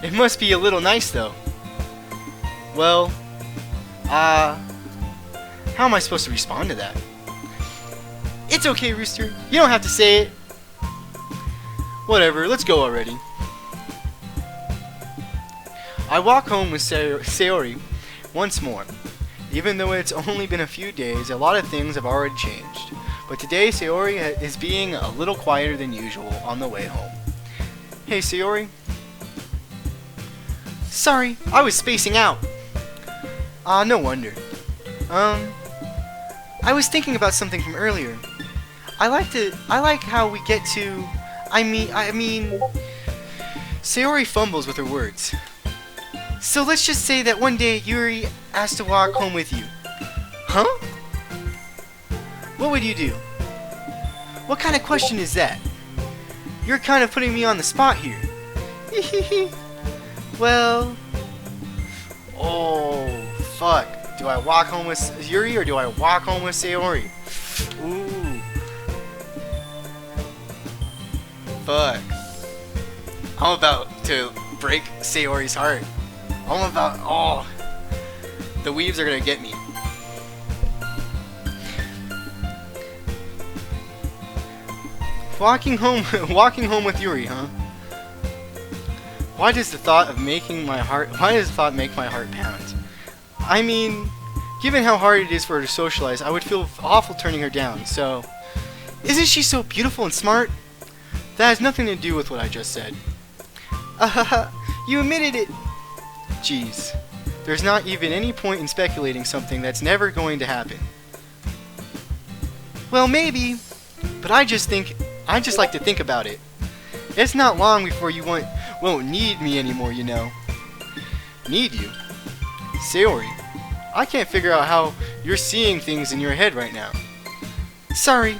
It must be a little nice, though. Well, how am I supposed to respond to that? It's okay, Rooster. You don't have to say it. Whatever, let's go already. I walk home with Sayori once more. Even though it's only been a few days, a lot of things have already changed. But today, Sayori is being a little quieter than usual on the way home. Hey, Sayori. Sorry, I was spacing out. No wonder. I was thinking about something from earlier. I like how we get to... I mean... Sayori fumbles with her words. So let's just say that one day Yuri asked to walk home with you. Huh? What would you do? What kind of question is that? You're kind of putting me on the spot here. Well... Oh, fuck. Do I walk home with Yuri or do I walk home with Sayori? Ooh. Fuck. I'm about to break Sayori's heart. I'm about... Oh. The weaves are gonna get me. Walking home with Yuri, huh? Why does the thought make my heart pound? I mean, given how hard it is for her to socialize, I would feel awful turning her down, so... Isn't she so beautiful and smart? That has nothing to do with what I just said. You admitted it! Jeez. There's not even any point in speculating something that's never going to happen. Well, maybe, but I just like to think about it. It's not long before you won't need me anymore, you know. Need you? Sayori, I can't figure out how you're seeing things in your head right now. Sorry.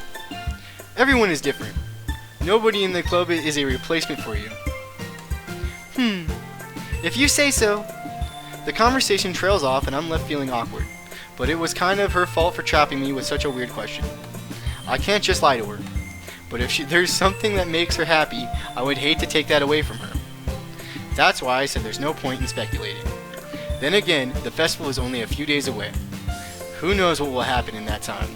Everyone is different. Nobody in the club is a replacement for you. If you say so. The conversation trails off and I'm left feeling awkward. But it was kind of her fault for trapping me with such a weird question. I can't just lie to her. But if there's something that makes her happy, I would hate to take that away from her. That's why I said there's no point in speculating. Then again, the festival is only a few days away. Who knows what will happen in that time.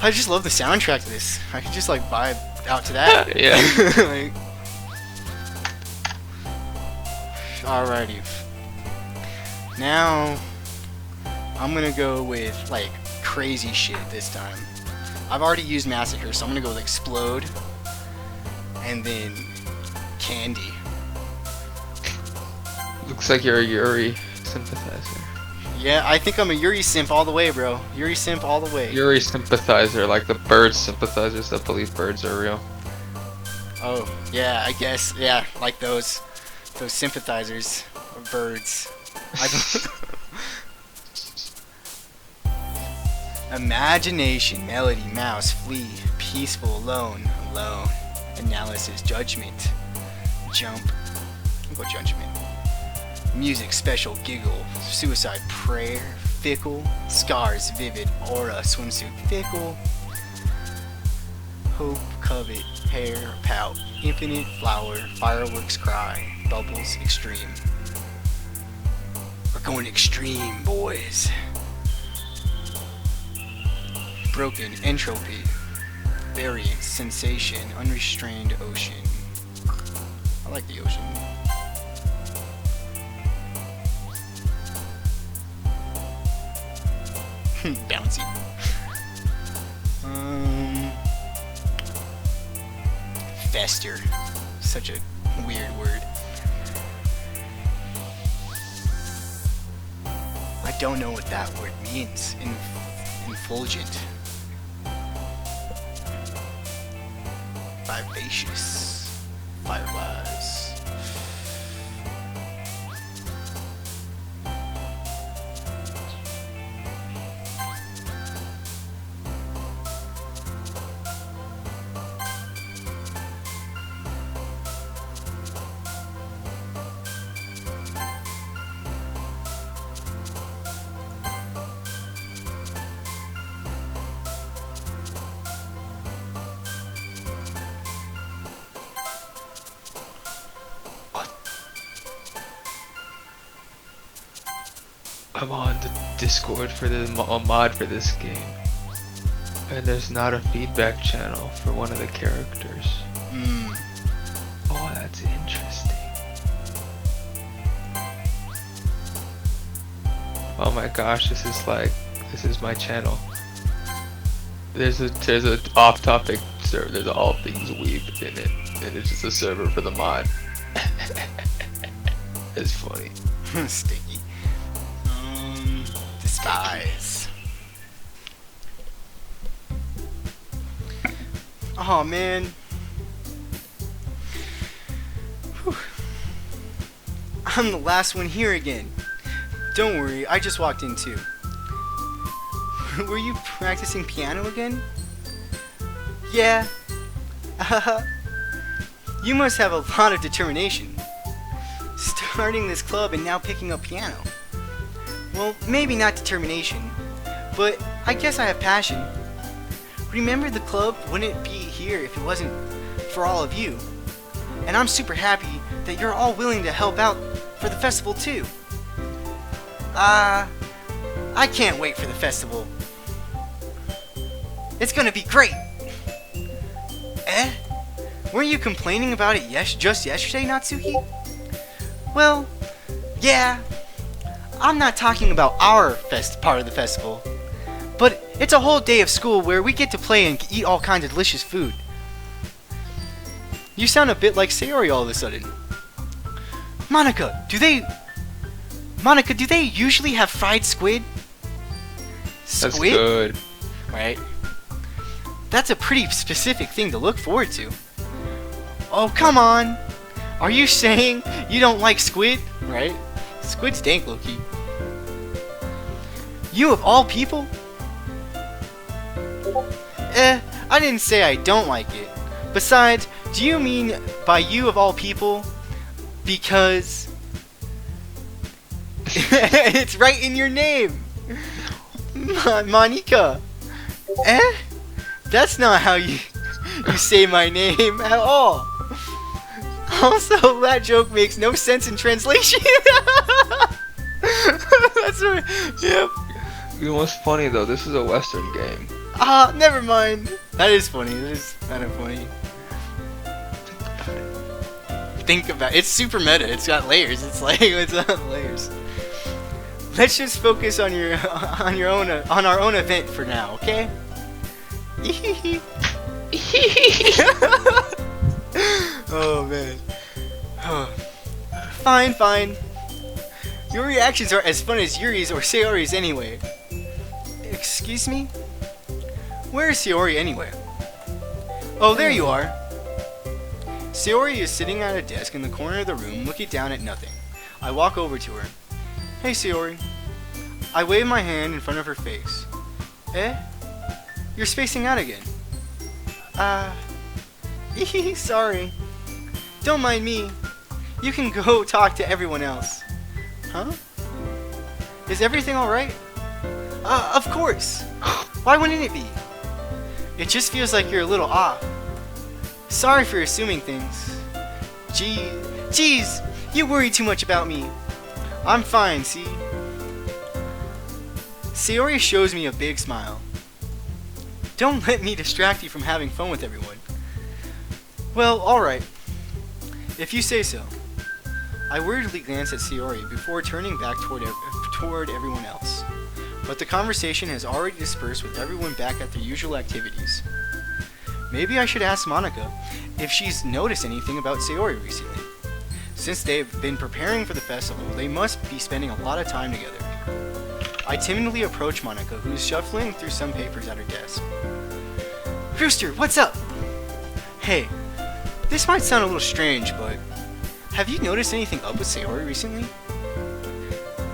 I just love the soundtrack to this. I could just like vibe out to that. Yeah. Like, alrighty. Now I'm gonna go with like crazy shit this time. I've already used Massacre, so I'm gonna go with Explode and then Candy. Looks like you're a Yuri sympathizer. Yeah, I think I'm a Yuri simp all the way, bro. Yuri simp all the way. Yuri sympathizer, like the bird sympathizers that believe birds are real. Oh, yeah, I guess. Yeah, like those sympathizers or birds. Imagination, melody, mouse, flee, peaceful, alone. Analysis, judgment, jump. I'll go judgment. Music, special, giggle, suicide, prayer, fickle, scars, vivid, aura, swimsuit, fickle, hope, covet, hair, pout, infinite, flower, fireworks, cry, bubbles, extreme. We're going extreme, boys. Broken, entropy, variance, sensation, unrestrained ocean. I like the ocean. Bouncy. Fester. Such a weird word. don't know what that word means. Infulgent. Vivacious. Fireflies. I'm on the Discord for the mod for this game, and there's not a feedback channel for one of the characters. Hmm. Oh, that's interesting. Oh my gosh, this is my channel. There's a off-topic server. There's all things weeb in it, and it's just a server for the mod. It's funny. Sticky. Despise. Oh man. Whew. I'm the last one here again. Don't worry, I just walked in too. Were you practicing piano again? Yeah. You must have a lot of determination. Starting this club and now picking up piano. Well, maybe not determination, but I guess I have passion. Remember, the club wouldn't be here if it wasn't for all of you. And I'm super happy that you're all willing to help out for the festival too. I can't wait for the festival. It's gonna be great! Eh? Weren't you complaining about it just yesterday, Natsuki? Well, yeah. I'm not talking about our part of the festival, but it's a whole day of school where we get to play and eat all kinds of delicious food. You sound a bit like Sayori all of a sudden. Monica, do they usually have fried squid? That's Squid? good. Right? That's a pretty specific thing to look forward to. Oh, come on! Are you saying you don't like squid? Right? Squid's dank, low-key. You of all people? I didn't say I don't like it. Besides, do you mean by you of all people because it's right in your name? Monica. That's not how you say my name at all. Also, that joke makes no sense in translation. That's right. Yep. You know what's funny though? This is a Western game. Never mind. That is funny. That is kind of funny. Think about it. It's super meta. It's got layers. It's like it's layers. Let's just focus on our own event for now, okay? Oh man. Fine. Your reactions are as fun as Yuri's or Sayori's anyway. Excuse me? Where is Sayori anyway? Oh, there you are. Sayori is sitting at a desk in the corner of the room looking down at nothing. I walk over to her. Hey Sayori. I wave my hand in front of her face. You're spacing out again. Sorry. Don't mind me. You can go talk to everyone else. Huh? Is everything alright? Of course. Why wouldn't it be? It just feels like you're a little off. Sorry for assuming things. Jeez, you worry too much about me. I'm fine, see? Sayori shows me a big smile. Don't let me distract you from having fun with everyone. Well, alright. If you say so. I worriedly glance at Sayori before turning back toward everyone else. But the conversation has already dispersed with everyone back at their usual activities. Maybe I should ask Monica if she's noticed anything about Sayori recently. Since they've been preparing for the festival, they must be spending a lot of time together. I timidly approach Monica, who is shuffling through some papers at her desk. Rooster, what's up? Hey, this might sound a little strange, but have you noticed anything up with Sayori recently?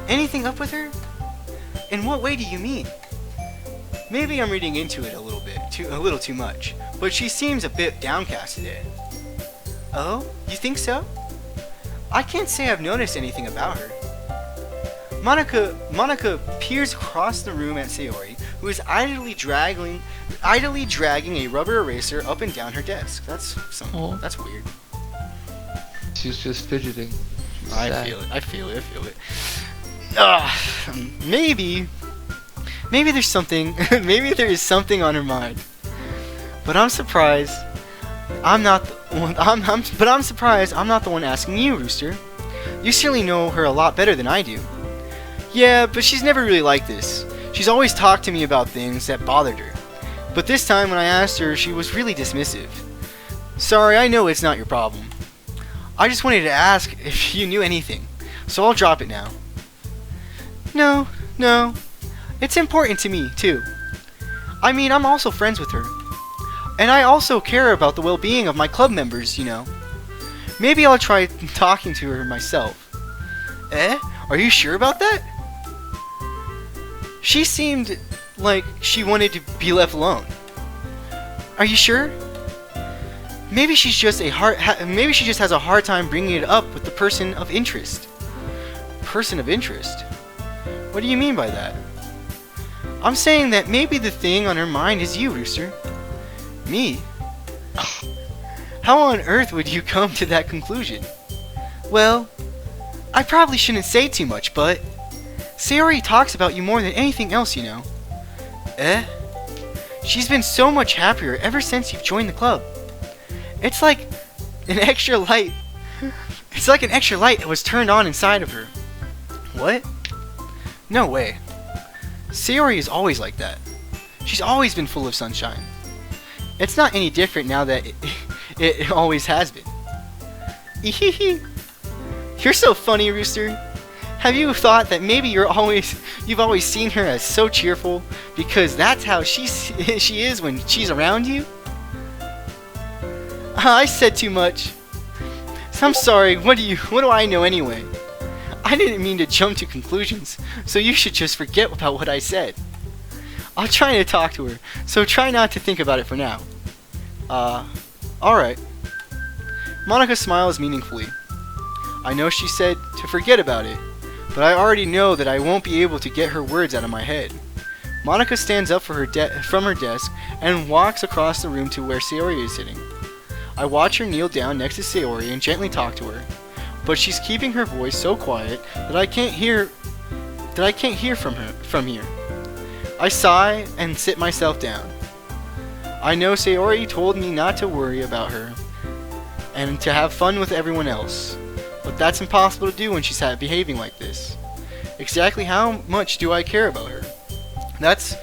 Anything up with her? In what way do you mean? Maybe I'm reading into it a little too much, but she seems a bit downcast today. Oh, you think so? I can't say I've noticed anything about her. Monica peers across the room at Sayori, who is idly dragging a rubber eraser up and down her desk. That's weird. She's just fidgeting. I feel it. Maybe there's something. Maybe there is something on her mind. But I'm surprised. I'm surprised I'm not the one asking you, Rooster. You certainly know her a lot better than I do. Yeah, but she's never really like this. She's always talked to me about things that bothered her. But this time when I asked her, she was really dismissive. Sorry, I know it's not your problem. I just wanted to ask if you knew anything, so I'll drop it now. No. It's important to me, too. I mean, I'm also friends with her. And I also care about the well-being of my club members, you know. Maybe I'll try talking to her myself. Are you sure about that? She seemed like she wanted to be left alone. Are you sure? Maybe she just has a hard time bringing it up with the person of interest. Person of interest? What do you mean by that? I'm saying that maybe the thing on her mind is you, Rooster. Me? How on earth would you come to that conclusion? Well, I probably shouldn't say too much, but Sayori talks about you more than anything else, you know. She's been so much happier ever since you've joined the club. It's like an extra light. It's like an extra light that was turned on inside of her. What? No way. Sayori is always like that. She's always been full of sunshine. It's not any different now that it always has been. You're so funny, Rooster. Have you thought that maybe you've always seen her as so cheerful because that's how she is when she's around you? I said too much. I'm sorry. What do I know anyway? I didn't mean to jump to conclusions, so you should just forget about what I said. I'll try to talk to her, so try not to think about it for now. Alright. Monica smiles meaningfully. I know she said to forget about it, but I already know that I won't be able to get her words out of my head. Monica stands up from her desk and walks across the room to where Sayori is sitting. I watch her kneel down next to Sayori and gently talk to her, but she's keeping her voice so quiet that I can't hear from here. I sigh and sit myself down. I know Sayori told me not to worry about her and to have fun with everyone else, but that's impossible to do when she's behaving like this. Exactly how much do I care about her? That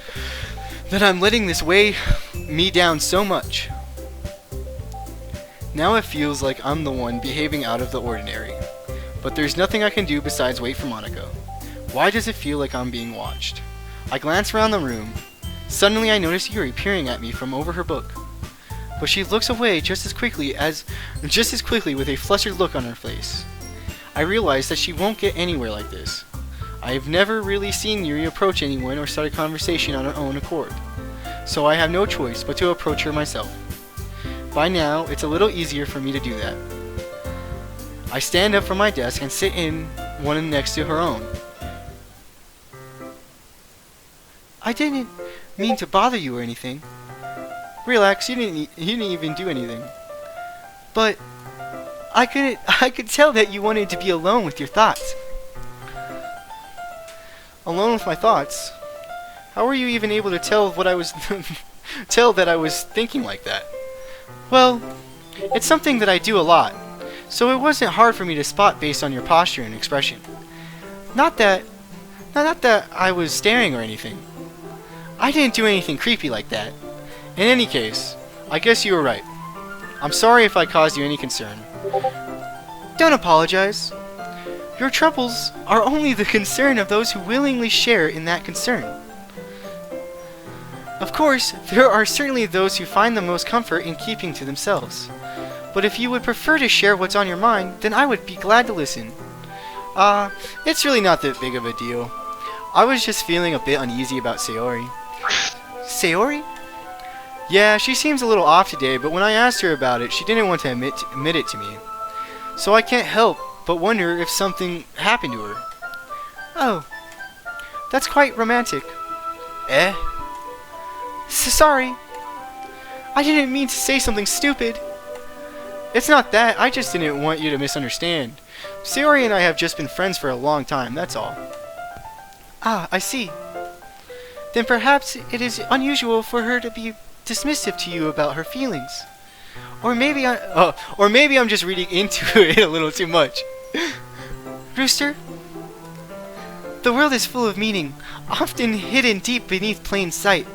I'm letting this weigh me down so much. Now it feels like I'm the one behaving out of the ordinary, but there's nothing I can do besides wait for Monica. Why does it feel like I'm being watched? I glance around the room. Suddenly I notice Yuri peering at me from over her book. But she looks away just as quickly with a flustered look on her face. I realize that she won't get anywhere like this. I have never really seen Yuri approach anyone or start a conversation on her own accord, so I have no choice but to approach her myself. By now, it's a little easier for me to do that. I stand up from my desk and sit in one next to her own. I didn't mean to bother you or anything. Relax, you didn't even do anything. But I could tell that you wanted to be alone with your thoughts. Alone with my thoughts? How were you even able to tell what I was tell that I was thinking like that? Well, it's something that I do a lot, so it wasn't hard for me to spot based on your posture and expression. Not that I was staring or anything. I didn't do anything creepy like that. In any case, I guess you were right. I'm sorry if I caused you any concern. Don't apologize. Your troubles are only the concern of those who willingly share in that concern. Of course, there are certainly those who find the most comfort in keeping to themselves. But if you would prefer to share what's on your mind, then I would be glad to listen. It's really not that big of a deal. I was just feeling a bit uneasy about Sayori. Sayori? Yeah, she seems a little off today, but when I asked her about it, she didn't want to admit it to me. So I can't help but wonder if something happened to her. Oh, that's quite romantic. Eh? Sorry. I didn't mean to say something stupid. It's not that, I just didn't want you to misunderstand. Sayori and I have just been friends for a long time, that's all. Ah, I see. Then perhaps it is unusual for her to be dismissive to you about her feelings. Or maybe I'm just reading into it a little too much. Rooster, the world is full of meaning, often hidden deep beneath plain sight.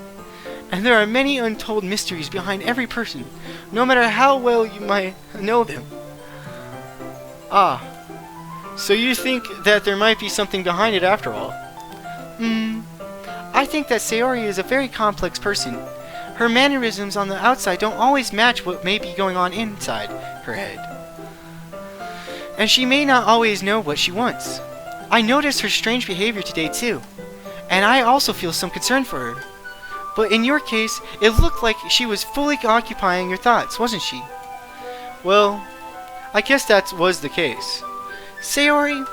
And there are many untold mysteries behind every person, no matter how well you might know them. Ah, so you think that there might be something behind it after all? I think that Sayori is a very complex person. Her mannerisms on the outside don't always match what may be going on inside her head. And she may not always know what she wants. I noticed her strange behavior today too, and I also feel some concern for her. But in your case, it looked like she was fully occupying your thoughts, wasn't she? Well, I guess that was the case. Sayori,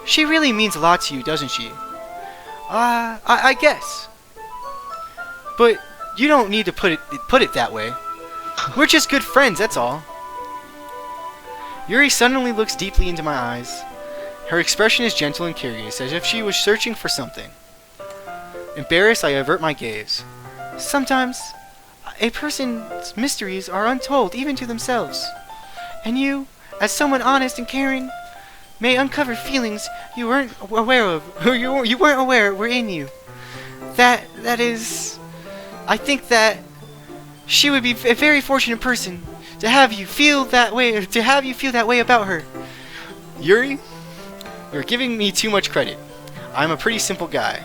she really means a lot to you, doesn't she? I guess. But you don't need to put it that way. We're just good friends, that's all. Yuri suddenly looks deeply into my eyes. Her expression is gentle and curious, as if she was searching for something. Embarrassed, I avert my gaze. Sometimes, a person's mysteries are untold even to themselves. And you, as someone honest and caring, may uncover feelings you weren't aware of, or you weren't aware were in you. That is, I think that she would be a very fortunate person to have you feel that way, about her. Yuri, you're giving me too much credit. I'm a pretty simple guy,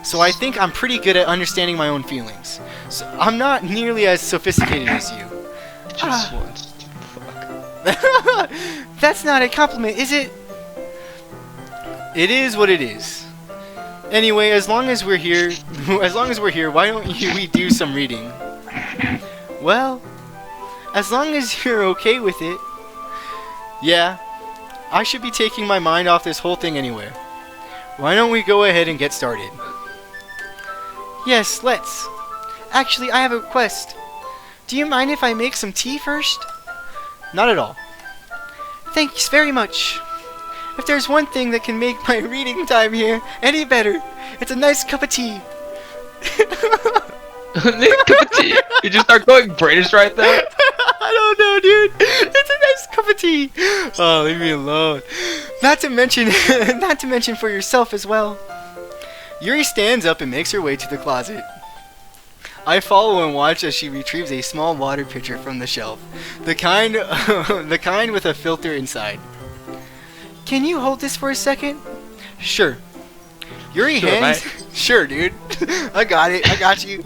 so I think I'm pretty good at understanding my own feelings. So I'm not nearly as sophisticated as you. Just wants to fuck. That's not a compliment, is it? It is what it is. Anyway, as long as we're here, why don't we do some reading? Well, as long as you're okay with it. Yeah, I should be taking my mind off this whole thing anyway. Why don't we go ahead and get started? Yes, let's. Actually, I have a request. Do you mind if I make some tea first? Not at all. Thanks very much. If there's one thing that can make my reading time here any better, it's a nice cup of tea. Cup of tea. You just start going British right there. I don't know, dude. It's a nice cup of tea. Oh, leave me alone. Not to mention for yourself as well. Yuri stands up and makes her way to the closet. I follow and watch as she retrieves a small water pitcher from the shelf, the kind with a filter inside. Can you hold this for a second? Sure. Yuri hands. Sure, dude. I got it. I got you.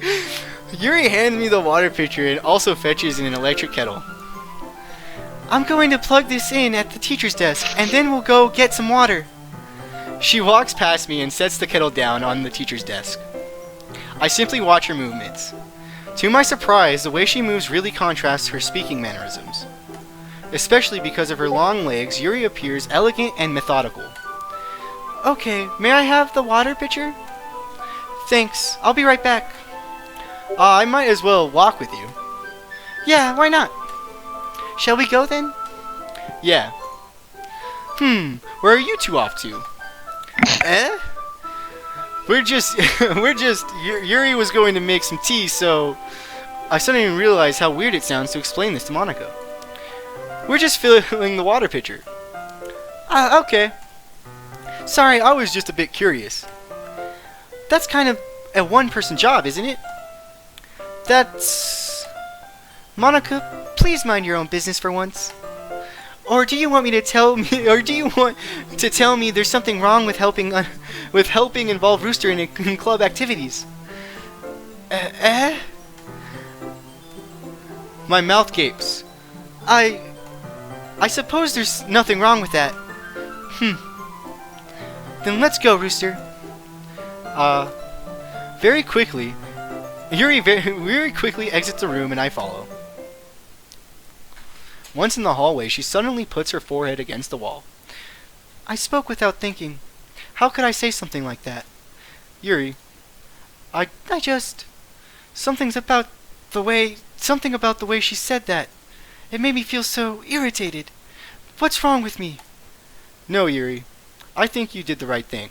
Yuri hands me the water pitcher and also fetches an electric kettle. I'm going to plug this in at the teacher's desk, and then we'll go get some water. She walks past me and sets the kettle down on the teacher's desk. I simply watch her movements. To my surprise, the way she moves really contrasts her speaking mannerisms. Especially because of her long legs, Yuri appears elegant and methodical. Okay, may I have the water pitcher? Thanks, I'll be right back. I might as well walk with you. Yeah, why not? Shall we go then? Yeah. Where are you two off to? Eh? Yuri was going to make some tea, so I suddenly realized how weird it sounds to explain this to Monica. We're just filling the water pitcher. Okay. Sorry, I was just a bit curious. That's kind of a one-person job, isn't it? That's... Monica, please mind your own business for once. Or do you want me to tell me? Or do you want to tell me there's something wrong with helping involve Rooster in club activities? Eh? My mouth gapes. I suppose there's nothing wrong with that. Then let's go, Rooster. Very quickly, Yuri very quickly exits the room and I follow. Once in the hallway, she suddenly puts her forehead against the wall. I spoke without thinking. How could I say something like that? Yuri, I just... Something about the way she said that. It made me feel so irritated. What's wrong with me? No, Yuri. I think you did the right thing.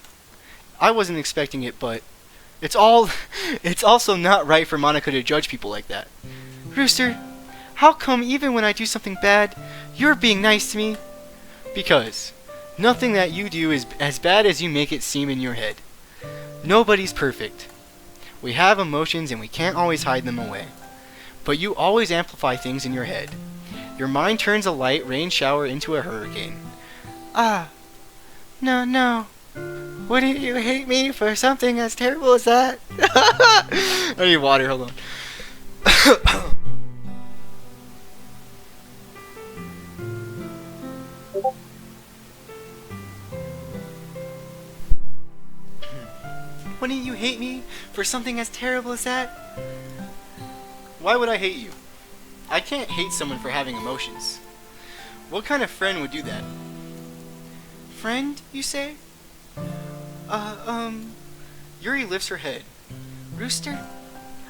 I wasn't expecting it, but it's also not right for Monica to judge people like that. Rooster, how come even when I do something bad, you're being nice to me? Because nothing that you do is as bad as you make it seem in your head. Nobody's perfect. We have emotions and we can't always hide them away. But you always amplify things in your head. Your mind turns a light rain shower into a hurricane. No. Wouldn't you hate me for something as terrible as that? I need water, hold on. Wouldn't you hate me for something as terrible as that? Why would I hate you? I can't hate someone for having emotions. What kind of friend would do that? Friend, you say? Yuri lifts her head. Rooster,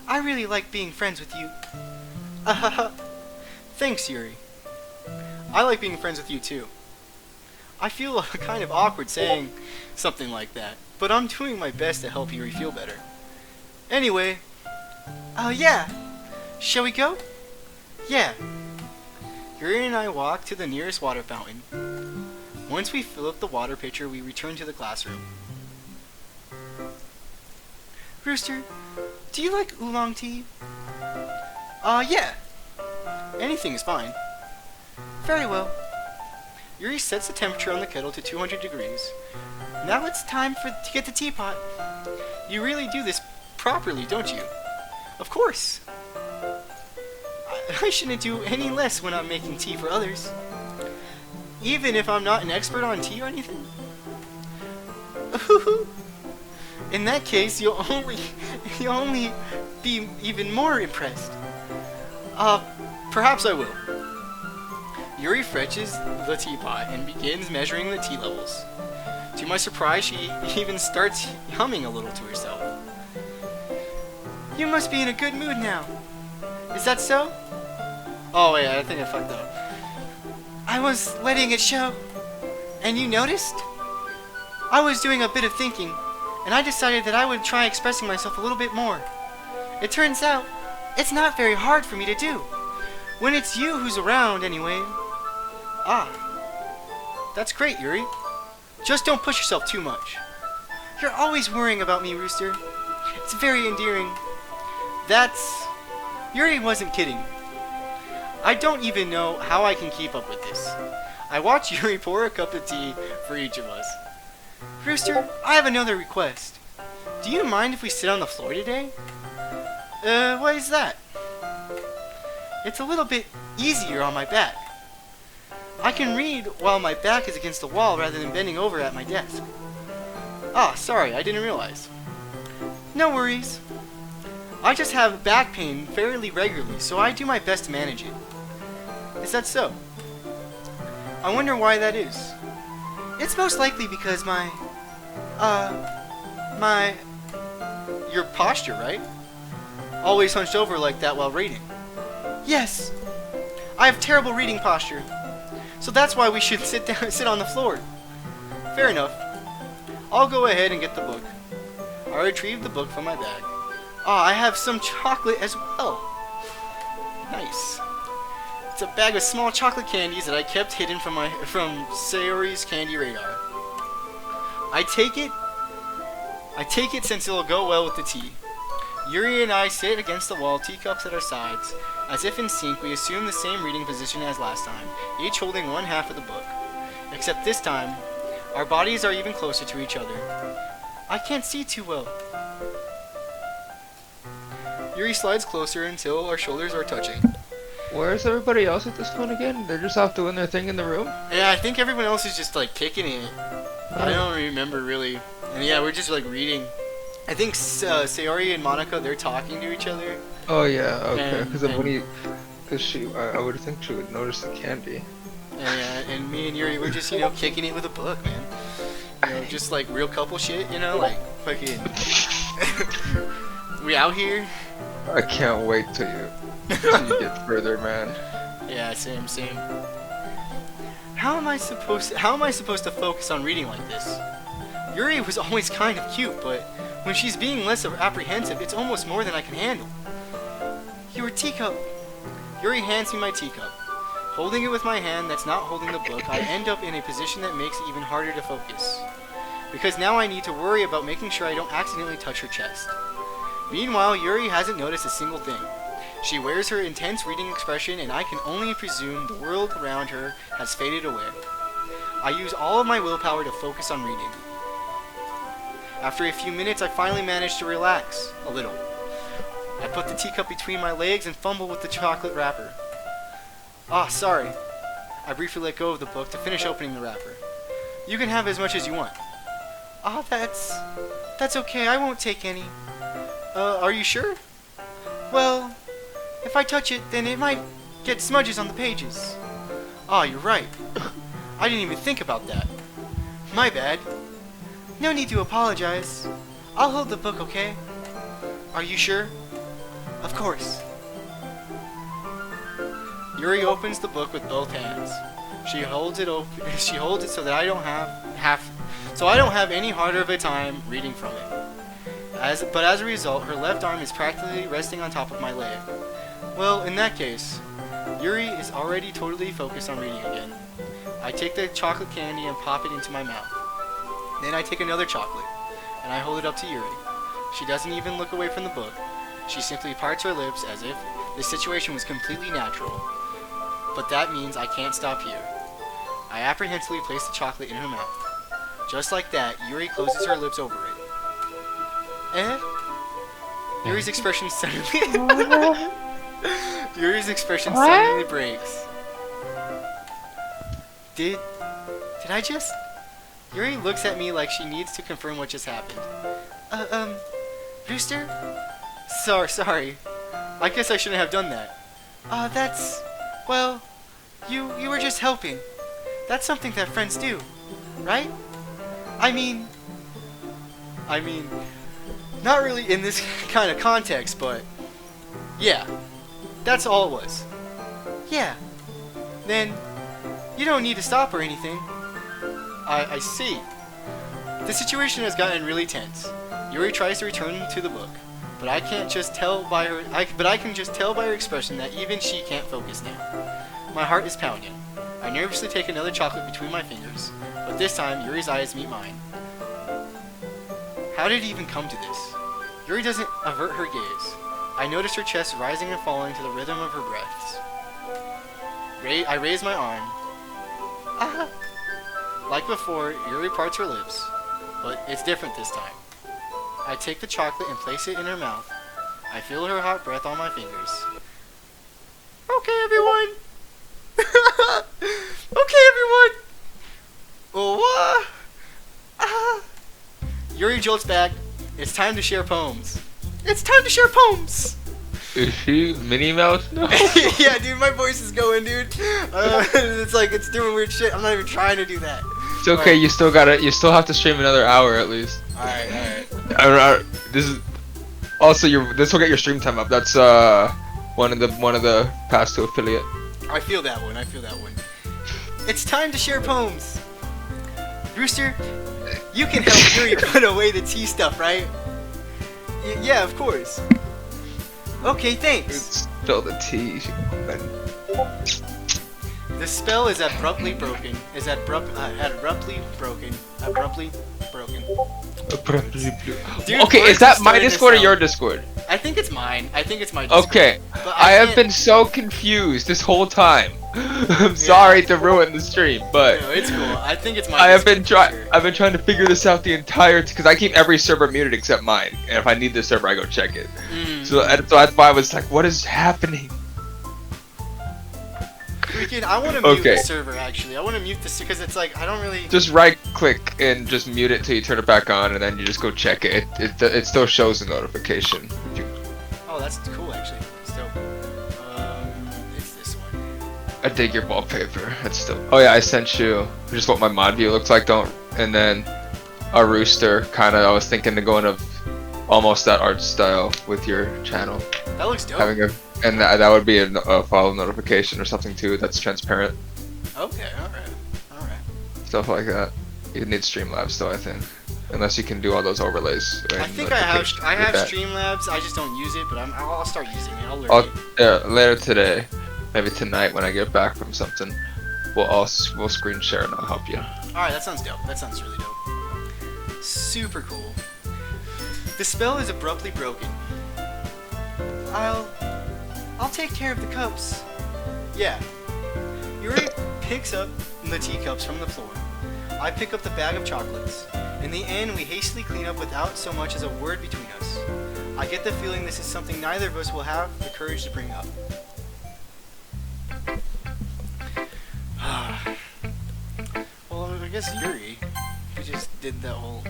I really like being friends with you. Thanks, Yuri. I like being friends with you too. I feel kind of awkward saying something like that, but I'm doing my best to help Yuri feel better. Anyway, yeah. Shall we go? Yeah. Yuri and I walk to the nearest water fountain. Once we fill up the water pitcher, we return to the classroom. Rooster, do you like oolong tea? Yeah. Anything is fine. Very well. Yuri sets the temperature on the kettle to 200 degrees. Now it's time to get the teapot. You really do this properly, don't you? Of course. I shouldn't do any less when I'm making tea for others. Even if I'm not an expert on tea or anything. In that case, you'll only be even more impressed. Perhaps I will. Yuri fetches the teapot and begins measuring the tea levels. To my surprise, she even starts humming a little to herself. You must be in a good mood now. Is that so? Oh wait, I think I fucked up. I was letting it show. And you noticed? I was doing a bit of thinking, and I decided that I would try expressing myself a little bit more. It turns out, it's not very hard for me to do. When it's you who's around, anyway. That's great, Yuri. Just don't push yourself too much. You're always worrying about me, Rooster. It's very endearing. Yuri wasn't kidding. I don't even know how I can keep up with this. I watch Yuri pour a cup of tea for each of us. Rooster, I have another request. Do you mind if we sit on the floor today? What is that? It's a little bit easier on my back. I can read while my back is against the wall rather than bending over at my desk. Sorry, I didn't realize. No worries. I just have back pain fairly regularly, so I do my best to manage it. Is that so? I wonder why that is. It's most likely because your posture, right? Always hunched over like that while reading. Yes. I have terrible reading posture. So that's why we should sit on the floor. Fair enough. I'll go ahead and get the book. I retrieved the book from my bag. I have some chocolate as well. Nice. It's a bag of small chocolate candies that I kept hidden from Sayori's candy radar. I take it since it'll go well with the tea. Yuri and I sit against the wall, teacups at our sides. As if in sync, we assume the same reading position as last time, each holding one half of the book. Except this time, our bodies are even closer to each other. I can't see too well. Yuri slides closer until our shoulders are touching. Where's everybody else at this point again? They're just off doing their thing in the room? Yeah, I think everyone else is just like kicking it. I don't remember really. And yeah, we're just like reading. I think Sayori and Monica, they're talking to each other. Oh yeah, okay. And- Because I would think she would notice the candy. And me and Yuri, we're just, kicking it with a book, man. Just like real couple shit, like fucking. We out here? I can't wait till you get further, man. Yeah, same. How am I supposed to focus on reading like this? Yuri was always kind of cute, but when she's being less apprehensive, it's almost more than I can handle. Your teacup. Yuri hands me my teacup. Holding it with my hand that's not holding the book, I end up in a position that makes it even harder to focus. Because now I need to worry about making sure I don't accidentally touch her chest. Meanwhile, Yuri hasn't noticed a single thing. She wears her intense reading expression, and I can only presume the world around her has faded away. I use all of my willpower to focus on reading. After a few minutes, I finally manage to relax a little. I put the teacup between my legs and fumble with the chocolate wrapper. Ah, sorry. I briefly let go of the book to finish opening the wrapper. You can have as much as you want. Ah, that's okay. I won't take any. Are you sure? Well, if I touch it, then it might get smudges on the pages. Ah, you're right. I didn't even think about that. My bad. No need to apologize. I'll hold the book, okay? Are you sure? Of course. Yuri opens the book with both hands. She holds it so that I don't have any harder of a time reading from it. But as a result, her left arm is practically resting on top of my leg. Well, in that case, Yuri is already totally focused on reading again. I take the chocolate candy and pop it into my mouth. Then I take another chocolate, and I hold it up to Yuri. She doesn't even look away from the book. She simply parts her lips as if the situation was completely natural. But that means I can't stop here. I apprehensively place the chocolate in her mouth. Just like that, Yuri closes her lips over it. Yuri's expression suddenly breaks. Did I just? Yuri looks at me like she needs to confirm what just happened. Rooster? Sorry. I guess I shouldn't have done that. Well, you were just helping. That's something that friends do, right? I mean, not really in this kind of context, but yeah, that's all it was. Yeah. Then you don't need to stop or anything. I see. The situation has gotten really tense. Yuri tries to return to the book, but I can just tell by her expression that even she can't focus now. My heart is pounding. I nervously take another chocolate between my fingers, but this time Yuri's eyes meet mine. How did it even come to this? Yuri doesn't avert her gaze. I notice her chest rising and falling to the rhythm of her breaths. I raise my arm. Ah! Like before, Yuri parts her lips, but it's different this time. I take the chocolate and place it in her mouth. I feel her hot breath on my fingers. Okay, everyone! Okay, everyone! Oh, Yuri jolts back. It's time to share poems. It's time to share poems! Is she Minnie Mouse now? Yeah, dude, my voice is going, dude. It's doing weird shit. I'm not even trying to do that. It's okay. You still have to stream another hour at least. Alright. This is also this will get your stream time up. That's one of the paths to affiliate. I feel that one. It's time to share poems. Rooster, you can help Yuri put away the tea stuff, right? Yeah, of course. Okay, thanks. Spill the tea. The spell is abruptly broken. Dude, Okay, is that my Discord or your Discord? I think it's mine. I think it's my Discord. Okay, But I have can't- been so confused this whole time. I'm sorry to ruin the stream, but No, it's cool. I think it's my I have Discord been for sure. I've been trying to figure this out the entire because I keep every server muted except mine, and if I need this server, I go check it. So that's why I was like, what is happening? Freaking, I want to mute Okay. the server actually. I want to mute this because it's like I don't really. Just right click and just mute it till you turn it back on, and then you just go check it. It still shows a notification. Oh, that's cool actually. Still, it's this one. I dig your wallpaper. It's still. Oh yeah, I sent you just what my mod view looks like. And then a rooster. Kind of. I was thinking to go into almost that art style with your channel. That looks dope. And that would be a follow notification or something too. That's transparent. Okay, all right. Stuff like that. You need Streamlabs though, I think. Unless you can do all those overlays. I think I have Streamlabs. I just don't use it, but I'll start using it. I'll learn it. Later today, maybe tonight when I get back from something, we'll screen share and I'll help you. All right, that sounds dope. That sounds really dope. Super cool. The spell is abruptly broken. I'll take care of the cups. Yeah. Yuri picks up the teacups from the floor. I pick up the bag of chocolates. In the end, we hastily clean up without so much as a word between us. I get the feeling this is something neither of us will have the courage to bring up. Well, I guess Yuri, who just did that whole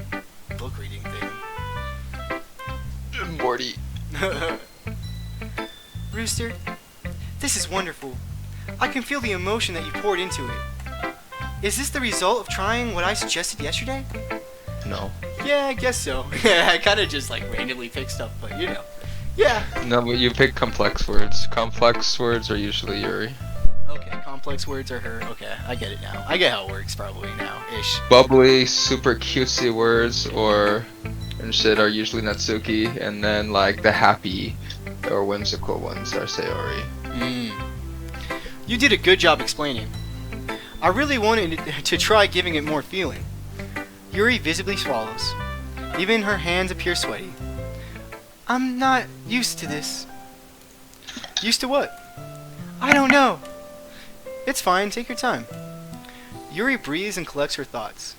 book reading thing. Morty. Rooster, this is wonderful. I can feel the emotion that you poured into it. Is this the result of trying what I suggested yesterday? No. Yeah, I guess so. I kind of just like randomly pick stuff, but you know. Yeah. No, but you pick complex words. Complex words are usually Yuri. Okay, complex words are her. Okay, I get it now. I get how it works probably now, ish. Bubbly, super cutesy words and shit are usually Natsuki, and then like the happy or whimsical ones are Sayori. You did a good job explaining. I really wanted to try giving it more feeling. Yuri visibly swallows. Even her hands appear sweaty. I'm not used to this. Used to what? I don't know. It's fine, take your time. Yuri breathes and collects her thoughts.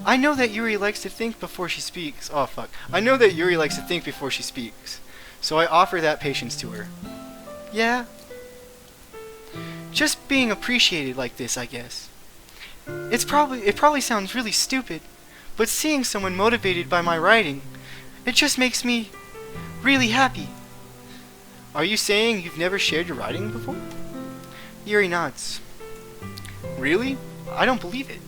I know that Yuri likes to think before she speaks. Oh fuck. I know that Yuri likes to think before she speaks. So I offer that patience to her. Yeah? Just being appreciated like this, I guess. It probably sounds really stupid, but seeing someone motivated by my writing, it just makes me really happy. Are you saying you've never shared your writing before? Yuri nods. Really? I don't believe it.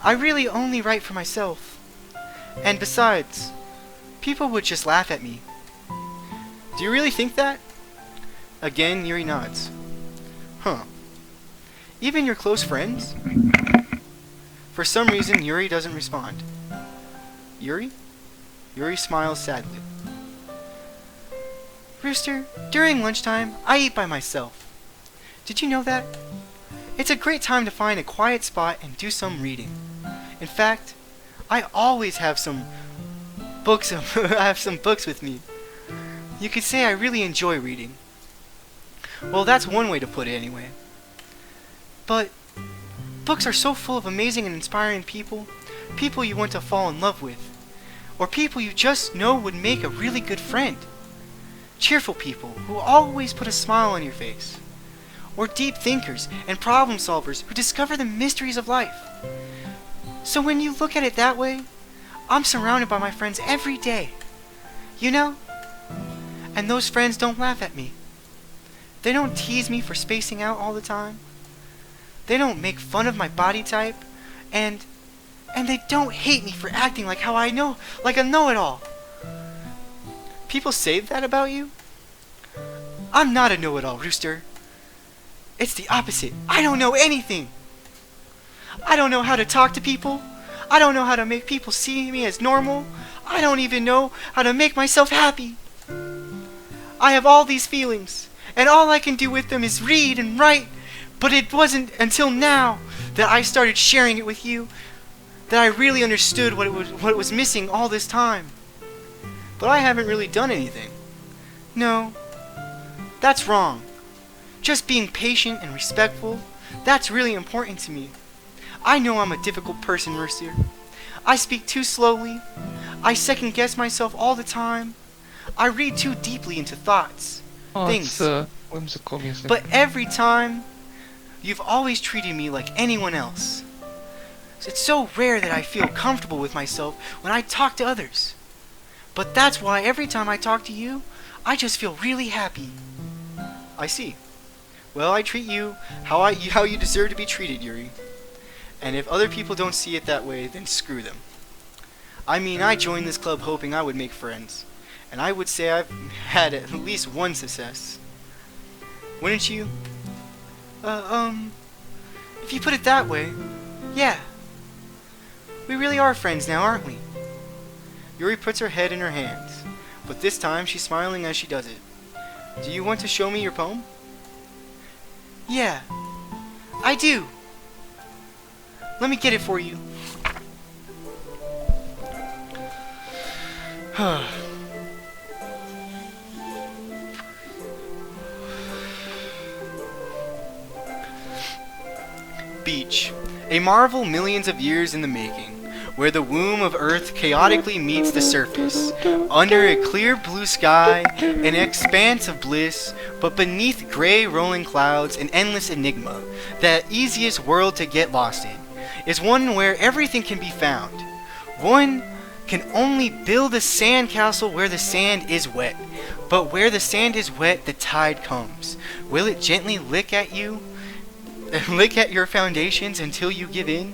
I really only write for myself. And besides, people would just laugh at me. Do you really think that? Again, Yuri nods. Huh. Even your close friends? For some reason, Yuri doesn't respond. Yuri? Yuri smiles sadly. Rooster, during lunchtime, I eat by myself. Did you know that? It's a great time to find a quiet spot and do some reading. In fact, I always have some books with me. You could say I really enjoy reading. Well, that's one way to put it anyway. But books are so full of amazing and inspiring people you want to fall in love with, or people you just know would make a really good friend. Cheerful people who always put a smile on your face, or deep thinkers and problem solvers who discover the mysteries of life. So when you look at it that way, I'm surrounded by my friends every day. You know? And those friends don't laugh at me. They don't tease me for spacing out all the time. They don't make fun of my body type, and they don't hate me for acting like a know-it-all. People say that about you? I'm not a know-it-all, Rooster. It's the opposite. I don't know anything. I don't know how to talk to people. I don't know how to make people see me as normal. I don't even know how to make myself happy. I have all these feelings, and all I can do with them is read and write. But it wasn't until now that I started sharing it with you that I really understood what was missing all this time. but I haven't really done anything. No, that's wrong. Just being patient and respectful, that's really important to me. I know I'm a difficult person, Mercier. I speak too slowly. I second guess myself all the time. I read too deeply into thoughts, things. It's whimsical music. But every time, you've always treated me like anyone else. It's so rare that I feel comfortable with myself when I talk to others. But that's why every time I talk to you, I just feel really happy. I see. Well, I treat you how you deserve to be treated, Yuri. And if other people don't see it that way, then screw them. I mean, I joined this club hoping I would make friends. And I would say I've had at least one success. Wouldn't you? If you put it that way, yeah. We really are friends now, aren't we? Yuri puts her head in her hands, but this time she's smiling as she does it. Do you want to show me your poem? Yeah, I do. Let me get it for you. Beach, a marvel millions of years in the making, where the womb of Earth chaotically meets the surface, under a clear blue sky, an expanse of bliss, but beneath gray rolling clouds, an endless enigma, the easiest world to get lost in, is one where everything can be found. One can only build a sand castle where the sand is wet, but where the sand is wet, the tide comes. Will it gently lick at you? Lick at your foundations until you give in?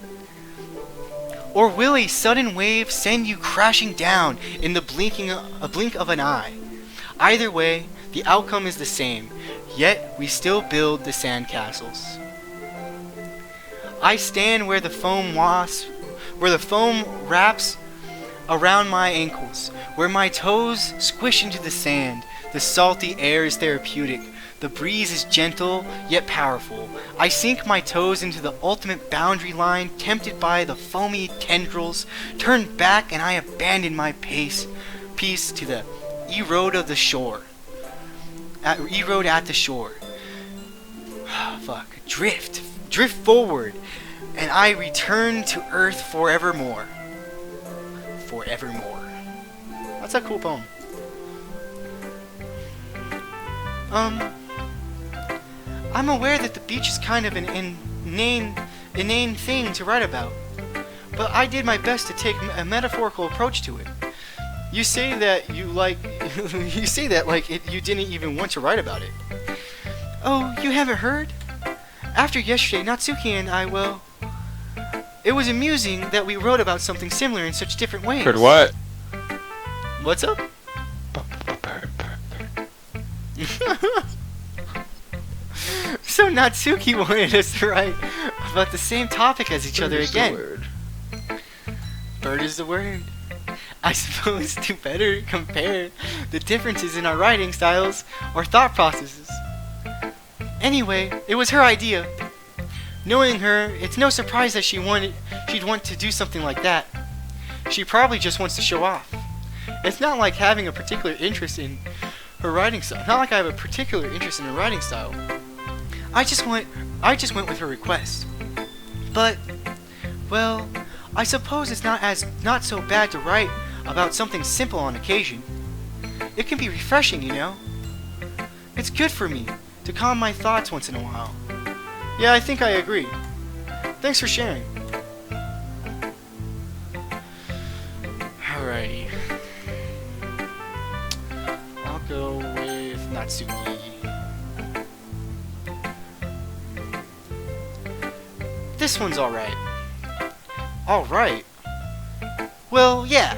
Or will a sudden wave send you crashing down in the blink of an eye? Either way, the outcome is the same, yet we still build the sand castles. I stand where the foam wraps around my ankles, where my toes squish into the sand. The salty air is therapeutic. The breeze is gentle, yet powerful. I sink my toes into the ultimate boundary line, tempted by the foamy tendrils, turn back, and I abandon my piece to the erode of the shore. Erode at the shore. Drift forward, and I return to Earth forevermore. Forevermore. That's a cool poem. I'm aware that the beach is kind of an inane thing to write about, but I did my best to take a metaphorical approach to it. You say that you didn't even want to write about it. Oh, you haven't heard? After yesterday, Natsuki and I, well, it was amusing that we wrote about something similar in such different ways. Heard what? What's up? So Natsuki wanted us to write about the same topic as each other again. Bird is the word. I suppose to better compare the differences in our writing styles or thought processes. Anyway, it was her idea. Knowing her, it's no surprise that she'd want to do something like that. She probably just wants to show off. It's not like having a particular interest in her writing style. Not like I have a particular interest in her writing style. I just went with her request. But, well, I suppose it's not so bad to write about something simple on occasion. It can be refreshing, you know. It's good for me to calm my thoughts once in a while. Yeah, I think I agree. Thanks for sharing. Alrighty. I'll go with Natsuki. This one's alright. Alright? Well, yeah.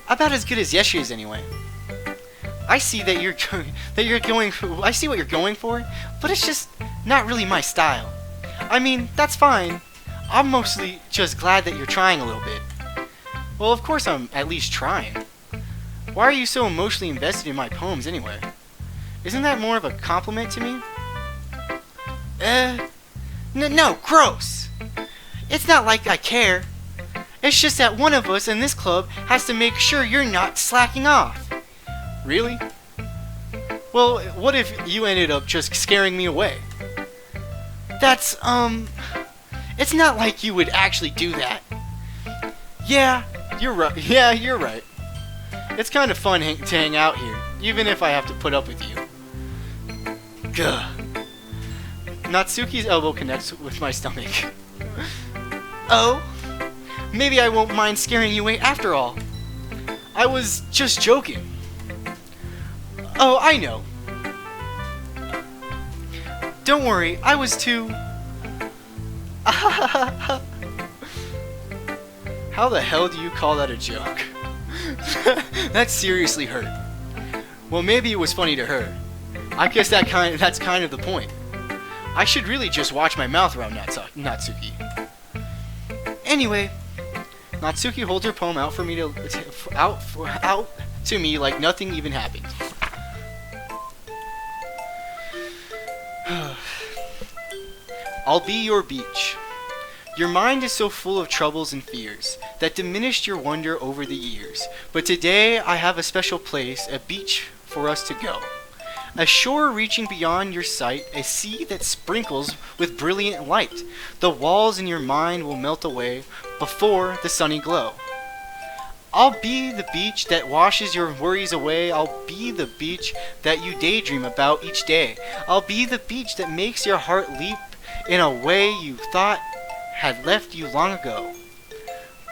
About as good as yesterday's anyway. I see that I see what you're going for, but it's just not really my style. I mean, that's fine. I'm mostly just glad that you're trying a little bit. Well, of course I'm at least trying. Why are you so emotionally invested in my poems anyway? Isn't that more of a compliment to me? No, gross! It's not like I care. It's just that one of us in this club has to make sure you're not slacking off. Really? Well, what if you ended up just scaring me away? That's, it's not like you would actually do that. Yeah, you're right. Yeah, you're right. It's kind of fun to hang out here, even if I have to put up with you. Gah. Natsuki's elbow connects with my stomach. Oh? Maybe I won't mind scaring you away after all. I was just joking. Oh, I know. Don't worry, I was too... How the hell do you call that a joke? That seriously hurt. Well, maybe it was funny to her. I guess that's kind of the point. I should really just watch my mouth around Natsuki. Anyway, Natsuki holds her poem out for me out to me like nothing even happened. I'll be your beach. Your mind is so full of troubles and fears that diminished your wonder over the years. But today I have a special place, a beach for us to go. A shore reaching beyond your sight, a sea that sprinkles with brilliant light. The walls in your mind will melt away before the sunny glow. I'll be the beach that washes your worries away. I'll be the beach that you daydream about each day. I'll be the beach that makes your heart leap in a way you thought had left you long ago.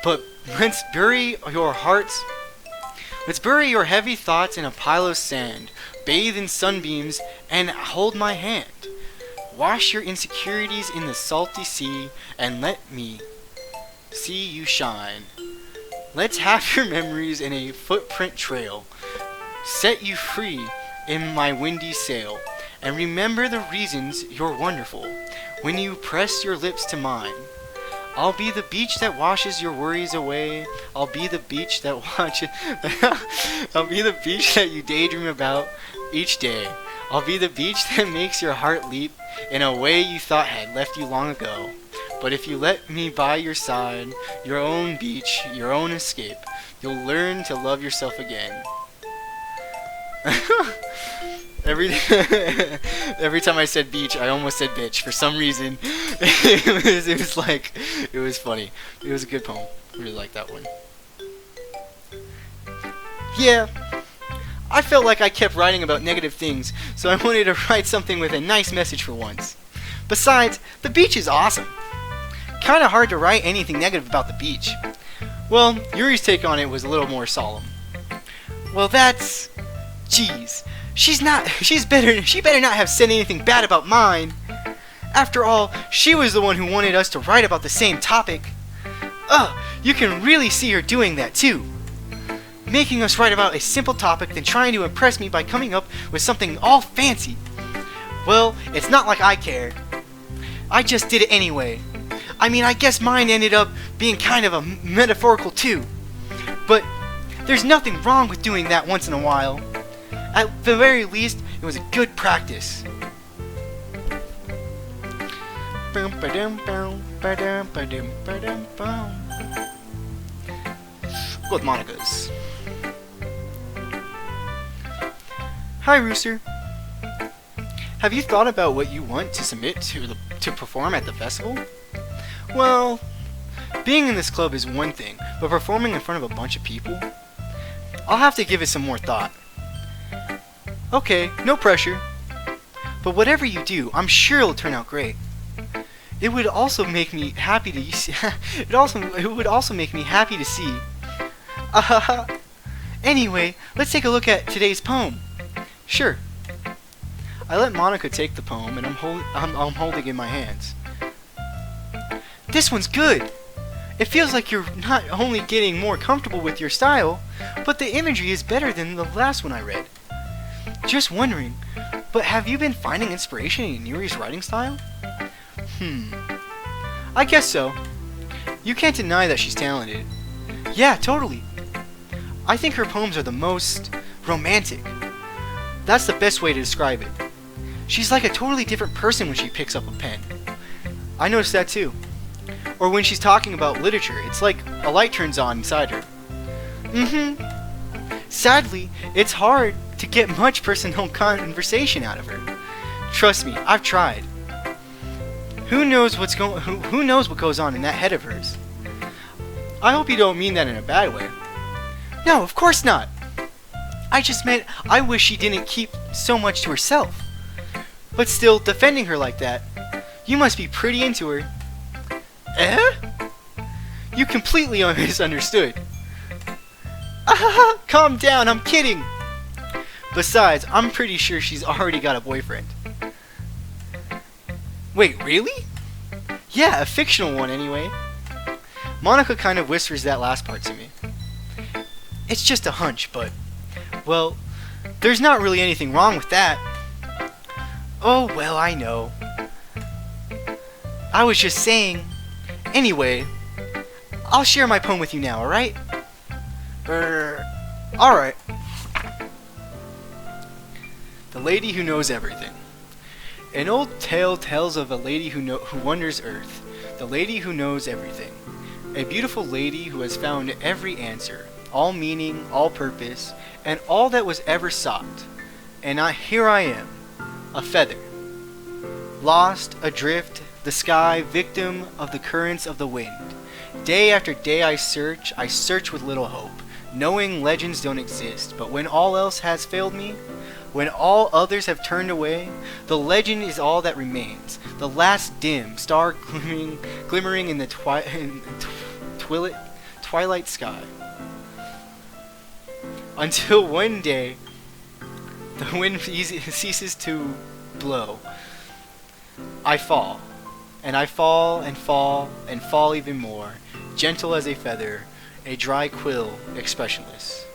But let's bury your heavy thoughts in a pile of sand. Bathe in sunbeams and hold my hand. Wash your insecurities in the salty sea and let me see you shine. Let's have your memories in a footprint trail. Set you free in my windy sail. And remember the reasons you're wonderful when you press your lips to mine. I'll be the beach that washes your worries away. I'll be the beach that I'll be the beach that you daydream about each day. I'll be the beach that makes your heart leap in a way you thought had left you long ago. But if you let me by your side, your own beach, your own escape, you'll learn to love yourself again. Every time I said beach, I almost said bitch. For some reason, it was funny. It was a good poem. I really like that one. Yeah, I felt like I kept writing about negative things, so I wanted to write something with a nice message for once. Besides, the beach is awesome. Kinda hard to write anything negative about the beach. Well, Yuri's take on it was a little more solemn. Well, that's... Jeez. She better not have said anything bad about mine. After all, she was the one who wanted us to write about the same topic. You can really see her doing that too. Making us write about a simple topic, then trying to impress me by coming up with something all fancy. Well, it's not like I care. I just did it anyway. I mean, I guess mine ended up being kind of a metaphorical too. But there's nothing wrong with doing that once in a while. At the very least, it was a good practice. Good Monica's. Hi, Rooster. Have you thought about what you want to submit to perform at the festival? Well, being in this club is one thing, but performing in front of a bunch of people? I'll have to give it some more thought. Okay, no pressure. But whatever you do, I'm sure it'll turn out great. It would also make me happy to see. It would also make me happy to see. Anyway, let's take a look at today's poem. Sure. I let Monica take the poem, and I'm holding it in my hands. This one's good. It feels like you're not only getting more comfortable with your style, but the imagery is better than the last one I read. Just wondering, but have you been finding inspiration in Yuri's writing style? I guess so. You can't deny that she's talented. Yeah, totally. I think her poems are the most romantic. That's the best way to describe it. She's like a totally different person when she picks up a pen. I noticed that too. Or when she's talking about literature, it's like a light turns on inside her. Sadly, it's hard to get much personal conversation out of her. Trust me, I've tried. Who knows what goes on in that head of hers? I hope you don't mean that in a bad way. No, of course not. I just meant I wish she didn't keep so much to herself. But still, defending her like that, you must be pretty into her. Eh? You completely misunderstood. Calm down, I'm kidding. Besides, I'm pretty sure she's already got a boyfriend. Wait, really? Yeah, a fictional one anyway. Monica kind of whispers that last part to me. It's just a hunch, but, well, there's not really anything wrong with that. Oh, well, I know. I was just saying. Anyway, I'll share my poem with you now, alright? Alright. The Lady Who Knows Everything. An old tale tells of a lady who wanders earth. The lady who knows everything. A beautiful lady who has found every answer, all meaning, all purpose, and all that was ever sought. And here I am, a feather. Lost, adrift, the sky, victim of the currents of the wind. Day after day I search with little hope, knowing legends don't exist. But when all else has failed me, when all others have turned away, the legend is all that remains. The last dim star glimmering in the twilight sky. Until one day, the wind ceases to blow. I fall. And I fall and fall and fall even more, gentle as a feather, a dry quill, expressionless.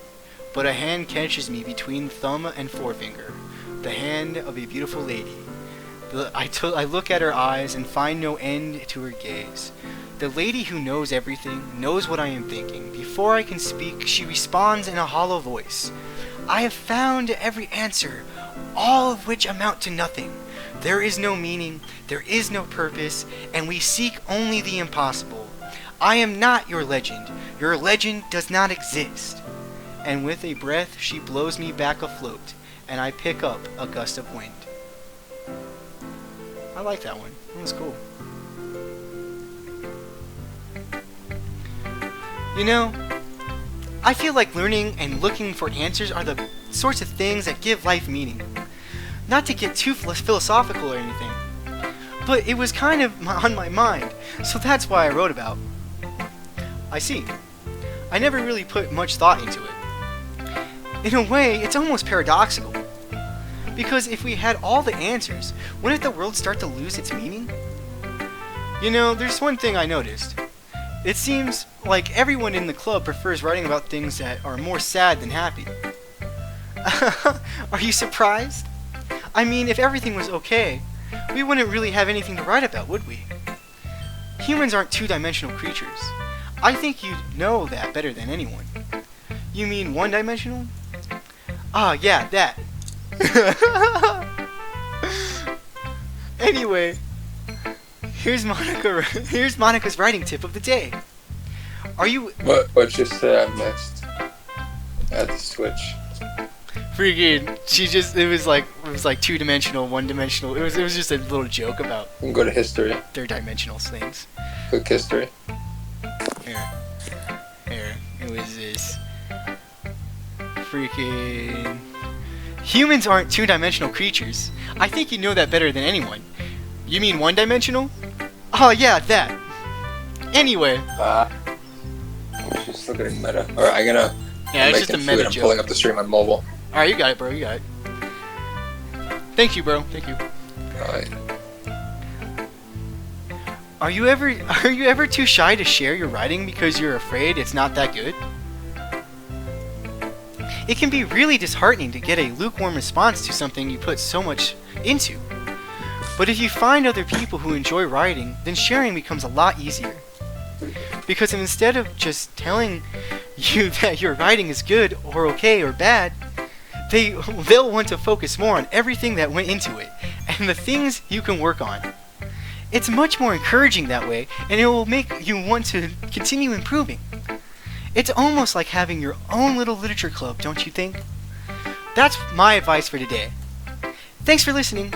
But a hand catches me between thumb and forefinger, the hand of a beautiful lady. I look at her eyes and find no end to her gaze. The lady who knows everything knows what I am thinking. Before I can speak, she responds in a hollow voice. I have found every answer, all of which amount to nothing. There is no meaning, there is no purpose, and we seek only the impossible. I am not your legend. Your legend does not exist. And with a breath, she blows me back afloat, and I pick up a gust of wind. I like that one. That was cool. You know, I feel like learning and looking for answers are the sorts of things that give life meaning. Not to get too philosophical or anything, but it was kind of on my mind, so that's why I wrote about. I see. I never really put much thought into it. In a way, it's almost paradoxical. Because if we had all the answers, wouldn't the world start to lose its meaning? You know, there's one thing I noticed. It seems like everyone in the club prefers writing about things that are more sad than happy. Are you surprised? I mean, if everything was okay, we wouldn't really have anything to write about, would we? Humans aren't two-dimensional creatures. I think you'd know that better than anyone. You mean one-dimensional? Ah, yeah, that. Anyway, here's Monica's writing tip of the day. Are you... What you said I missed? I had to switch. Freaking, it was like two-dimensional, one-dimensional. It was just a little joke about... We can go to history. Third-dimensional things. Quick history. Here, it was this. Freaking... Humans aren't two-dimensional creatures. I think you know that better than anyone. You mean one-dimensional? Oh yeah, that. Anyway. Just looking at meta. Alright, I'm gonna... Yeah, it's just a meta joke. I'm pulling up the stream on mobile. Alright, you got it, bro. You got it. Thank you, bro. Thank you. Alright. Are you ever too shy to share your writing because you're afraid it's not that good? It can be really disheartening to get a lukewarm response to something you put so much into. But if you find other people who enjoy writing, then sharing becomes a lot easier. Because instead of just telling you that your writing is good or okay or bad, they'll want to focus more on everything that went into it and the things you can work on. It's much more encouraging that way, and it will make you want to continue improving. It's almost like having your own little literature club, don't you think? That's my advice for today. Thanks for listening.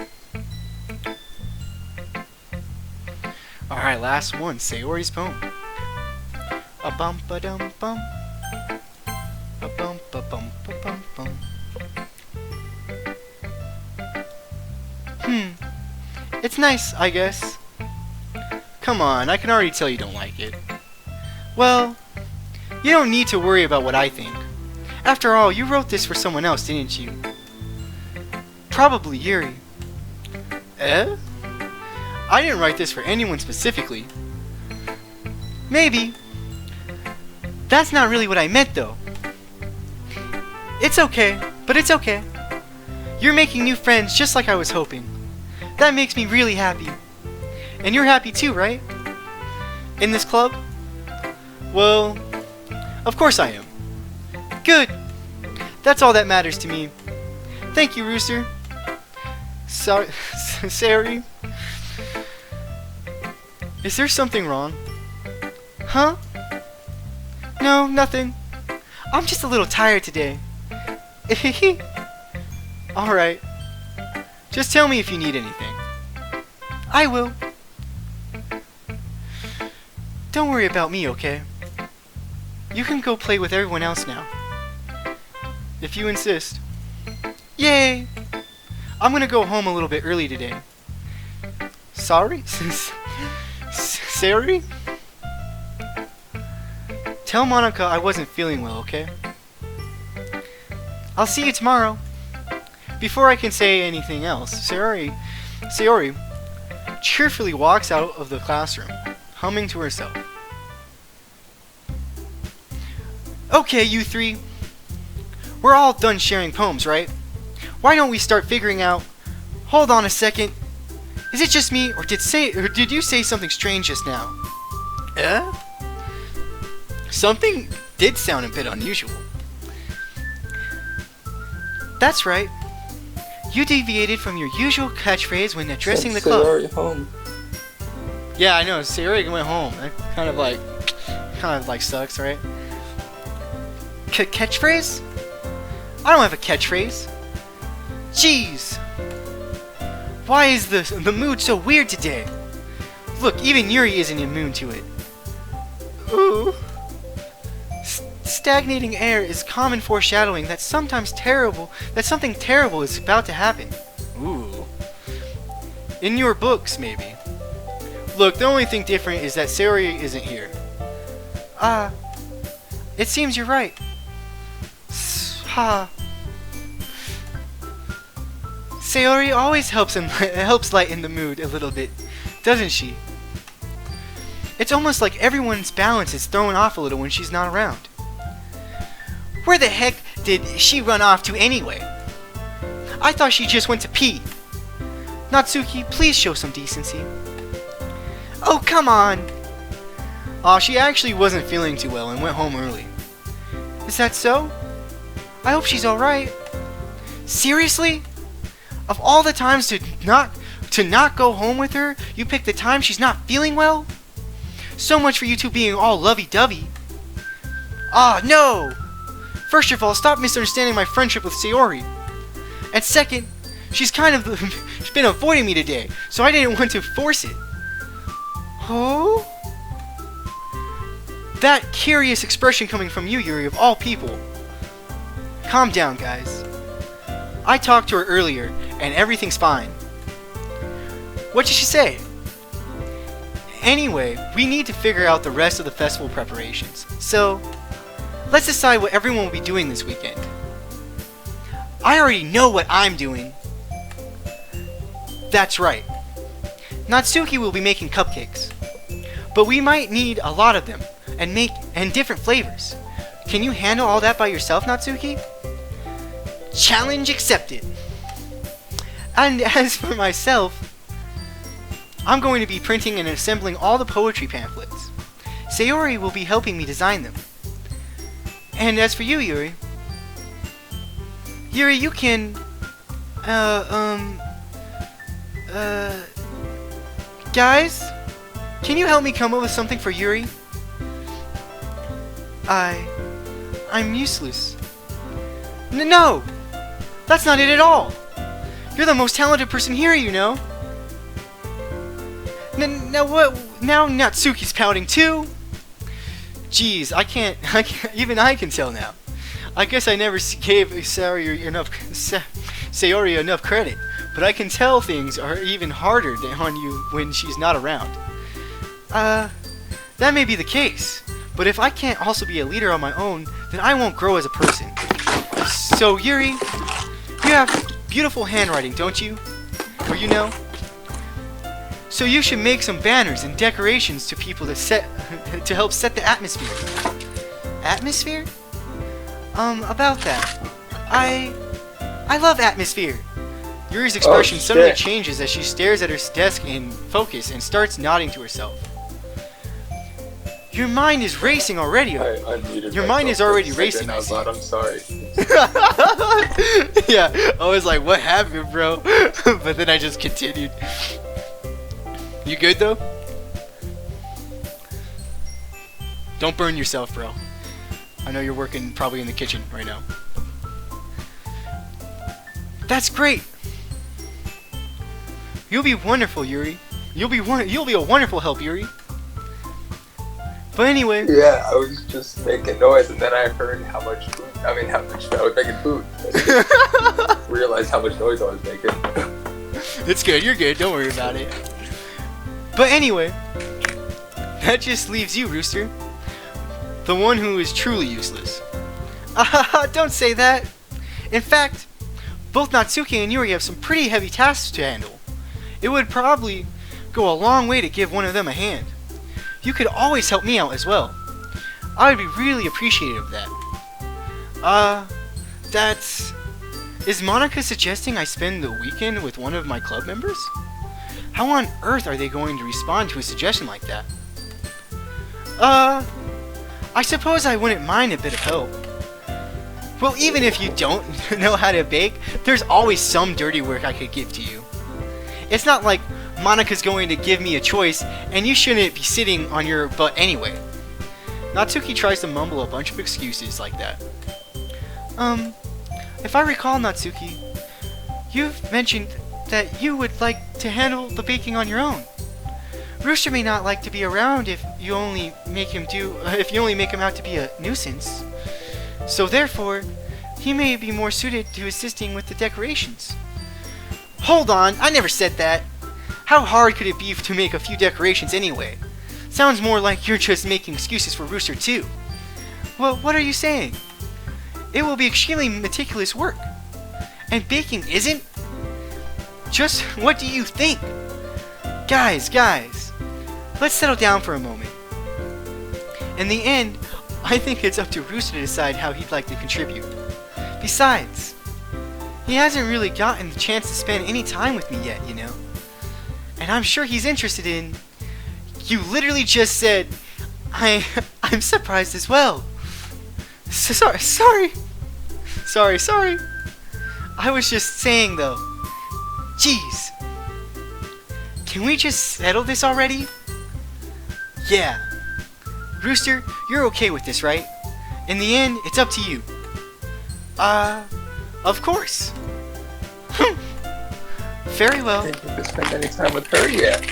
Alright, last one, Sayori's poem. A bum ba dum bum. A bum ba bum ba bum bum. It's nice, I guess. Come on, I can already tell you don't like it. Well, you don't need to worry about what I think. After all, you wrote this for someone else, didn't you? Probably Yuri. Eh? I didn't write this for anyone specifically. Maybe. That's not really what I meant, though. It's okay, but it's okay. You're making new friends just like I was hoping. That makes me really happy. And you're happy too, right? In this club? Well, of course I am. Good. That's all that matters to me. Thank you, Rooster. Sorry. Is there something wrong? Huh? No, nothing. I'm just a little tired today. Alright. Just tell me if you need anything. I will. Don't worry about me, okay? You can go play with everyone else now. If you insist. Yay! I'm gonna go home a little bit early today. Sorry? Sorry? Tell Monica I wasn't feeling well, okay? I'll see you tomorrow. Before I can say anything else, Sayori cheerfully walks out of the classroom, humming to herself. Okay, you three. We're all done sharing poems, right? Why don't we start figuring out... Hold on a second. Is it just me, or did you say something strange just now? Eh? Something did sound a bit unusual. That's right. You deviated from your usual catchphrase when addressing the club. Sayori home. Yeah, I know. Sayori went home. That kind of like sucks, right? Catchphrase? I don't have a catchphrase. Jeez. Why is the mood so weird today? Look, even Yuri isn't immune to it. Ooh. Stagnating air is common foreshadowing that something terrible is about to happen. Ooh. In your books, maybe. Look, the only thing different is that Sayori isn't here. It seems you're right. Sayori always helps lighten the mood a little bit, doesn't she? It's almost like everyone's balance is thrown off a little when she's not around. Where the heck did she run off to anyway? I thought she just went to pee. Natsuki, please show some decency. Oh, come on! Aw, she actually wasn't feeling too well and went home early. Is that so? I hope she's alright. Seriously? Of all the times to not go home with her, you picked the time she's not feeling well? So much for you two being all lovey-dovey. Ah, no! First of all, stop misunderstanding my friendship with Sayori. And second, she's been avoiding me today, so I didn't want to force it. Oh? That curious expression coming from you, Yuri, of all people. Calm down, guys. I talked to her earlier, and everything's fine. What did she say? Anyway, we need to figure out the rest of the festival preparations. So, let's decide what everyone will be doing this weekend. I already know what I'm doing. That's right. Natsuki will be making cupcakes. But we might need a lot of them, and different flavors. Can you handle all that by yourself, Natsuki? Challenge accepted. And as for myself, I'm going to be printing and assembling all the poetry pamphlets. Sayori will be helping me design them. And as for you, Yuri, you can, Guys, can you help me come up with something for Yuri? I'm useless. No! That's not it at all! You're the most talented person here, you know? Now what? Now Natsuki's pouting too? Jeez, I can't, even I can tell now. I guess I never gave Sayori enough credit, but I can tell things are even harder on you when she's not around. That may be the case, but if I can't also be a leader on my own, then I won't grow as a person. So Yuri, you have beautiful handwriting, don't you? Or you know? So you should make some banners and decorations to people to help set the atmosphere. Atmosphere? About that. I love atmosphere. Yuri's expression suddenly changes as she stares at her desk in focus and starts nodding to herself. Your mind is racing already. Your mind is already racing. I'm sorry. Yeah, I was like, what happened, bro? But then I just continued. You good though? Don't burn yourself, bro. I know you're working probably in the kitchen right now. That's great. You'll be wonderful, Yuri. You'll be a wonderful help, Yuri. But anyway. Yeah, I was just making noise, and then I heard how much I was making food. I realized how much noise I was making. It's good. You're good. Don't worry about it. But anyway, that just leaves you, Rooster. The one who is truly useless. Don't say that. In fact, both Natsuki and Yuri have some pretty heavy tasks to handle. It would probably go a long way to give one of them a hand. You could always help me out as well. I would be really appreciative of that. Is Monica suggesting I spend the weekend with one of my club members? How on earth are they going to respond to a suggestion like that? I suppose I wouldn't mind a bit of help. Well, even if you don't know how to bake, there's always some dirty work I could give to you. It's not like Monica's going to give me a choice, and you shouldn't be sitting on your butt anyway. Natsuki tries to mumble a bunch of excuses like that. If I recall, Natsuki, you've mentioned that you would like to handle the baking on your own. Rooster may not like to be around if you only make him out to be a nuisance. So therefore, he may be more suited to assisting with the decorations. Hold on, I never said that. How hard could it be to make a few decorations anyway? Sounds more like you're just making excuses for Rooster too. Well, what are you saying? It will be extremely meticulous work. And baking isn't? Just what do you think? Guys, let's settle down for a moment. In the end, I think it's up to Rooster to decide how he'd like to contribute. Besides, he hasn't really gotten the chance to spend any time with me yet, you know. And I'm sure he's interested in... You literally just said, I'm surprised as well. Sorry. I was just saying though. Jeez. Can we just settle this already? Yeah. Rooster, you're okay with this, right? In the end, it's up to you. Of course. Very well. I didn't get to spend any time with her yet.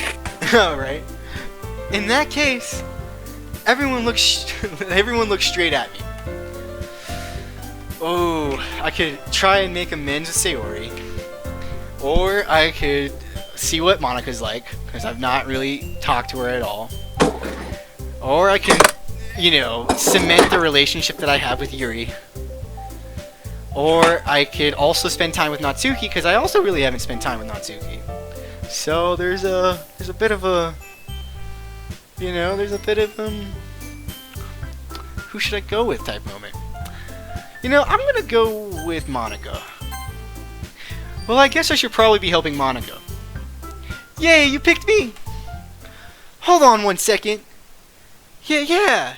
Alright. In that case, everyone looks straight at me. Oh, I could try and make amends with Sayori. Or I could see what Monica's like, because I've not really talked to her at all. Or I can, cement the relationship that I have with Yuri. Or I could also spend time with Natsuki, because I also really haven't spent time with Natsuki. So there's a bit of a, who should I go with type moment. I'm gonna go with Monica. Well, I guess I should probably be helping Monica. Yay, you picked me! Hold on one second. Yeah.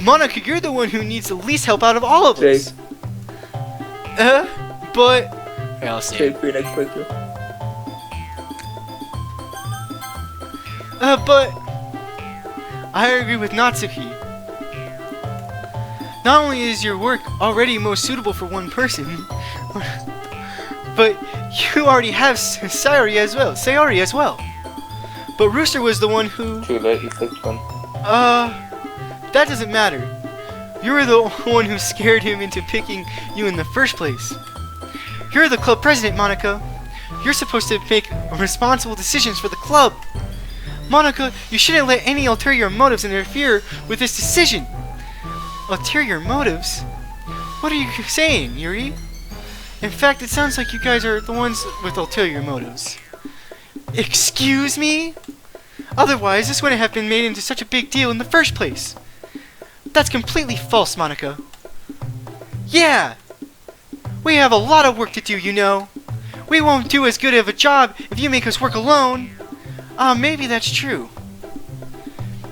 Monica, you're the one who needs the least help out of all of us. But... Here, I'll see. But I agree with Natsuki. Not only is your work already most suitable for one person, but you already have Sayori as well. But Rooster was the one who... Too late, you picked one. That doesn't matter. You were the one who scared him into picking you in the first place. You're the club president, Monica. You're supposed to make responsible decisions for the club. Monica, you shouldn't let any ulterior motives interfere with this decision. Ulterior motives? What are you saying, Yuri? In fact, it sounds like you guys are the ones with ulterior motives. Excuse me? Otherwise, this wouldn't have been made into such a big deal in the first place. That's completely false, Monica. Yeah! We have a lot of work to do, you know. We won't do as good of a job if you make us work alone. Maybe that's true.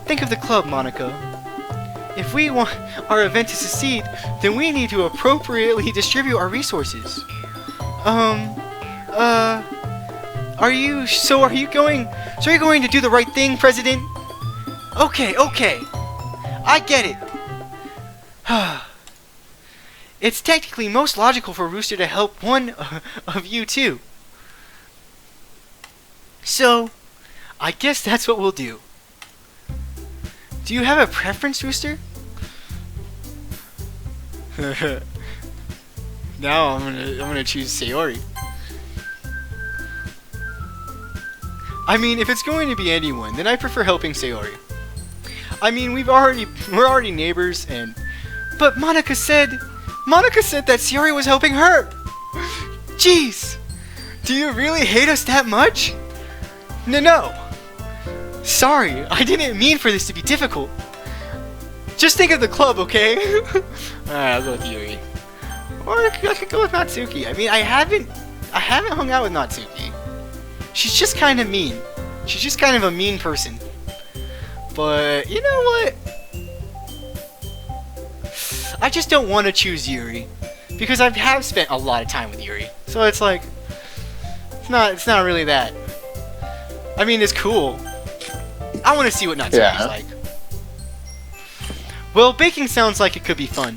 Think of the club, Monica. If we want our event to succeed, then we need to appropriately distribute our resources. Are you going to do the right thing, President? Okay. I get it. It's technically most logical for Rooster to help one of you too. So, I guess that's what we'll do. Do you have a preference, Rooster? Now I'm gonna choose Sayori. I mean, if it's going to be anyone, then I prefer helping Sayori. I mean, we're already neighbors, but Monica said that Sayori was helping her. Jeez, do you really hate us that much? No. Sorry, I didn't mean for this to be difficult. Just think of the club, okay? Alright, I'll go with Yuri. Or I could go with Natsuki. I mean, I haven't hung out with Natsuki. She's just kind of mean. She's just kind of a mean person. But, you know what? I just don't want to choose Yuri. Because I have spent a lot of time with Yuri. So it's like, it's not really that. I mean, it's cool. I want to see what Natsuki's like. Well, baking sounds like it could be fun.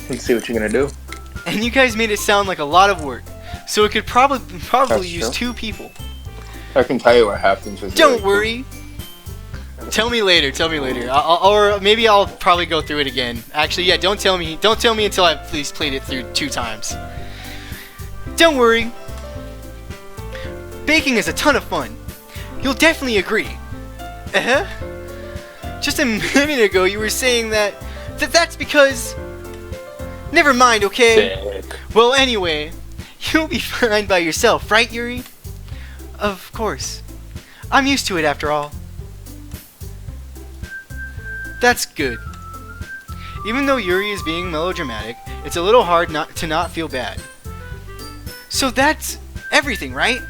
Let's see what you're gonna do. And you guys made it sound like a lot of work. So it could probably That's use true. 2 people. I can tell you what happens with Don't worry. Tell me later. Or maybe I'll probably go through it again. Actually, yeah, don't tell me until I've at least played it through 2 times. Don't worry. Baking is a ton of fun. You'll definitely agree. Just a minute ago, you were saying that's because... Never mind, okay? Sick. Well, anyway, you'll be fine by yourself, right, Yuri? Of course. I'm used to it, after all. That's good. Even though Yuri is being melodramatic, it's a little hard to not feel bad. So that's everything, right?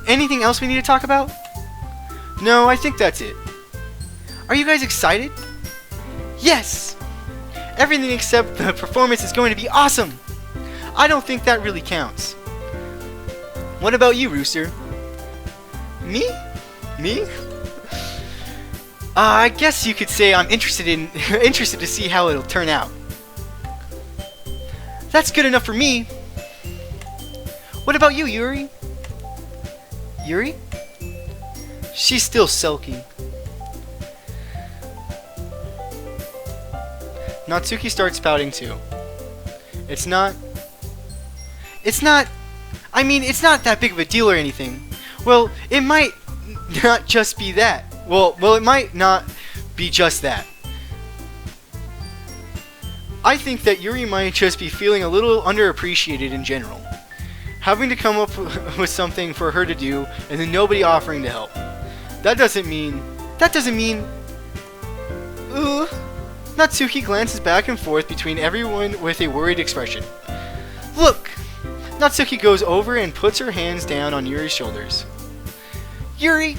Anything else we need to talk about? No, I think that's it. Are you guys excited? Yes! Everything except the performance is going to be awesome! I don't think that really counts. What about you, Rooster? Me? I guess you could say I'm interested to see how it'll turn out. That's good enough for me. What about you, Yuri? Yuri? She's still sulky. Natsuki starts pouting too. It's not that big of a deal or anything. Well, it might not just be that. Well, it might not be just that. I think that Yuri might just be feeling a little underappreciated in general. Having to come up with something for her to do and then nobody offering to help. That doesn't mean... Natsuki glances back and forth between everyone with a worried expression. Look! Natsuki goes over and puts her hands down on Yuri's shoulders. Yuri!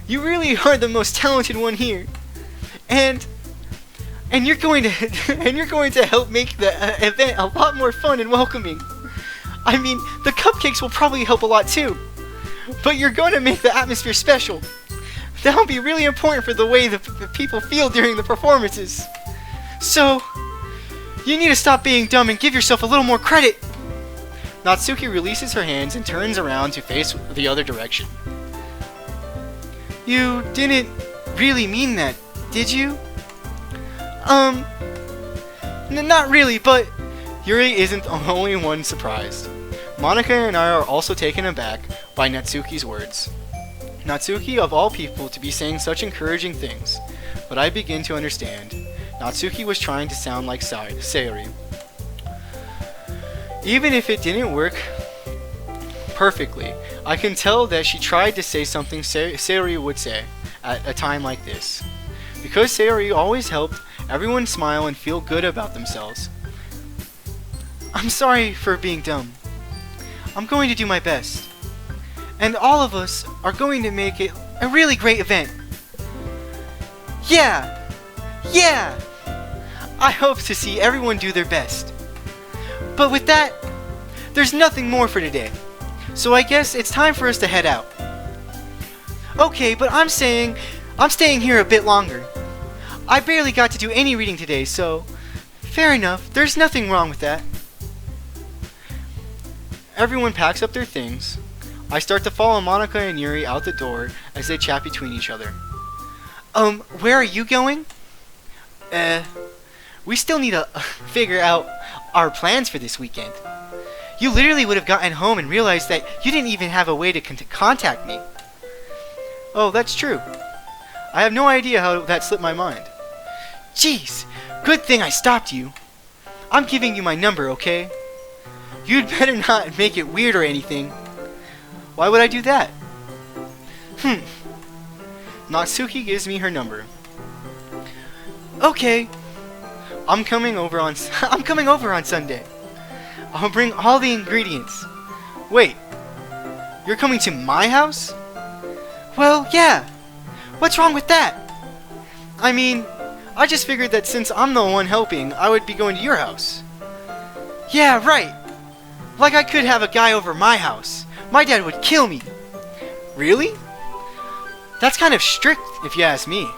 You really are the most talented one here. And you're going to help make the event a lot more fun and welcoming. I mean, the cupcakes will probably help a lot too. But you're going to make the atmosphere special. That'll be really important for the way the people feel during the performances. So, you need to stop being dumb and give yourself a little more credit. Natsuki releases her hands and turns around to face the other direction. You didn't really mean that, did you? Not really, but Yuri isn't the only one surprised. Monica and I are also taken aback by Natsuki's words. Natsuki, of all people, to be saying such encouraging things, but I begin to understand. Natsuki was trying to sound like Sayori. Even if it didn't work perfectly, I can tell that she tried to say something Sayori would say at a time like this. Because Sayori always helped everyone smile and feel good about themselves. I'm sorry for being dumb. I'm going to do my best. And all of us are going to make it a really great event. Yeah! Yeah! I hope to see everyone do their best. But with that, there's nothing more for today. So I guess it's time for us to head out. Okay, but I'm staying here a bit longer. I barely got to do any reading today, so fair enough. There's nothing wrong with that. Everyone packs up their things. I start to follow Monica and Yuri out the door as they chat between each other. Where are you going? We still need to figure out our plans for this weekend. You literally would have gotten home and realized that you didn't even have a way to contact me. Oh, that's true. I have no idea how that slipped my mind. Jeez, good thing I stopped you. I'm giving you my number, okay? You'd better not make it weird or anything. Why would I do that? Natsuki gives me her number. Okay. I'm coming over on Sunday. I'll bring all the ingredients. Wait. You're coming to my house? Well, yeah. What's wrong with that? I mean, I just figured that since I'm the one helping, I would be going to your house. Yeah, right. Like I could have a guy over my house. My dad would kill me. Really? That's kind of strict, if you ask me.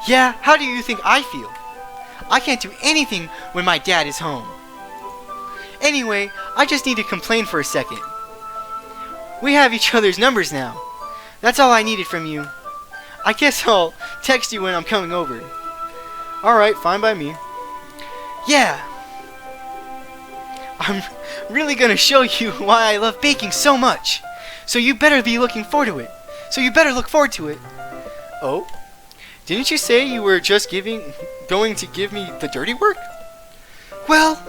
Yeah, how do you think I feel? I can't do anything when my dad is home. Anyway, I just need to complain for a second. We have each other's numbers now. That's all I needed from you. I guess I'll text you when I'm coming over. Alright, fine by me. Yeah. I'm really gonna show you why I love baking so much. So you better be looking forward to it. Look forward to it. Oh? Didn't you say you were just going to give me the dirty work? Well,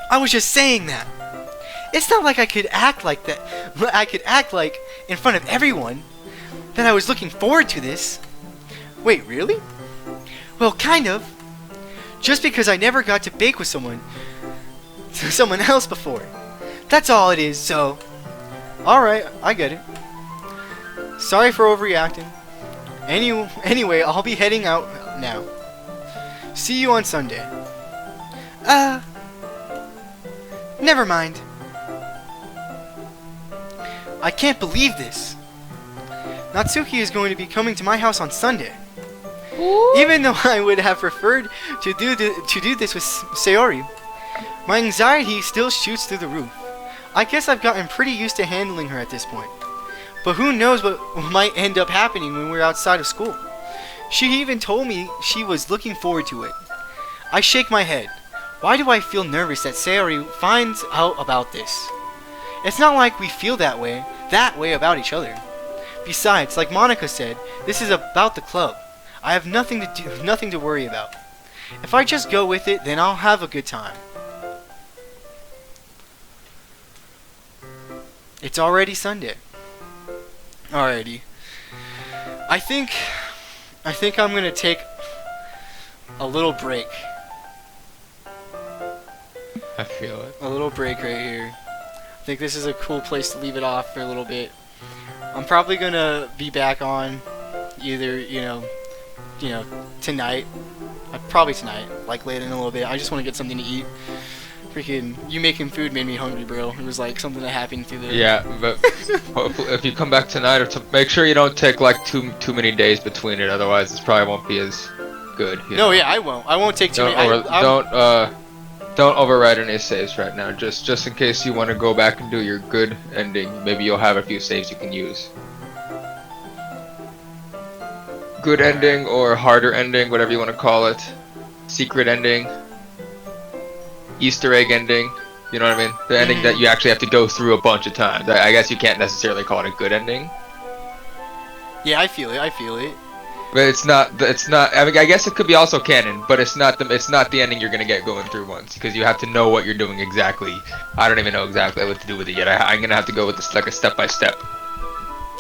I was just saying that. It's not like I could act like that. I could act like in front of everyone that I was looking forward to this. Wait, really? Well, kind of. Just because I never got to bake with someone else before. That's all it is, so... Alright, I get it. Sorry for overreacting. Anyway, I'll be heading out now. See you on Sunday. Never mind. I can't believe this. Natsuki is going to be coming to my house on Sunday. Ooh. Even though I would have preferred to do this with Sayori, my anxiety still shoots through the roof. I guess I've gotten pretty used to handling her at this point. But who knows what might end up happening when we're outside of school. She even told me she was looking forward to it. I shake my head. Why do I feel nervous that Sayori finds out about this? It's not like we feel that way about each other. Besides, like Monica said, this is about the club. I have nothing to worry about. If I just go with it, then I'll have a good time. It's already Sunday. Alrighty. I think I'm gonna take a little break. I feel it. A little break right here. I think this is a cool place to leave it off for a little bit. I'm probably gonna be back on either, tonight. Probably tonight, like later in a little bit. I just want to get something to eat. Freaking, you making food made me hungry, bro. It was like something that happened through the. Yeah, but hopefully if you come back tonight, or make sure you don't take like too many days between it. Otherwise, this probably won't be as good. You No, know? yeah, I won't. I won't take too Don't many. don't overwrite any saves right now. Just in case you want to go back and do your good ending. Maybe you'll have a few saves you can use. Good ending or harder ending, whatever you want to call it. Secret ending. Easter egg ending. You know what I mean? The ending that you actually have to go through a bunch of times. I guess you can't necessarily call it a good ending. Yeah, I feel it. I feel it. But it's not. I mean, I guess it could be also canon, but it's not the ending you're gonna get going through once, because you have to know what you're doing exactly. I don't even know exactly what to do with it yet. I'm gonna have to go with this like a step by step.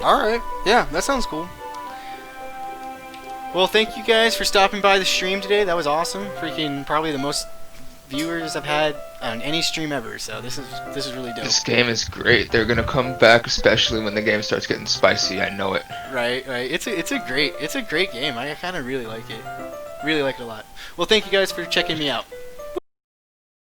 All right. Yeah, that sounds cool. Well, thank you guys for stopping by the stream today. That was awesome. Freaking probably the most viewers I've had on any stream ever. So this is really dope. This game is great. They're gonna come back, especially when the game starts getting spicy. I know it. Right. It's a great game. I kind of really like it. Really like it a lot. Well, thank you guys for checking me out.